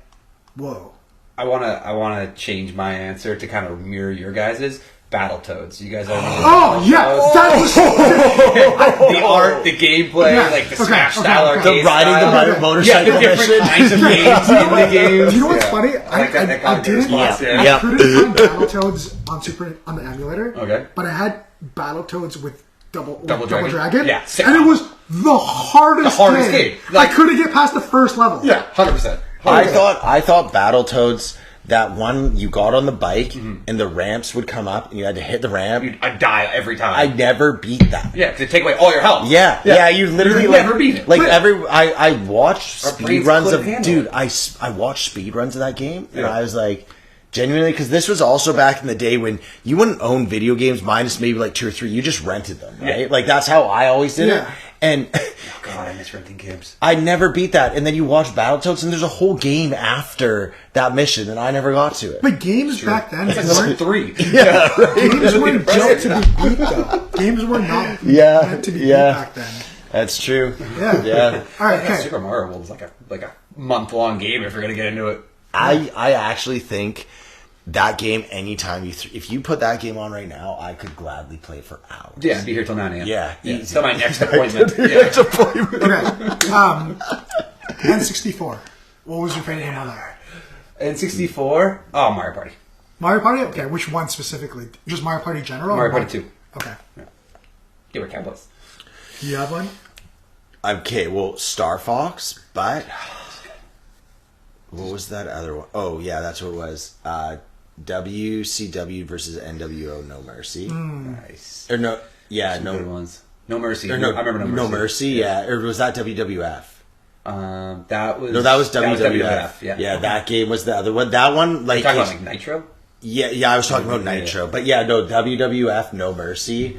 whoa. I wanna change my answer to kind of mirror your guys's. Battletoads. You guys ever Oh yeah, that was the art, the gameplay, Yeah, like the okay, Smash okay, style okay. arcade The riding style. the motorcycle Yeah, the different mission. kinds of games in the games. You know what's Yeah. funny? I like that. That got I a good didn't. response, yeah. Yeah. I couldn't find Battletoads on the emulator. Okay. But I had Battletoads with Double Dragon? Dragon. Yeah, sick. and it was the hardest game. Like- I couldn't get past the first level. Yeah, 100%. I thought Battletoads, that one you got on the bike and the ramps would come up and you had to hit the ramp. I die every time. I never beat that. Yeah, because it take away all your health. Yeah, you literally You like, never beat it. like But- I watched Our speed brains runs couldn't of handle dude. it. I watched speed runs of that game and Yeah. I was like, genuinely, because this was also back in the day when you wouldn't own video games minus maybe like 2 or 3. You just rented them, right? Yeah. Like that's how I always did it. Yeah. And Oh, God, I miss renting games. I never beat that. And then you watch Battletoads and there's a whole game after that mission and I never got to it. But games back then It's like weren't, 3. games weren't built to be beat though. Games were not meant to be beat back then. That's true. Yeah. Yeah. All right. Okay. Super Mario World is like a month-long game if you're going to get into it. I actually think that game, anytime if you put that game on right now, I could gladly play for hours. Yeah, I'd be here till 9 a.m. Yeah, easy. So my next appointment. Yeah. Okay. N64. What was your favorite game on that? N64. Oh, Mario Party. Mario Party? Okay, which one specifically? Just Mario Party general? Mario or Party 2. Okay. You were Cowboys. Do you have one? Okay, well, Star Fox, but what was that other one? Oh, yeah, that's what it was. WCW versus NWO No Mercy. Nice. Or no, yeah, Some no, good ones. No Mercy. or no, I remember No Mercy, yeah. Or was that WWF? That was No, that was WWF. Yeah. That game was the other one. That one, like, You talking about like Nitro? yeah, I was talking about Yeah. Nitro, but yeah, no, WWF No Mercy.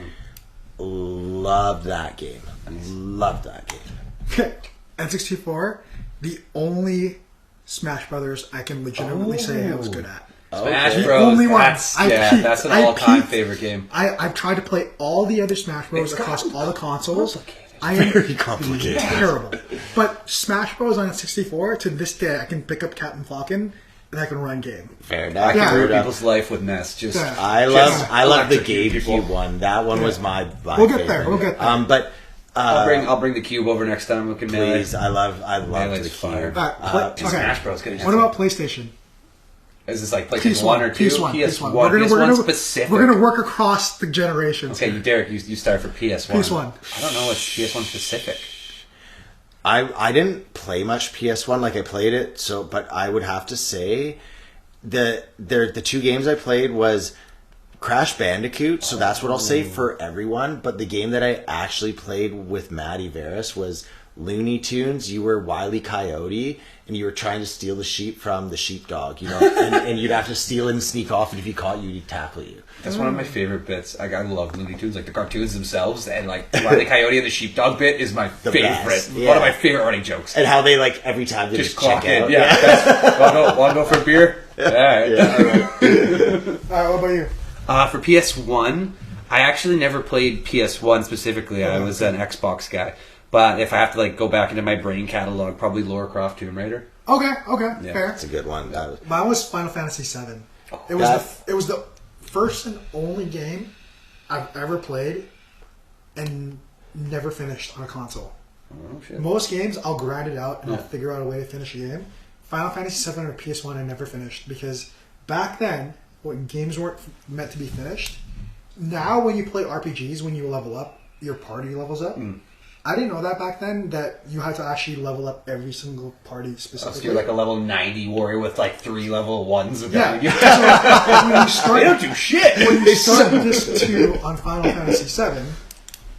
Loved that game. Loved that game. Okay. N64, the only Smash Brothers I can legitimately say I was good at. Smash Okay. Bros. Only one. That's, I yeah, peaked. that's an I all-time peaked. favorite game. I've tried to play all the other Smash Bros. It's across all the consoles. complicated. I am Very complicated. terrible. But Smash Bros. On N64, to this day, I can pick up Captain Falcon and I can run game. Fair I enough. can Yeah. ruin people's life with NES. Just Yeah. I Just love the electrocute people. GameCube one. That one was my We'll get favorite. there, we'll get there. But I'll bring the cube over next time. We can melee. please, I love Melee's the fire. cube. Okay. Smash Bros. Good. What about PlayStation? Is this like PlayStation 1 or 2? PS1. PS1. We're gonna specific. We're gonna work across the generations. Okay, Derek, you start for PS1. PS1. I don't know what's PS1 specific. I didn't play much PS1, like I played it, but I would have to say the two games I played was Crash Bandicoot, so that's what I'll say for everyone. But the game that I actually played with Maddie Veris was Looney Tunes. You were Wile E. Coyote, and you were trying to steal the sheep from the sheepdog, you know, and you'd have to steal it and sneak off, and if he caught you, he'd tackle you. That's one of my favorite bits. I love Looney Tunes, like the cartoons themselves, and like Wile E. Coyote and the sheepdog bit is my favorite. Yeah. One of my favorite running jokes. And how they, like, every time they Just check clock in. out. Yeah. Want to go for a beer? Yeah. All right. What about you? For PS1, I actually never played PS1 specifically. I was an Xbox guy. But if I have to like go back into my brain catalog, probably Lara Croft Tomb Raider. Okay, Yeah. fair. That's a good one. Mine was Final Fantasy VII. It was the first and only game I've ever played and never finished on a console. Oh, shit. Most games I'll grind it out and I'll figure out a way to finish a game. Final Fantasy VII or PS1 I never finished because back then when games weren't meant to be finished. Now when you play RPGs, when you level up, your party levels up. I didn't know that back then, that you had to actually level up every single party specifically. So you're like a level 90 warrior with like 3 level 1s. Yeah. So when you start, They don't do shit. when you start this 2 on Final Fantasy VII,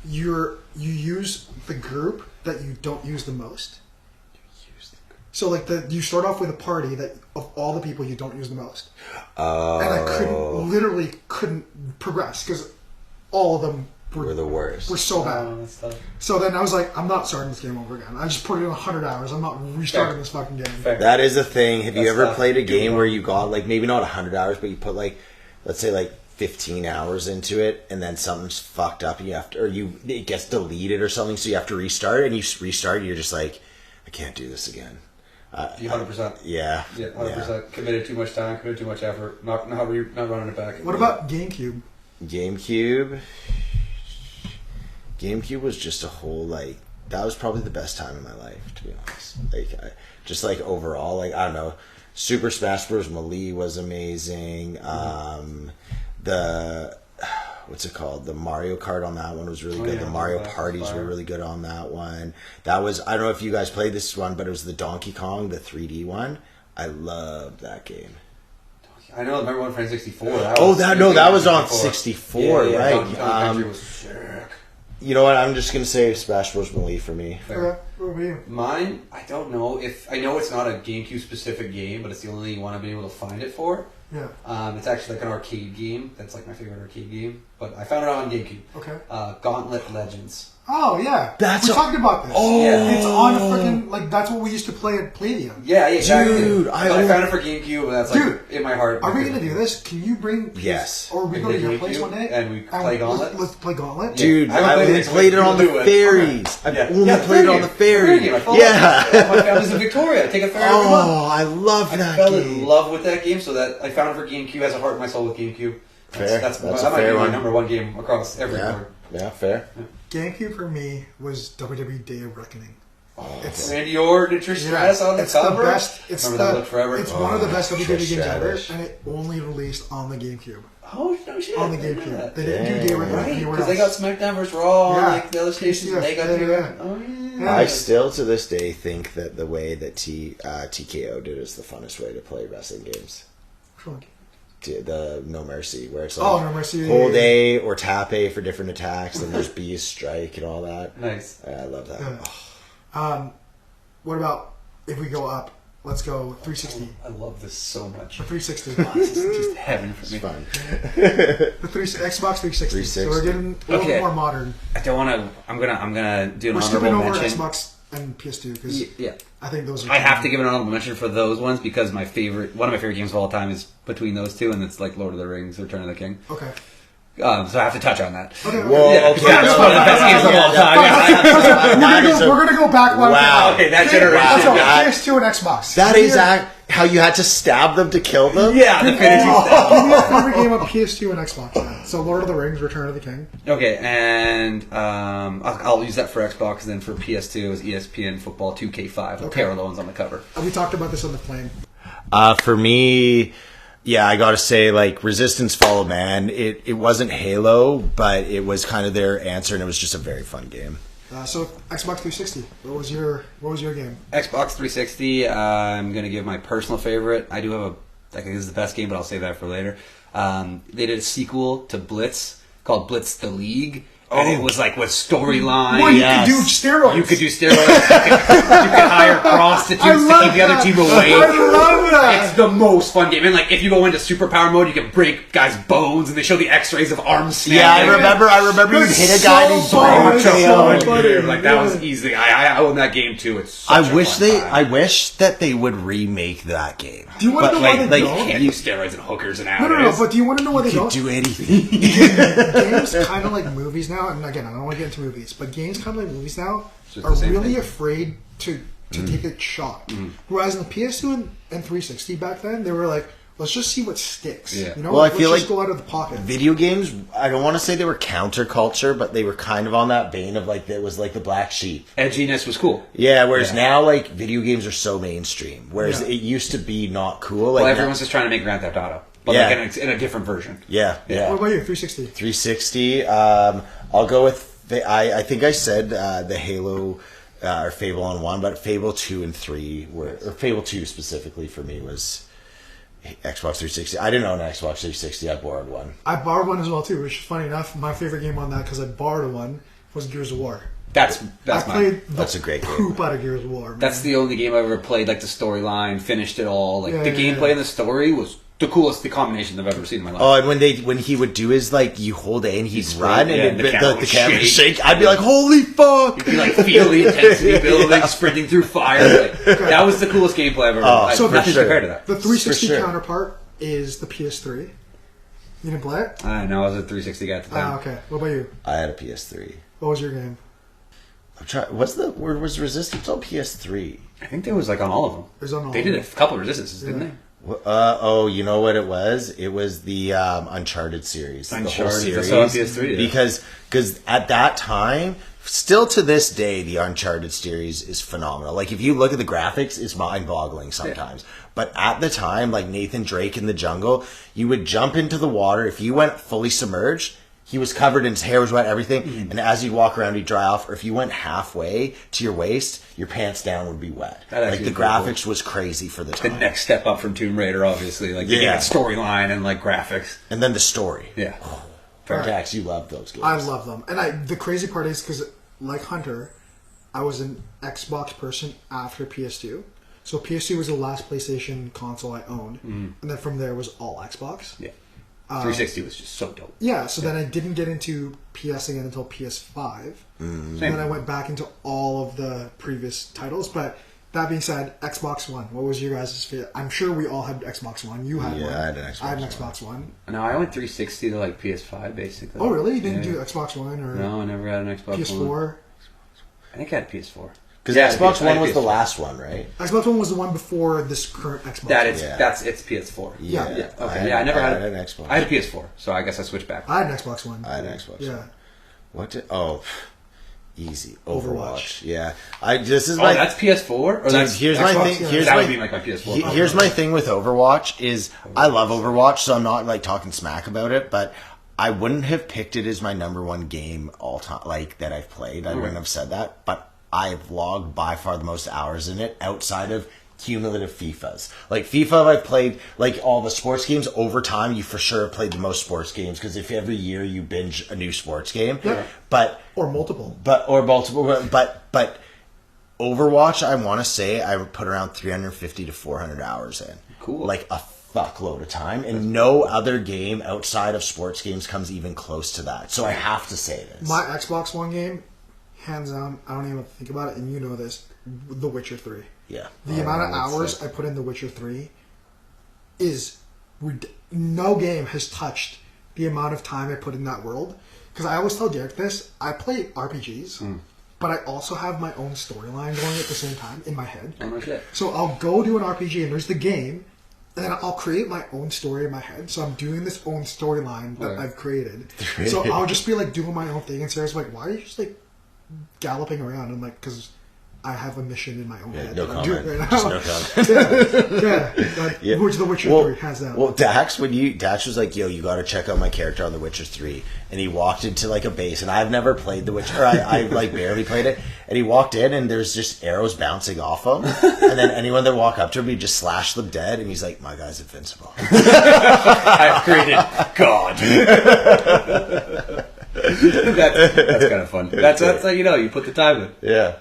you use the group that you don't use the most. So like you start off with a party that of all the people you don't use the most. Oh. And I literally couldn't progress because all of them We're the worst. were so bad. So then I was like, I'm not starting this game over again. I just put it in 100 hours. I'm not restarting this fucking game. Fair. That is a thing. Have you That's ever tough. played a game where you got, like, maybe not 100 hours, but you put, like, let's say, like, 15 hours into it, and then something's fucked up, and you have to, or it gets deleted or something, so you have to restart, and you restart, and you're just like, I can't do this again. 100%. Yeah. Yeah, 100%. Committed too much time, committed too much effort. Not running it back. What about GameCube? GameCube was just a whole, like, that was probably the best time in my life, to be honest. Like, just like overall, like, I don't know, Super Smash Bros. Melee was amazing. What's it called? The Mario Kart on that one was really good. Yeah, The Mario that was Parties fire. were really good on that one. That was, I don't know if you guys played this one, but it was the Donkey Kong, the 3D one. I loved that game. I know, remember one for N64. That was on 64, yeah, right? Donkey Kong Country was sick. You know what? I'm just gonna say Smash Bros. Melee for me. Fair. What about you? Mine, I don't know if I know it's not a GameCube specific game, but it's the only one I've been able to find it for. Yeah. It's actually like an arcade game. That's like my favorite arcade game. But I found it on GameCube. Okay. Gauntlet Legends. Oh yeah. That's we a- talked about this. Oh. Yeah. It's on freaking like that's what we used to play at Palladium. Yeah, exactly. Dude, I found it for GameCube, and that's like in my heart. Are we gonna do this? Can you bring? Yes. Or we We go to can your do place GameCube, one day and we play Gauntlet? Let's play Gauntlet. Dude, I haven't I played only it, so played it we'll on the do it. ferries. I've Yeah. only Yeah, played it on the ferry. game. I follow Yeah. it. My family's in Victoria. I take a ferry every month. Oh, I love I that fell game. in love with that game, so that I found it for GameCube. Has a heart in my soul with GameCube. Fair. That's That's that a might fair be my one. number one game across every board. Yeah, fair. GameCube for me was WWE Day of Reckoning. It's Randy Orton and Trish Stratus on the it's cover. the best. It's Remember that look forever? It's one of the best WWE Trish games ever, Stratus. and it only released on the GameCube. Oh no shit! On the I didn't know GameCube, that. they didn't do Day of Reckoning Right, anywhere because else. they got SmackDown vs. Raw on Yeah. like the other stations. Yeah, And they got yeah, to yeah. Oh yeah. Yeah. I still, to this day, think that the way that TKO did is the funnest way to play wrestling games. Which one? The No Mercy, where it's like Oh, No Mercy. hold A or tap A for different attacks, then there's B strike and all that. Nice. I love that. Yeah. What about if we go up? Let's go 360. I love this so much. The 360. This is just heaven for It's me. fun. The Xbox 360. So we're 360. getting a little Okay. more modern. I don't want to. I'm gonna do an We're honorable skipping over mention. Xbox and PS2 because Yeah. I think those are. I have to give an honorable mention for those ones because one of my favorite games of all time is between those two, and it's like Lord of the Rings, Return of the King. Okay. So I have to touch on that. Okay. Whoa, Yeah, okay. that's one of the best games of all time. We're gonna go back one. Wow. Okay, that Let's generation. go That- PS2 and Xbox. That Give is me a- how you had to stab them to kill them? Yeah, the finishing style. Give me a favorite game on PS2 and Xbox. Then. So Lord of the Rings, Return of the King. Okay, and I'll use that for Xbox, and then for PS2 is ESPN Football 2K5 with Okay. Taylor Owens on the cover. We talked about this on the plane. For me, yeah, I gotta say, like, Resistance Fall Man, it wasn't Halo, but it was kind of their answer, and it was just a very fun game. So Xbox 360. What was your game? Xbox 360, I'm going to give my personal favorite. I do have a I think this is the best game, but I'll save that for later. They did a sequel to Blitz called Blitz the League. And it was like with storyline. Well, you could do steroids. You could do steroids. You could hire prostitutes to keep the other team away. I love that. It's the most fun game. And like, if you go into superpower mode, you can break guys' bones, and they show the X-rays of arms snapping. Yeah, I remember you'd hit a guy and he'd fun. break Like that was easy. I own that game too. It's such I a wish fun time. I wish that they would remake that game. Do you want to know why they You don't? can't use steroids and hookers and No, but do you want to know why they You don't? can do anything. Games kind of like movies now, and again, I don't want to get into movies, but games kind of like movies now just are the same really thing. afraid to take a shot. Whereas in the PS2 and 360 back then, they were like, let's just see what sticks. Yeah. You know, Well, I let's feel just like go out of the pocket. Video games, I don't want to say they were counterculture, but they were kind of on that vein of like, it was like the black sheep. Edginess was cool. Yeah, whereas Yeah. now, like, video games are so mainstream. Whereas Yeah. it used to be not cool. Like, Well, everyone's just trying to make Grand Theft Auto, but Yeah. like in a different version. yeah. What about you, 360? 360. I'll go with I think I said the Halo or Fable on 1, but Fable 2 and 3 were, or Fable 2 specifically for me was Xbox 360. I didn't own an Xbox 360. I borrowed one. I borrowed one as well too, which is funny enough. My favorite game on that because I borrowed one was Gears of War. That's I mine. played the That's a great game. poop out of Gears of War. Man. That's the only game I ever played. Like the storyline, finished it all. Like Yeah, the yeah, gameplay yeah. and the story was the coolest combination I've ever seen in my life. Oh, and when he would do his like you hold A and he'd He'd run sprint, and yeah, it'd the the camera camera would shake. shake. I'd be like, holy fuck! You like feel the intensity building, sprinting through fire. Like, that was the coolest gameplay I've ever. I've so nothing for compared to that. The 360 For sure. counterpart is the PS3. You didn't play it? I know I was a 360 guy at the time. Ah, okay. What about you? I had a PS3. What was your game? I'm trying. Was Resistance on PS3? I think there was like on all of them. It was on all They of did them. a couple of resistances, didn't Yeah. they? Oh, you know what it was? It was the Uncharted series. The whole Uncharted, series. that's on PS3, yeah. Because at that time, still to this day, the Uncharted series is phenomenal. Like, if you look at the graphics, it's mind-boggling sometimes. But at the time, like Nathan Drake in the jungle, you would jump into the water. If you went fully submerged, he was covered and his hair was wet, everything. And as you'd walk around, he'd dry off. Or if you went halfway to your waist, your pants down would be wet. That Like, actually the is pretty cool. graphics was crazy for the The time. next step up from Tomb Raider, obviously. Like, they Yeah. had storyline and like graphics. And then the story. Yeah. Dax, you love those games. I love them. And the crazy part is because, like Hunter, I was an Xbox person after PS2. So PS2 was the last PlayStation console I owned. And then from there was all Xbox. Yeah. 360 was just so dope. Yeah, so then I didn't get into PS again until PS5. And then I went back into all of the previous titles. But that being said, Xbox One. What was your guys' favorite? I'm sure we all had Xbox One. You had Yeah, one. I had an Xbox I had an One. Xbox One. No, I went 360 to like PS5 basically. Oh, really? You didn't Yeah. do Xbox One or No, I never had an Xbox One. PS4? I think I had a PS4. Because Yeah, Xbox I had One was the PS4. last one, right? Xbox One was the one before this current Xbox. It's PS4. Yeah. Okay. I never had an Xbox. I had a PS4, so I guess I switched back. I had an Xbox One. I had an Xbox. Yeah. What did? Oh, easy. Overwatch. Overwatch. Yeah. This is Oh, my. that's PS4, or Dude, that's here's Xbox? my thing. Yeah. Here's that my. would be like my PS4. Here's my thing with Overwatch is I love Overwatch, so I'm not like talking smack about it, but I wouldn't have picked it as my number one game all time, like that I've played. I wouldn't have said that, but I've logged by far the most hours in it outside of cumulative FIFAs. Like FIFA, I've played like all the sports games over time. You for sure have played the most sports games because if every year you binge a new sports game, but Or multiple. but Overwatch, I want to say I would put around 350 to 400 hours in. Cool. Like a fuckload of time, and no other game outside of sports games comes even close to that. So I have to say this. My Xbox One game, hands down, I don't even have to think about it, and you know this, The Witcher 3. Yeah. The amount of hours I put in The Witcher 3 is... No game has touched the amount of time I put in that world. Because I always tell Derek this, I play RPGs, but I also have my own storyline going at the same time in my head. Oh, no shit. So I'll go do an RPG and there's the game, and then I'll create my own story in my head. So I'm doing this own storyline that I've created. So I'll just be like doing my own thing, and Sarah's like, "Why are you just like galloping around?" I'm like, "Because I have a mission in my own head. No that I'm doing comment. right Just now." no comment. Yeah. Which The Witcher 3 has that. Well, Dax was like, "Yo, you got to check out my character on The Witcher 3," and he walked into like a base, and I've never played The Witcher. I like barely played it, And he walked in, and there's just arrows bouncing off him. And then anyone that walk up to him, he just slash them dead. And he's like, "My guy's invincible." I've created God. That's kind of fun. That's how you put the time in. Yeah.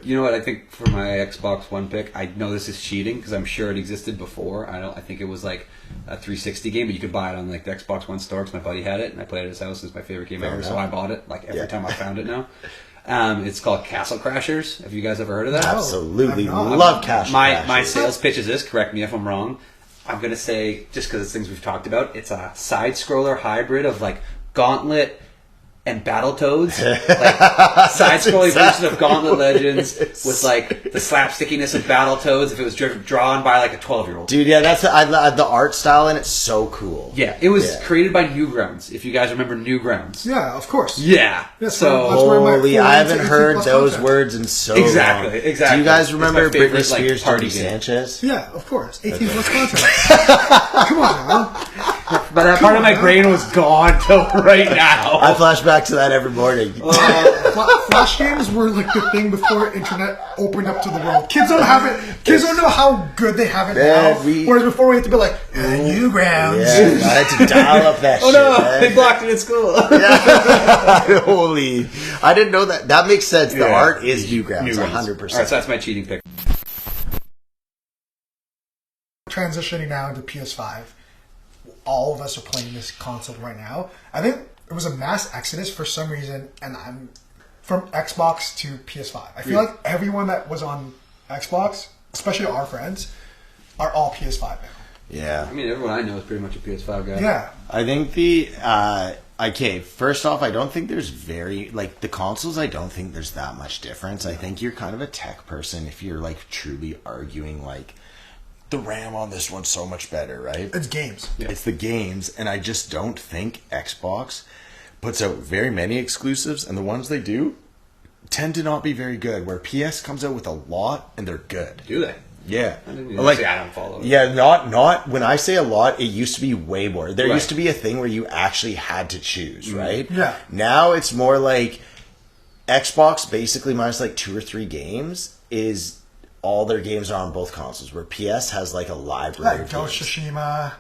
You know what? I think for my Xbox One pick, I know this is cheating because I'm sure it existed before. I think it was like a 360 game, but you could buy it on like the Xbox One store because my buddy had it and I played it at his house. It's my favorite game ever, so I bought it like every time I found it now. It's called Castle Crashers. Have you guys ever heard of that? Absolutely. Love Castle Crashers. My sales pitch is this. Correct me if I'm wrong. I'm going to say, just because it's things we've talked about, it's a side-scroller hybrid of like Gauntlet and Battletoads, like side-scrolling version of Gauntlet Legends with like the slapstickiness of Battletoads if it was drawn by like a 12-year-old. Dude, yeah, that's the art style in it's so cool. Yeah, it was created by Newgrounds. If you guys remember Newgrounds. Yeah, of course. Yeah. So holy, I haven't heard those words in so long. Exactly. Do you guys remember Britney Spears, party Tony Sanchez? Yeah, of course. 18 plus content. Come on, man. But that part of my brain was gone till right now. I flash back to that every morning. Flash games were like the thing before internet opened up to the world. Kids don't have it. Kids don't know how good they have it now. Whereas before we had to be like, Newgrounds. Yeah, I had to dial up that shit. Oh no, man. they blocked it at school. Yeah. Holy. I didn't know that. That makes sense. The art is Newgrounds, 100%. All right, so that's my cheating pick. Transitioning now into PS5. All of us are playing this console right now. I think it was a mass exodus for some reason, and I'm from Xbox to PS5. I feel like everyone that was on Xbox, especially our friends, are all PS5 now. Yeah. I mean, everyone I know is pretty much a PS5 guy. Yeah. I think okay, first off, I don't think there's the consoles, I don't think there's that much difference. I think you're kind of a tech person if you're like truly arguing like, the RAM on this one's so much better, right? It's games. Yeah. It's the games, and I just don't think Xbox puts out very many exclusives, and the ones they do tend to not be very good, where PS comes out with a lot, and they're good. Do they? Yeah. I don't follow it. Yeah, not when I say a lot, it used to be way more. There Right. used to be a thing where you actually had to choose, right? Yeah. Now it's more like Xbox basically minus like 2 or 3 games is all their games are on both consoles, where PS has like a library Like of Ghost games. Tsushima,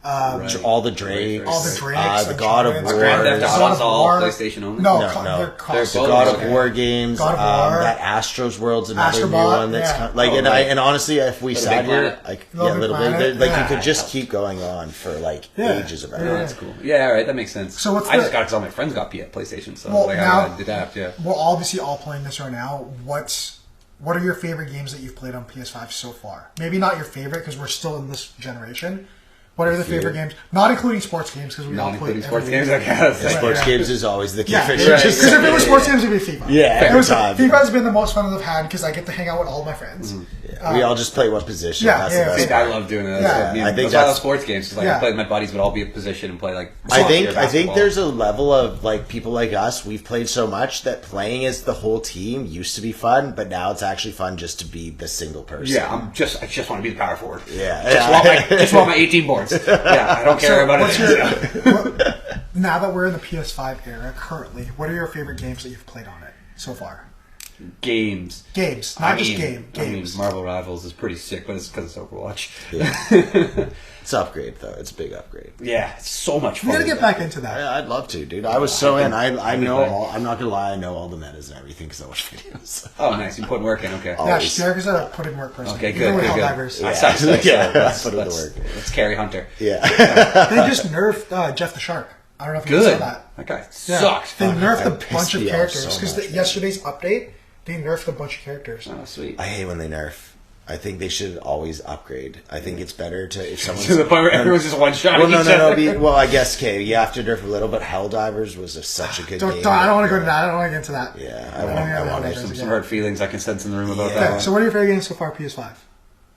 All the Drakes. all the Drakes, the God of War. Grand Theft God Auto's of all War. PlayStation only? No, No, they're They're cross. both- God of Okay. War games. God of War. That Astro's World's another new Astrobot, one that's yeah. kind of, like, right. honestly, if we Little sat Big here, Planet. like, Little Big Little Planet, Big, like, yeah. you could just keep going on for like ages about Yeah. it. That's cool. Yeah, all right, that makes sense. So what's I the- just got it because all my friends got PlayStation, so Well, like now- I gotta adapt. Yeah. We're obviously all playing this right now. What are your favorite games that you've played on PS5 so far? Maybe not your favorite because we're still in this generation. What are the favorite games? Not including sports games because we all Not play including every sports week. games, I guess. Yeah. Sports games is always the key Yeah, for because sure. if it was sports games, it'd be FIFA. Yeah, every time. FIFA's been the most fun I've had because I get to hang out with all my friends. We all just play one position. Yeah, That's yeah, the best I part. love doing that. Yeah. That's what I think that's why I love that's- sports games. Because like Yeah. I play with my buddies, would all be in position and play like. I soccer, think basketball. there's a level of like people like us. We've played so much that playing as the whole team used to be fun, but now it's actually fun just to be the single person. Yeah, I just want to be the power forward. Yeah. Just want my 18 boards. Yeah, I don't care about what's it. Now that we're in the PS5 era currently, what are your favorite games that you've played on it so far? Games. Games, not just I mean, games. Marvel Rivals is pretty sick, but it's because it's Overwatch. Yeah. It's an upgrade though. It's a big upgrade. Yeah, it's so much fun. We gotta get back into that. I'd love to, dude. I was so in. I know all. I'm not gonna lie. I know all the metas and everything because I watch videos. Oh, nice. You put work in. Okay. Yeah, Always. Derek is a put in work person. Okay, Even good. with Good. Good. Helldivers. I suck. Yeah, Let's put it to work. let's carry Hunter. Yeah. They just nerfed Jeff the Shark. I don't know if you Good. saw that. That guy Yeah. sucked. They nerfed a pissed bunch of me off characters so because much, man. yesterday's update, they nerfed a bunch of characters. Oh, sweet. I hate when they nerf. I think they should always upgrade. I think it's better to if someone's To the point where everyone's just one shot. Well, no. Well, I guess okay. You have to nerf a little, but Helldivers was such a good game. I don't want to go into that. I don't want to get into that. Yeah, I want to Some hurt feelings I can sense in the room about that Okay, one. so what are your favorite games so far, PS5?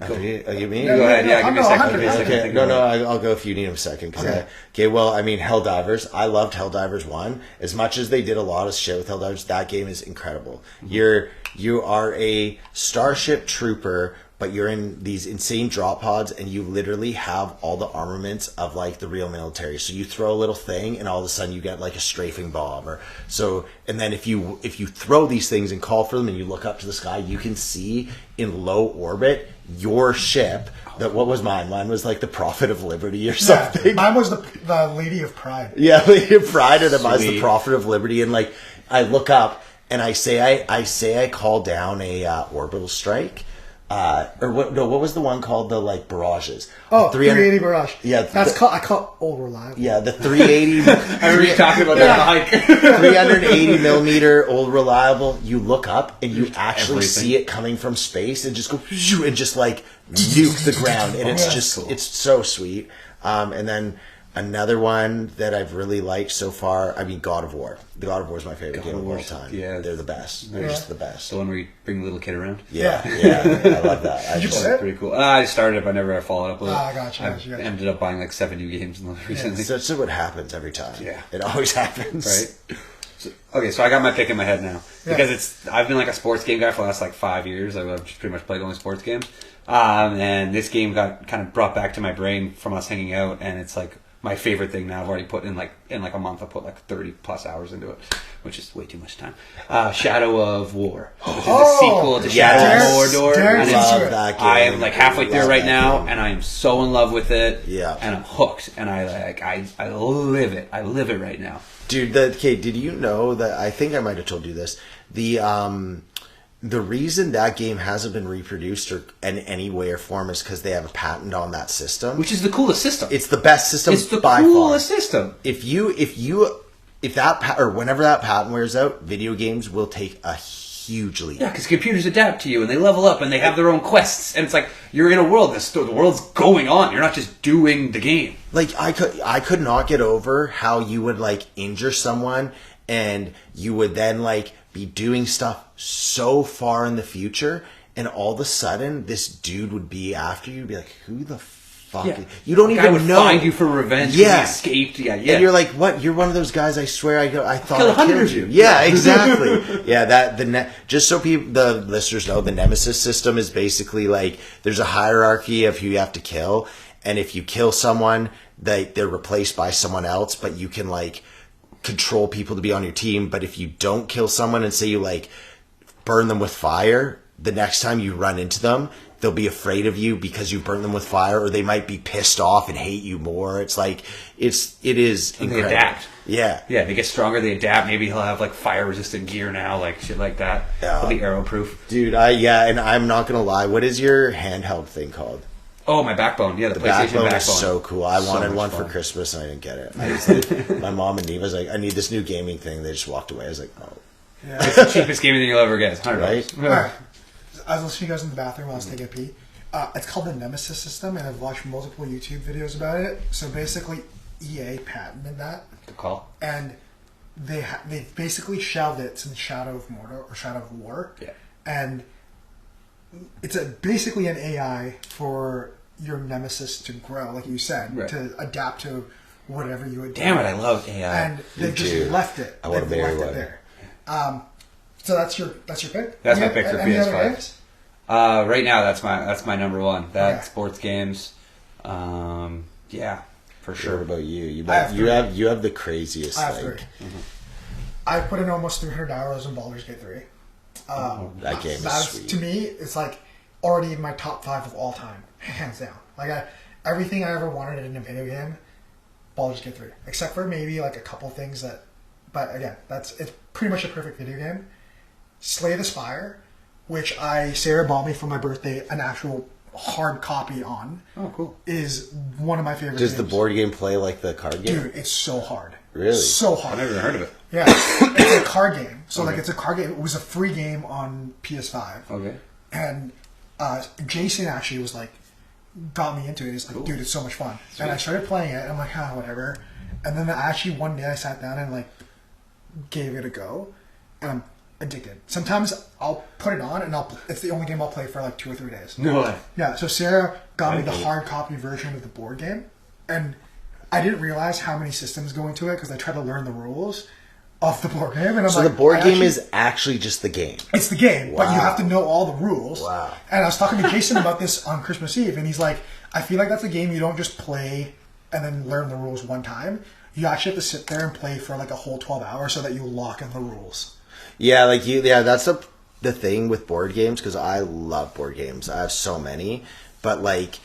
You me? Go ahead. Yeah, give me a second. Hunter, Give me a second. Okay, Think no, about it. I'll go if you need a second. Okay. Well, I mean, Helldivers. I loved Helldivers 1. As much as they did a lot of shit with Helldivers, that game is incredible. You are a starship trooper but you're in these insane drop pods, and you literally have all the armaments of like the real military. So you throw a little thing, and all of a sudden you get like a strafing bomb, and then if you throw these things and call for them, and you look up to the sky, you can see in low orbit your ship. That what was mine? Mine was like the Prophet of Liberty or something. Yeah, mine was the Lady of Pride. Yeah, Lady of Pride, and mine's the Prophet of Liberty, and like I look up and I say I call down a orbital strike. Or what? No, what was the one called? The like barrages. Oh, 380 barrage. Yeah, I call it old reliable. Yeah, the 380. I remember you talking about that on the hike. 380 millimeter old reliable. You look up and you actually Everything. see it coming from space and just go and just like nuke the ground, and it's just it's so sweet. And then another one that I've really liked so far, I mean, God of War. The God of War is my favorite game of all time. Yeah. They're the best. They're just the best. The one where you bring the little kid around. Yeah, I love that. Did you play it? Pretty cool. I started it, but I never followed up with it. Ah, gotcha. I ended up buying like 7 new games recently. So that's what happens every time. Yeah. It always happens. Right. So I got my pick in my head now because I've been like a sports game guy for the last like 5 years. I've just pretty much played only sports games, and this game got kind of brought back to my brain from us hanging out, and it's like my favorite thing now. I've already put in like a month. I put like 30 plus hours into it, which is way too much time. Shadow of War, which is a sequel to Shadow of Mordor. Darren, And love that game. I am like halfway through Love right that now, game. and I am so in love with it. Yeah. And I'm hooked, and I live it. I live it right now. Dude, did you know that, I think I might have told you this, the reason that game hasn't been reproduced or in any way or form is because they have a patent on that system. Which is the coolest system. It's the best system It's the by coolest far. system. If that or whenever that patent wears out, video games will take a huge leap. Yeah, because computers adapt to you and they level up and they have their own quests, and it's like you're in a world. The world's going on. You're not just doing the game. Like I could not get over how you would like injure someone and you would then like be doing stuff so far in the future, and all of a sudden this dude would be after you, be like, who the fuck? Yeah. You don't The guy even would know. find you for revenge. Yeah. He escaped. Yeah. And you're like, what? You're one of those guys. I swear, I thought Killed I 100 killed of you. you. Yeah, exactly. Yeah, just so the listeners know, the Nemesis system is basically like there's a hierarchy of who you have to kill, and if you kill someone, they're replaced by someone else. But you can like control people to be on your team. But if you don't kill someone and say you like burn them with fire, the next time you run into them, they'll be afraid of you because you burn them with fire, or they might be pissed off and hate you more. It's like it is And they incredible. adapt. Yeah. Yeah, they get stronger. They adapt. Maybe he'll have like fire resistant gear now, like shit like that. Yeah. He'll be arrow proof. Dude, and I'm not gonna lie. What is your handheld thing called? Oh, my Backbone. Yeah, the PlayStation Backbone Backbone. is so cool. I So wanted much one fun. for Christmas and I didn't get it. My mom and Neve was like, I need this new gaming thing. They just walked away. I was like, oh, It's the cheapest gaming thing you'll ever get. It's $100. Right? All right. I was listening to you guys in the bathroom while I was taking a pee. It's called the Nemesis system, and I've watched multiple YouTube videos about it. So basically, EA patented that, Good call. and they basically shelved it since Shadow of Mordor or Shadow of War. Yeah. And it's basically an AI for your Nemesis to grow, like you said, Right. to adapt to whatever you would. Damn it, I love AI. And they've just too. left it. I want They've to marry left one. it there. So that's your pick. That's my Any- pick for any other PS5. games? Right now, that's my number one. That Okay. sports games. Yeah, for sure. What sure. about you? I have You have the craziest I have like 3. I put in almost 300 hours in Baldur's Gate 3. that game is That's, sweet. to me, it's like already in my top 5 of all time, hands down. Like everything I ever wanted in a video game, Baldur's Gate 3, except for maybe like a couple things that. But again, it's pretty much a perfect video game. Slay the Spire, which Sarah bought me for my birthday, an actual hard copy on, Oh, cool. is one of my favorite Does games. the board game play like the card game? Dude, it's so hard. Really? So I've hard. never even heard of it. Yeah, it's a card game. So like Okay. it's a card game. It was a free game on PS5, Okay. and Jason actually was like, got me into it. He's like, Cool. dude, it's so much fun. And I started playing it, and I'm like, whatever. And then actually one day I sat down and like gave it a go, and I'm addicted. Sometimes I'll put it on, and it's the only game I'll play for like 2 or 3 days. No way. Yeah, so Sarah got me the Okay. hard copy version of the board game, and I didn't realize how many systems go into it because I tried to learn the rules. of the board game. And I'm So like, the board I game actually- is actually just the game. It's the game, but you Wow. have to know all the rules. Wow. And I was talking to Jason about this on Christmas Eve, and he's like, I feel like that's a game you don't just play and then learn the rules one time. You actually have to sit there and play for like a whole 12 hours so that you lock in the rules. Yeah, that's the thing with board games, because I love board games. I have so many, but like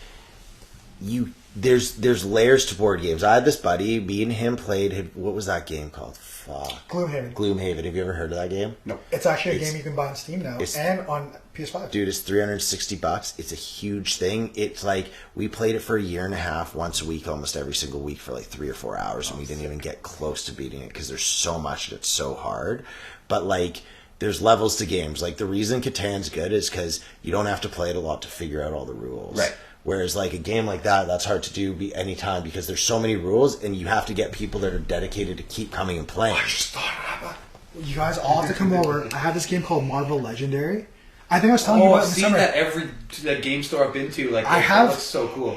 there's layers to board games. I had this buddy, me and him played. What was that game called? Fuck. Gloomhaven. Have you ever heard of that game? Nope. It's actually a game you can buy on Steam now and on PS5. Dude, it's $360. It's a huge thing. It's like we played it for a year and a half, once a week, almost every single week for like 3 or 4 hours, and we didn't even get close to beating it because there's so much and it's so hard. But like, there's levels to games. Like the reason Catan's good is because you don't have to play it a lot to figure out all the rules. Right. Whereas like a game like that's hard to do anytime because there's so many rules, and you have to get people that are dedicated to keep coming and playing. I just thought about you guys all have to come over. I have this game called Marvel Legendary. I think I was telling you Oh, about I've it in the seen summer. that every game store I've been to. Like, I that have- looks so cool.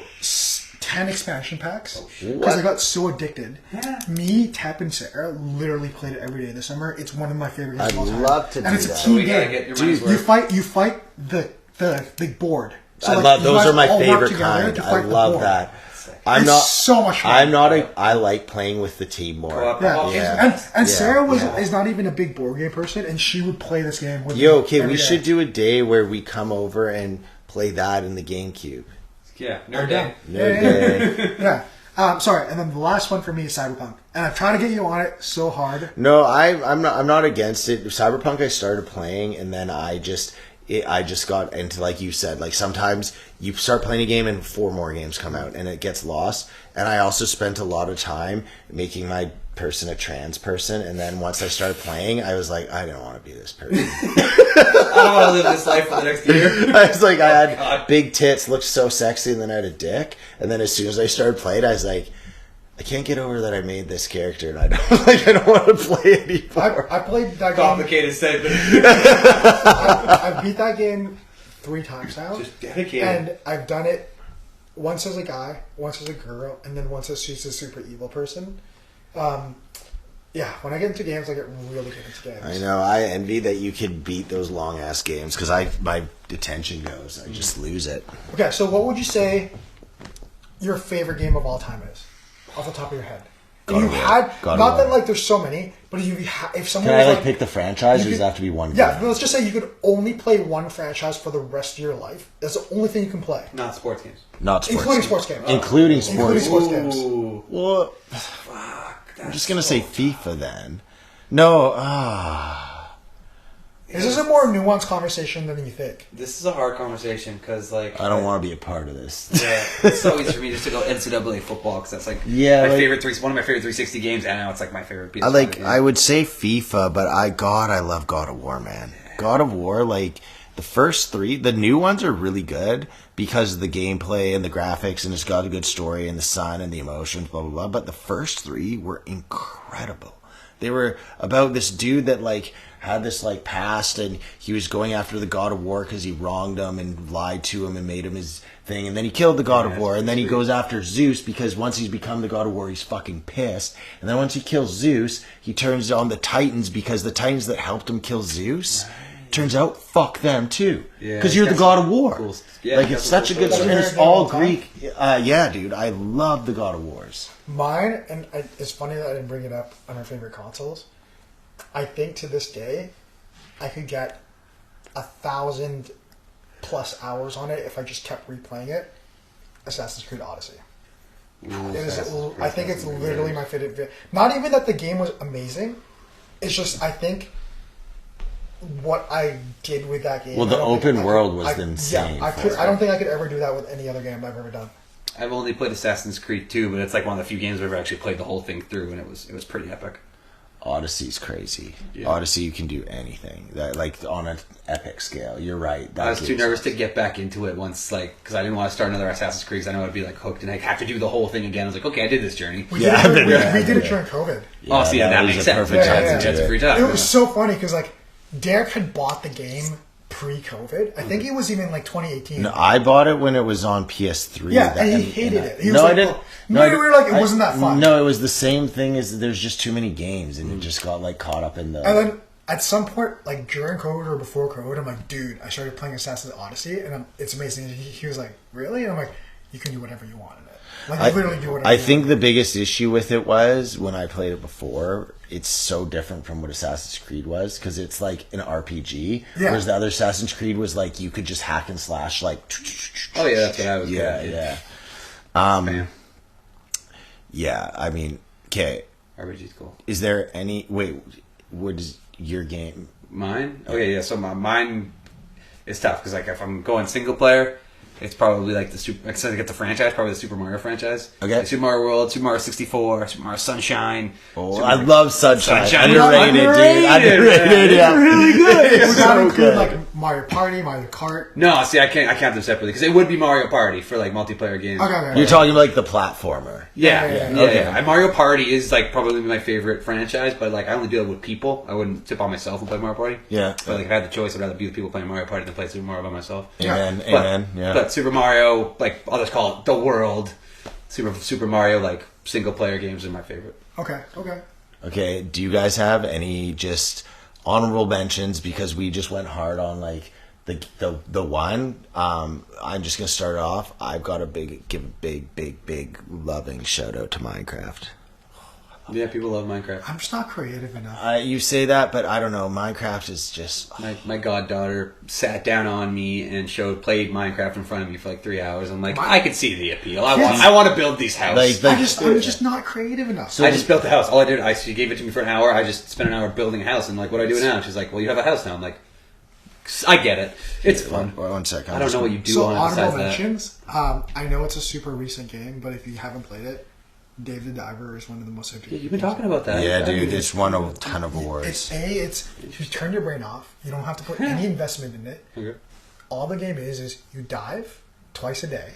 10 expansion packs because What? I got so addicted. Yeah. Me, Tap, and Sarah literally played it every day this summer. It's one of my favorite games I'd of all time. love to and do it's a that. team We gotta game. get your money's You worth. fight the board. I like, love you those guys are my all work favorite together kind. to I fight the love board. that. It's so much fun. I like playing with the team more. Co-op. Yeah, Yeah. and Yeah. Sarah Yeah. is not even a big board game person, and she would play this game with me. Yo, okay, every we day. should do a day where we come over and play that in the GameCube. Yeah, I'm nerd down. day. Nerd day. Yeah. Sorry, and then the last one for me is Cyberpunk, and I'm trying to get you on it so hard. No, I'm not against it. Cyberpunk I started playing, and then I just got into, like you said, like sometimes you start playing a game and 4 more games come out and it gets lost. And I also spent a lot of time making my person a trans person, and then once I started playing, I was like, I don't want to be this person. I don't want to live this life for the next year. I was like, I had God. big tits, looked so sexy, and then I had a dick. And then as soon as I started playing, I was like, I can't get over that I made this character, and I don't want to play it anymore. I played that game. Complicated statement. I beat that game 3 times now, Just dedicated. and I've done it once as a guy, once as a girl, and then once as she's a super evil person. Yeah, when I get into games, I get really good into games. I know. I envy that you could beat those long ass games because my attention goes. I just lose it. Okay, so what would you say your favorite game of all time is, off the top of your head? If God you of War. had God of not that War. like there's so many, but if someone Can I was like pick the franchise, or you does could- it have to be one? yeah, game? but let's just say you could only play one franchise for the rest of your life. That's the only thing you can play, Not sports games. Not sports. including games. sports games. Including sports. Including sports games. Ooh. Well, Fuck. I'm just gonna say FIFA then. No. This is a more nuanced conversation than you think. This is a hard conversation because, like, I don't want to be a part of this. Yeah, it's so easy for me just to go NCAA football because that's like Yeah, my like- favorite one of my favorite 360 games, and now it's like my favorite piece. I would say FIFA, but I love God of War, man. God of War, like the first 3, the new ones are really good because of the gameplay and the graphics, and it's got a good story and the sun and the emotions, blah blah blah. But the first 3 were incredible. They were about this dude that like had this like past, and he was going after the God of War because he wronged him and lied to him and made him his thing, and then he killed the God of War, and then he goes after Zeus because once he's become the God of War, he's fucking pissed, and then once he kills Zeus, he turns on the Titans because the Titans that helped him kill Zeus, turns out fuck them too, Yeah, because you're the that's God of War. cool. Yeah, like that's it's such a cool good story. story, and it's all Greek. Yeah, dude, I love the God of Wars. Mine, and it's funny that I didn't bring it up on our favorite consoles. I think to this day, I could get 1,000+ hours on it if I just kept replaying it. Assassin's Creed Odyssey. It is. I think it's literally my favorite. Not even that the game was amazing. It's just I think what I did with that game. Well, the I don't think open I world could- was insane Yeah, for it. I don't think I could ever do that with any other game I've ever done. I've only played Assassin's Creed 2, but it's like one of the few games I've ever actually played the whole thing through, and it was pretty epic. Odyssey's crazy. Yeah. Odyssey, you can do anything. That like on an epic scale. You're right. That I was too game's nervous to awesome. get back into it once, like, because I didn't want to start another Assassin's Creed. 'Cause I know I'd be like hooked and I'd have to do the whole thing again. I was like, okay, I did this journey. We Yeah, did I've it, been we, there, we I've did been it during COVID. Oh, see, that was makes a sense. perfect Yeah, time yeah, to That's do a it. free time. It was so funny because like Derek had bought the game pre-COVID. I think it was even like 2018. No, I bought it when it was on PS3. Yeah, and he hated it. He was no, like, I didn't. well, we were like, it wasn't that fun. No, it was the same thing as there's just too many games, and it just got like caught up in the. And then at some point, like during COVID or before COVID, I'm like, dude, I started playing Assassin's Odyssey, and it's amazing. He was like, really? And I'm like, you can do whatever you want in it. Like, you literally do whatever I you think want. the biggest issue with it was when I played it before. It's so different from what Assassin's Creed was because it's like an RPG, whereas the other Assassin's Creed was like you could just hack and slash like. Oh yeah, that's what I was. Yeah. Yeah, I mean, okay. RPG's cool. Is there any what is your game? Mine? Okay, yeah. So mine is tough because like if I'm going single player, it's probably like since I get the franchise, probably the Super Mario franchise. Okay. Like Super Mario World, Super Mario 64, Super Mario Sunshine. Oh, Super I Mario- love Sunshine. Sunshine. Underrated, dude. Underrated, yeah. It's really good. Would It's that so include good. like Mario Party, Mario Kart? No, see, I count them separately because it would be Mario Party for like multiplayer games. Okay. You're talking about like the platformer. Yeah, Yeah, yeah, yeah, okay. And Mario Party is like probably my favorite franchise, but like I only do it with people. I wouldn't tip on myself and play Mario Party. Yeah. But like if I had the choice, I'd rather be with people playing Mario Party than play Super Mario by myself. Amen. But, Amen. Yeah. But Super Mario, like I'll just call it the world. Super Mario, like single player games are my favorite. Okay. Okay, do you guys have any just honorable mentions because we just went hard on like the one? I'm just gonna start off. I've got to give a big loving shout out to Minecraft. Yeah, people love Minecraft. I'm just not creative enough. You say that, but I don't know. Minecraft is just My goddaughter sat down on me and played Minecraft in front of me for like 3 hours. I'm like, I can see the appeal. I want to build these houses. like I'm just not creative enough. I just built the house. All I did, she gave it to me for an hour. I just spent an hour building a house. And like, what do I do now? And she's like, well, you have a house now. I'm like, I get it. It's fun. One second. I don't know what you do So on it honorable besides that. mentions. I know it's a super recent game, but if you haven't played it, Dave the Diver is one of the most. Yeah, you've been talking about that. Yeah, I mean, dude, it's won a ton of awards. It's you turn your brain off. You don't have to put any investment in it. Okay. All the game is you dive twice a day,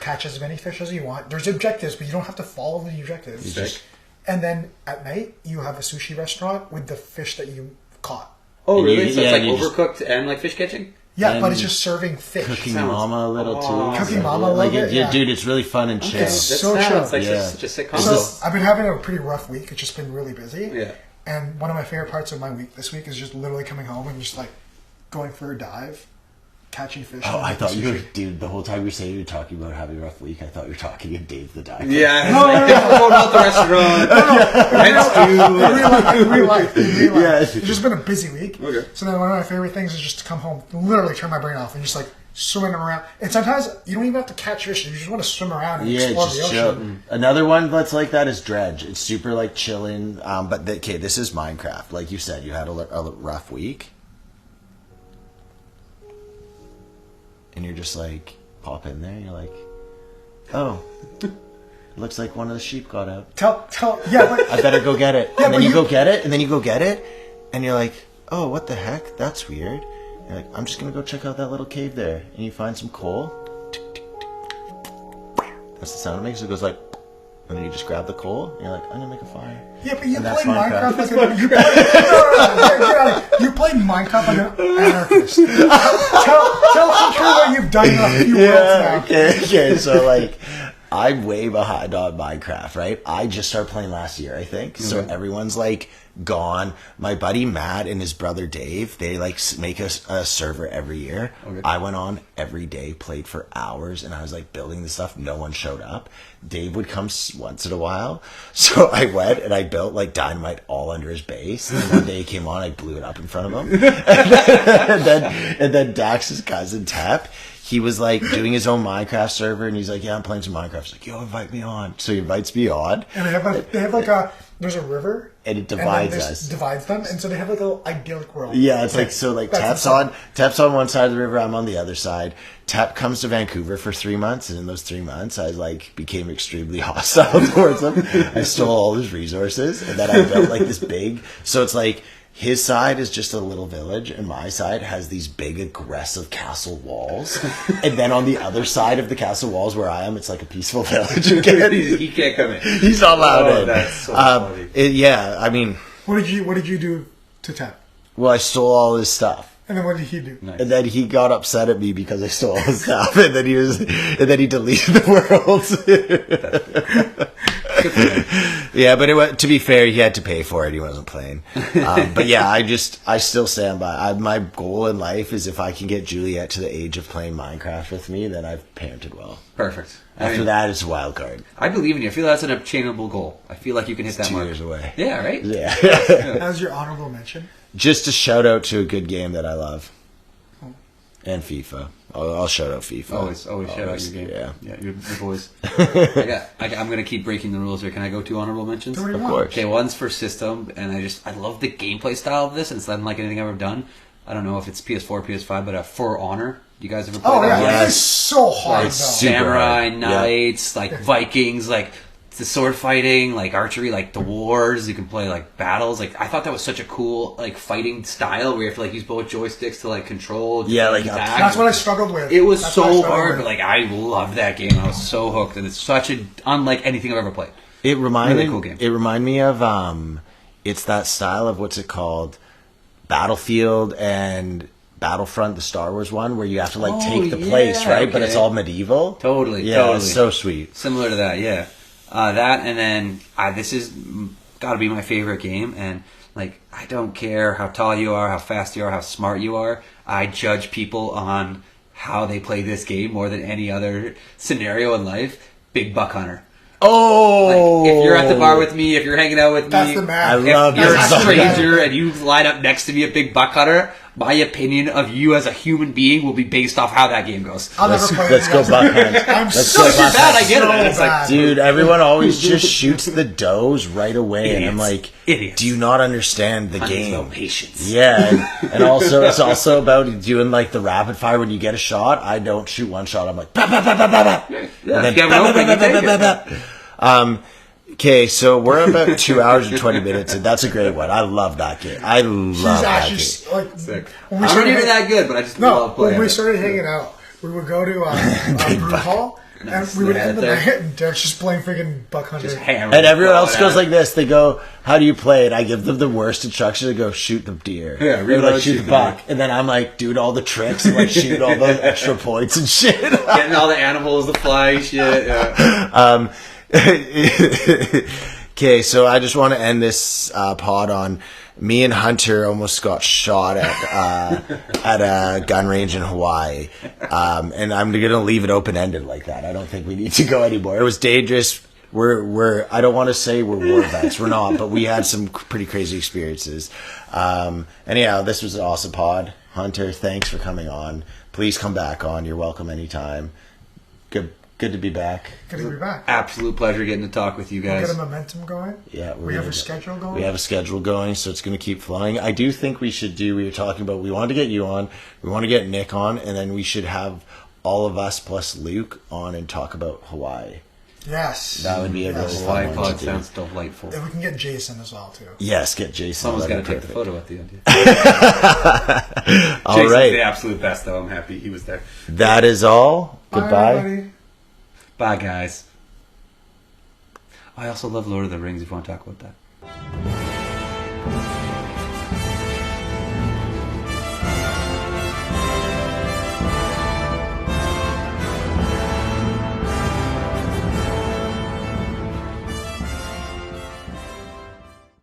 catch as many fish as you want. There's objectives, but you don't have to follow the objectives. Okay. And then at night, you have a sushi restaurant with the fish that you caught. Oh, And really? you- So yeah, it's like you just- overcooked and like fish catching? Yeah, but And it's just serving fish. Cooking Sounds Mama a little too. awesome. Cooking Mama a little bit, yeah. dude, it's really fun and chill. It's That so sounds chill. like Yeah. such a sick combo. So I've been having a pretty rough week. It's just been really busy. Yeah. And one of my favorite parts of my week this week is just literally coming home and just like going for a dive, catching fish. Oh, and I thought you were, sushi. dude. The whole time you were saying you were talking about having a rough week, I thought you were talking to Dave the Diver. Yeah. What about the restaurant? In real life. Yeah. It's just been a busy week. Okay. So then one of my favorite things is just to come home, literally turn my brain off, and just like swimming around. And sometimes you don't even have to catch fish; you just want to swim around and Yeah, explore the just ocean. chill. Another one that's like that is Dredge. It's super like chilling. But okay, this is Minecraft. Like you said, you had a rough week, and you're just like pop in there. And you're like, oh, looks like one of the sheep got out. Yeah, but I better go get it. Yeah, And then but you you- go get it, and then you go get it, and you're like, oh, what the heck? That's weird. You're like, I'm just gonna go check out that little cave there, and you find some coal. That's the sound it makes. It goes like, and then you just grab the coal, and you're like, I'm gonna make a fire. yeah, but you And play that's Minecraft Minecraft. like you play Minecraft like an anarchist. Tell what you've done in a few worlds now. Okay. So like, I'm way behind on Minecraft, right? I just started playing last year, I think. So everyone's like gone. My buddy Matt and his brother Dave, they like make a server every year. Okay. I went on every day, played for hours, and I was like building the stuff. No one showed up. Dave would come once in a while. So I went and I built like dynamite all under his base. And one day he came on, I blew it up in front of him. and then Dax's cousin Tep, he was like doing his own Minecraft server, and he's like, yeah, I'm playing some Minecraft. He's like, yo, invite me on. So he invites me on, And they have like a there's a river and it and then divides this us. divides them, and so they have like a little idyllic world. Yeah, it's like, so like That's Tap's on one side of the river, I'm on the other side. Tap comes to Vancouver for 3 months, and in those 3 months I like became extremely hostile towards him. I stole all his resources, and then I built like this big, so it's like his side is just a little village, and my side has these big aggressive castle walls. And then on the other side of the castle walls where I am, it's like a peaceful village again. He can't come in. He's not allowed Oh, in. that's so funny. Yeah, I mean, What did you do to Tap? well, I stole all his stuff. And then what did he do? Nice. And then he got upset at me because I stole his stuff, and then he deleted the world. Yeah, but to be fair, he had to pay for it. He wasn't playing. But yeah, I still stand by. My goal in life is if I can get Juliet to the age of playing Minecraft with me, then I've parented well. Perfect. After that, it's a wild card. I believe in you. I feel that's an obtainable goal. I feel like you can hit that 2 mark. years away. Yeah, right? Yeah. How's your honorable mention? Just a shout out to a good game that I love. And FIFA. I'll shout out FIFA. Always shout out your game. Yeah. Your boys. I'm gonna keep breaking the rules here. Can I go 2 honorable mentions? Do what you Of want. course. Okay, one's for system, and I love the gameplay style of this, and it's unlike anything I've ever done. I don't know if it's PS4, PS5, but For Honor. You guys ever play Oh, that? yeah. Yes. It's so hard, It's though. super Samurai, hard. knights, like Vikings, like the sword fighting, like archery, like the wars. You can play like battles. Like I thought that was such a cool like fighting style where you have to like use both joysticks to like control. Yeah, like attack. That's what I struggled with. It was That's what I so struggled hard, with. but like I loved that game. I was so hooked, and it's such a unlike anything I've ever played. It reminded Really cool game. It reminded me of it's that style of what's it called, Battlefield and Battlefront, the Star Wars one, where you have to like take the place, yeah, right? But it's okay. all medieval. Totally, Yeah, totally. it's so sweet. Similar to that, yeah. That, and then this is got to be my favorite game. And like, I don't care how tall you are, how fast you are, how smart you are. I judge people on how they play this game more than any other scenario in life. Big Buck Hunter. Oh, Like, if you're at the bar with me, if you're hanging out with That's me, the man. I love if you're a Big Buck stranger and you line up next to me at Big Buck Hunter, my opinion of you as a human being will be based off how that game goes. I'll Let's, never play let's it go again. Buck Hunt. I'm Let's so go if you're Buck bad, Hunt. I get it. so It's like, bad. Dude, everyone always just shoots the does right away, and I'm Idiots. like, Idiots. do you not understand the Hunting's game? no patience. Yeah, and also it's also about doing like the rapid fire when you get a shot. I don't shoot one shot. I'm like, bah, bah, bah, bah, bah, bah. Yeah, And if you have an bah, bah, opening, bah, you take bah, bah, it. bah, bah. Okay, so we're about 2 hours and 20 minutes, and that's a great one. I love that game. I love He's that actually game. like Sick. when we I'm not started even that good, but I just No, love playing when we it. started hanging out, we would go to a brew hall, Nice. and we would Yeah, end the there. night and Derek's just playing freaking Buck Hunter. Just hammer. And everyone else goes like this. They go, "How do you play it?" I give them the worst instructions. They go, "Shoot the deer." Yeah, They're reload, like, shoot the buck. And then I'm like, doing all the tricks and like shooting all those extra points and shit. Getting all the animals, the fly shit. Yeah. Okay, so I just want to end this pod on me and Hunter almost got shot at a gun range in Hawaii, and I'm gonna leave it open ended like that. I don't think we need to go anymore. It was dangerous. We're I don't want to say we're war vets. We're not, but we had some pretty crazy experiences. Anyhow, this was an awesome pod. Hunter, thanks for coming on. Please come back on. You're welcome anytime. Good to be back. Good to be back. Absolute pleasure getting to talk with you Get guys. a momentum going. Yeah, We have gonna a schedule going. We have a schedule going, so it's going to keep flowing. I do think we should do. We were talking about. We wanted to get you on. We want to get Nick on, and then we should have all of us plus Luke on and talk about Hawaii. Yes. That would be a really Hawaii fun one pod to do. sounds delightful. If we can get Jason as well too. Yes, get Jason. Someone's got to That'd take be the perfect. photo at the end. Yeah. All Jason's right, the absolute best, though. I'm happy he was there. that is all. Bye, Goodbye. everybody. Bye, guys. I also love Lord of the Rings if you want to talk about that.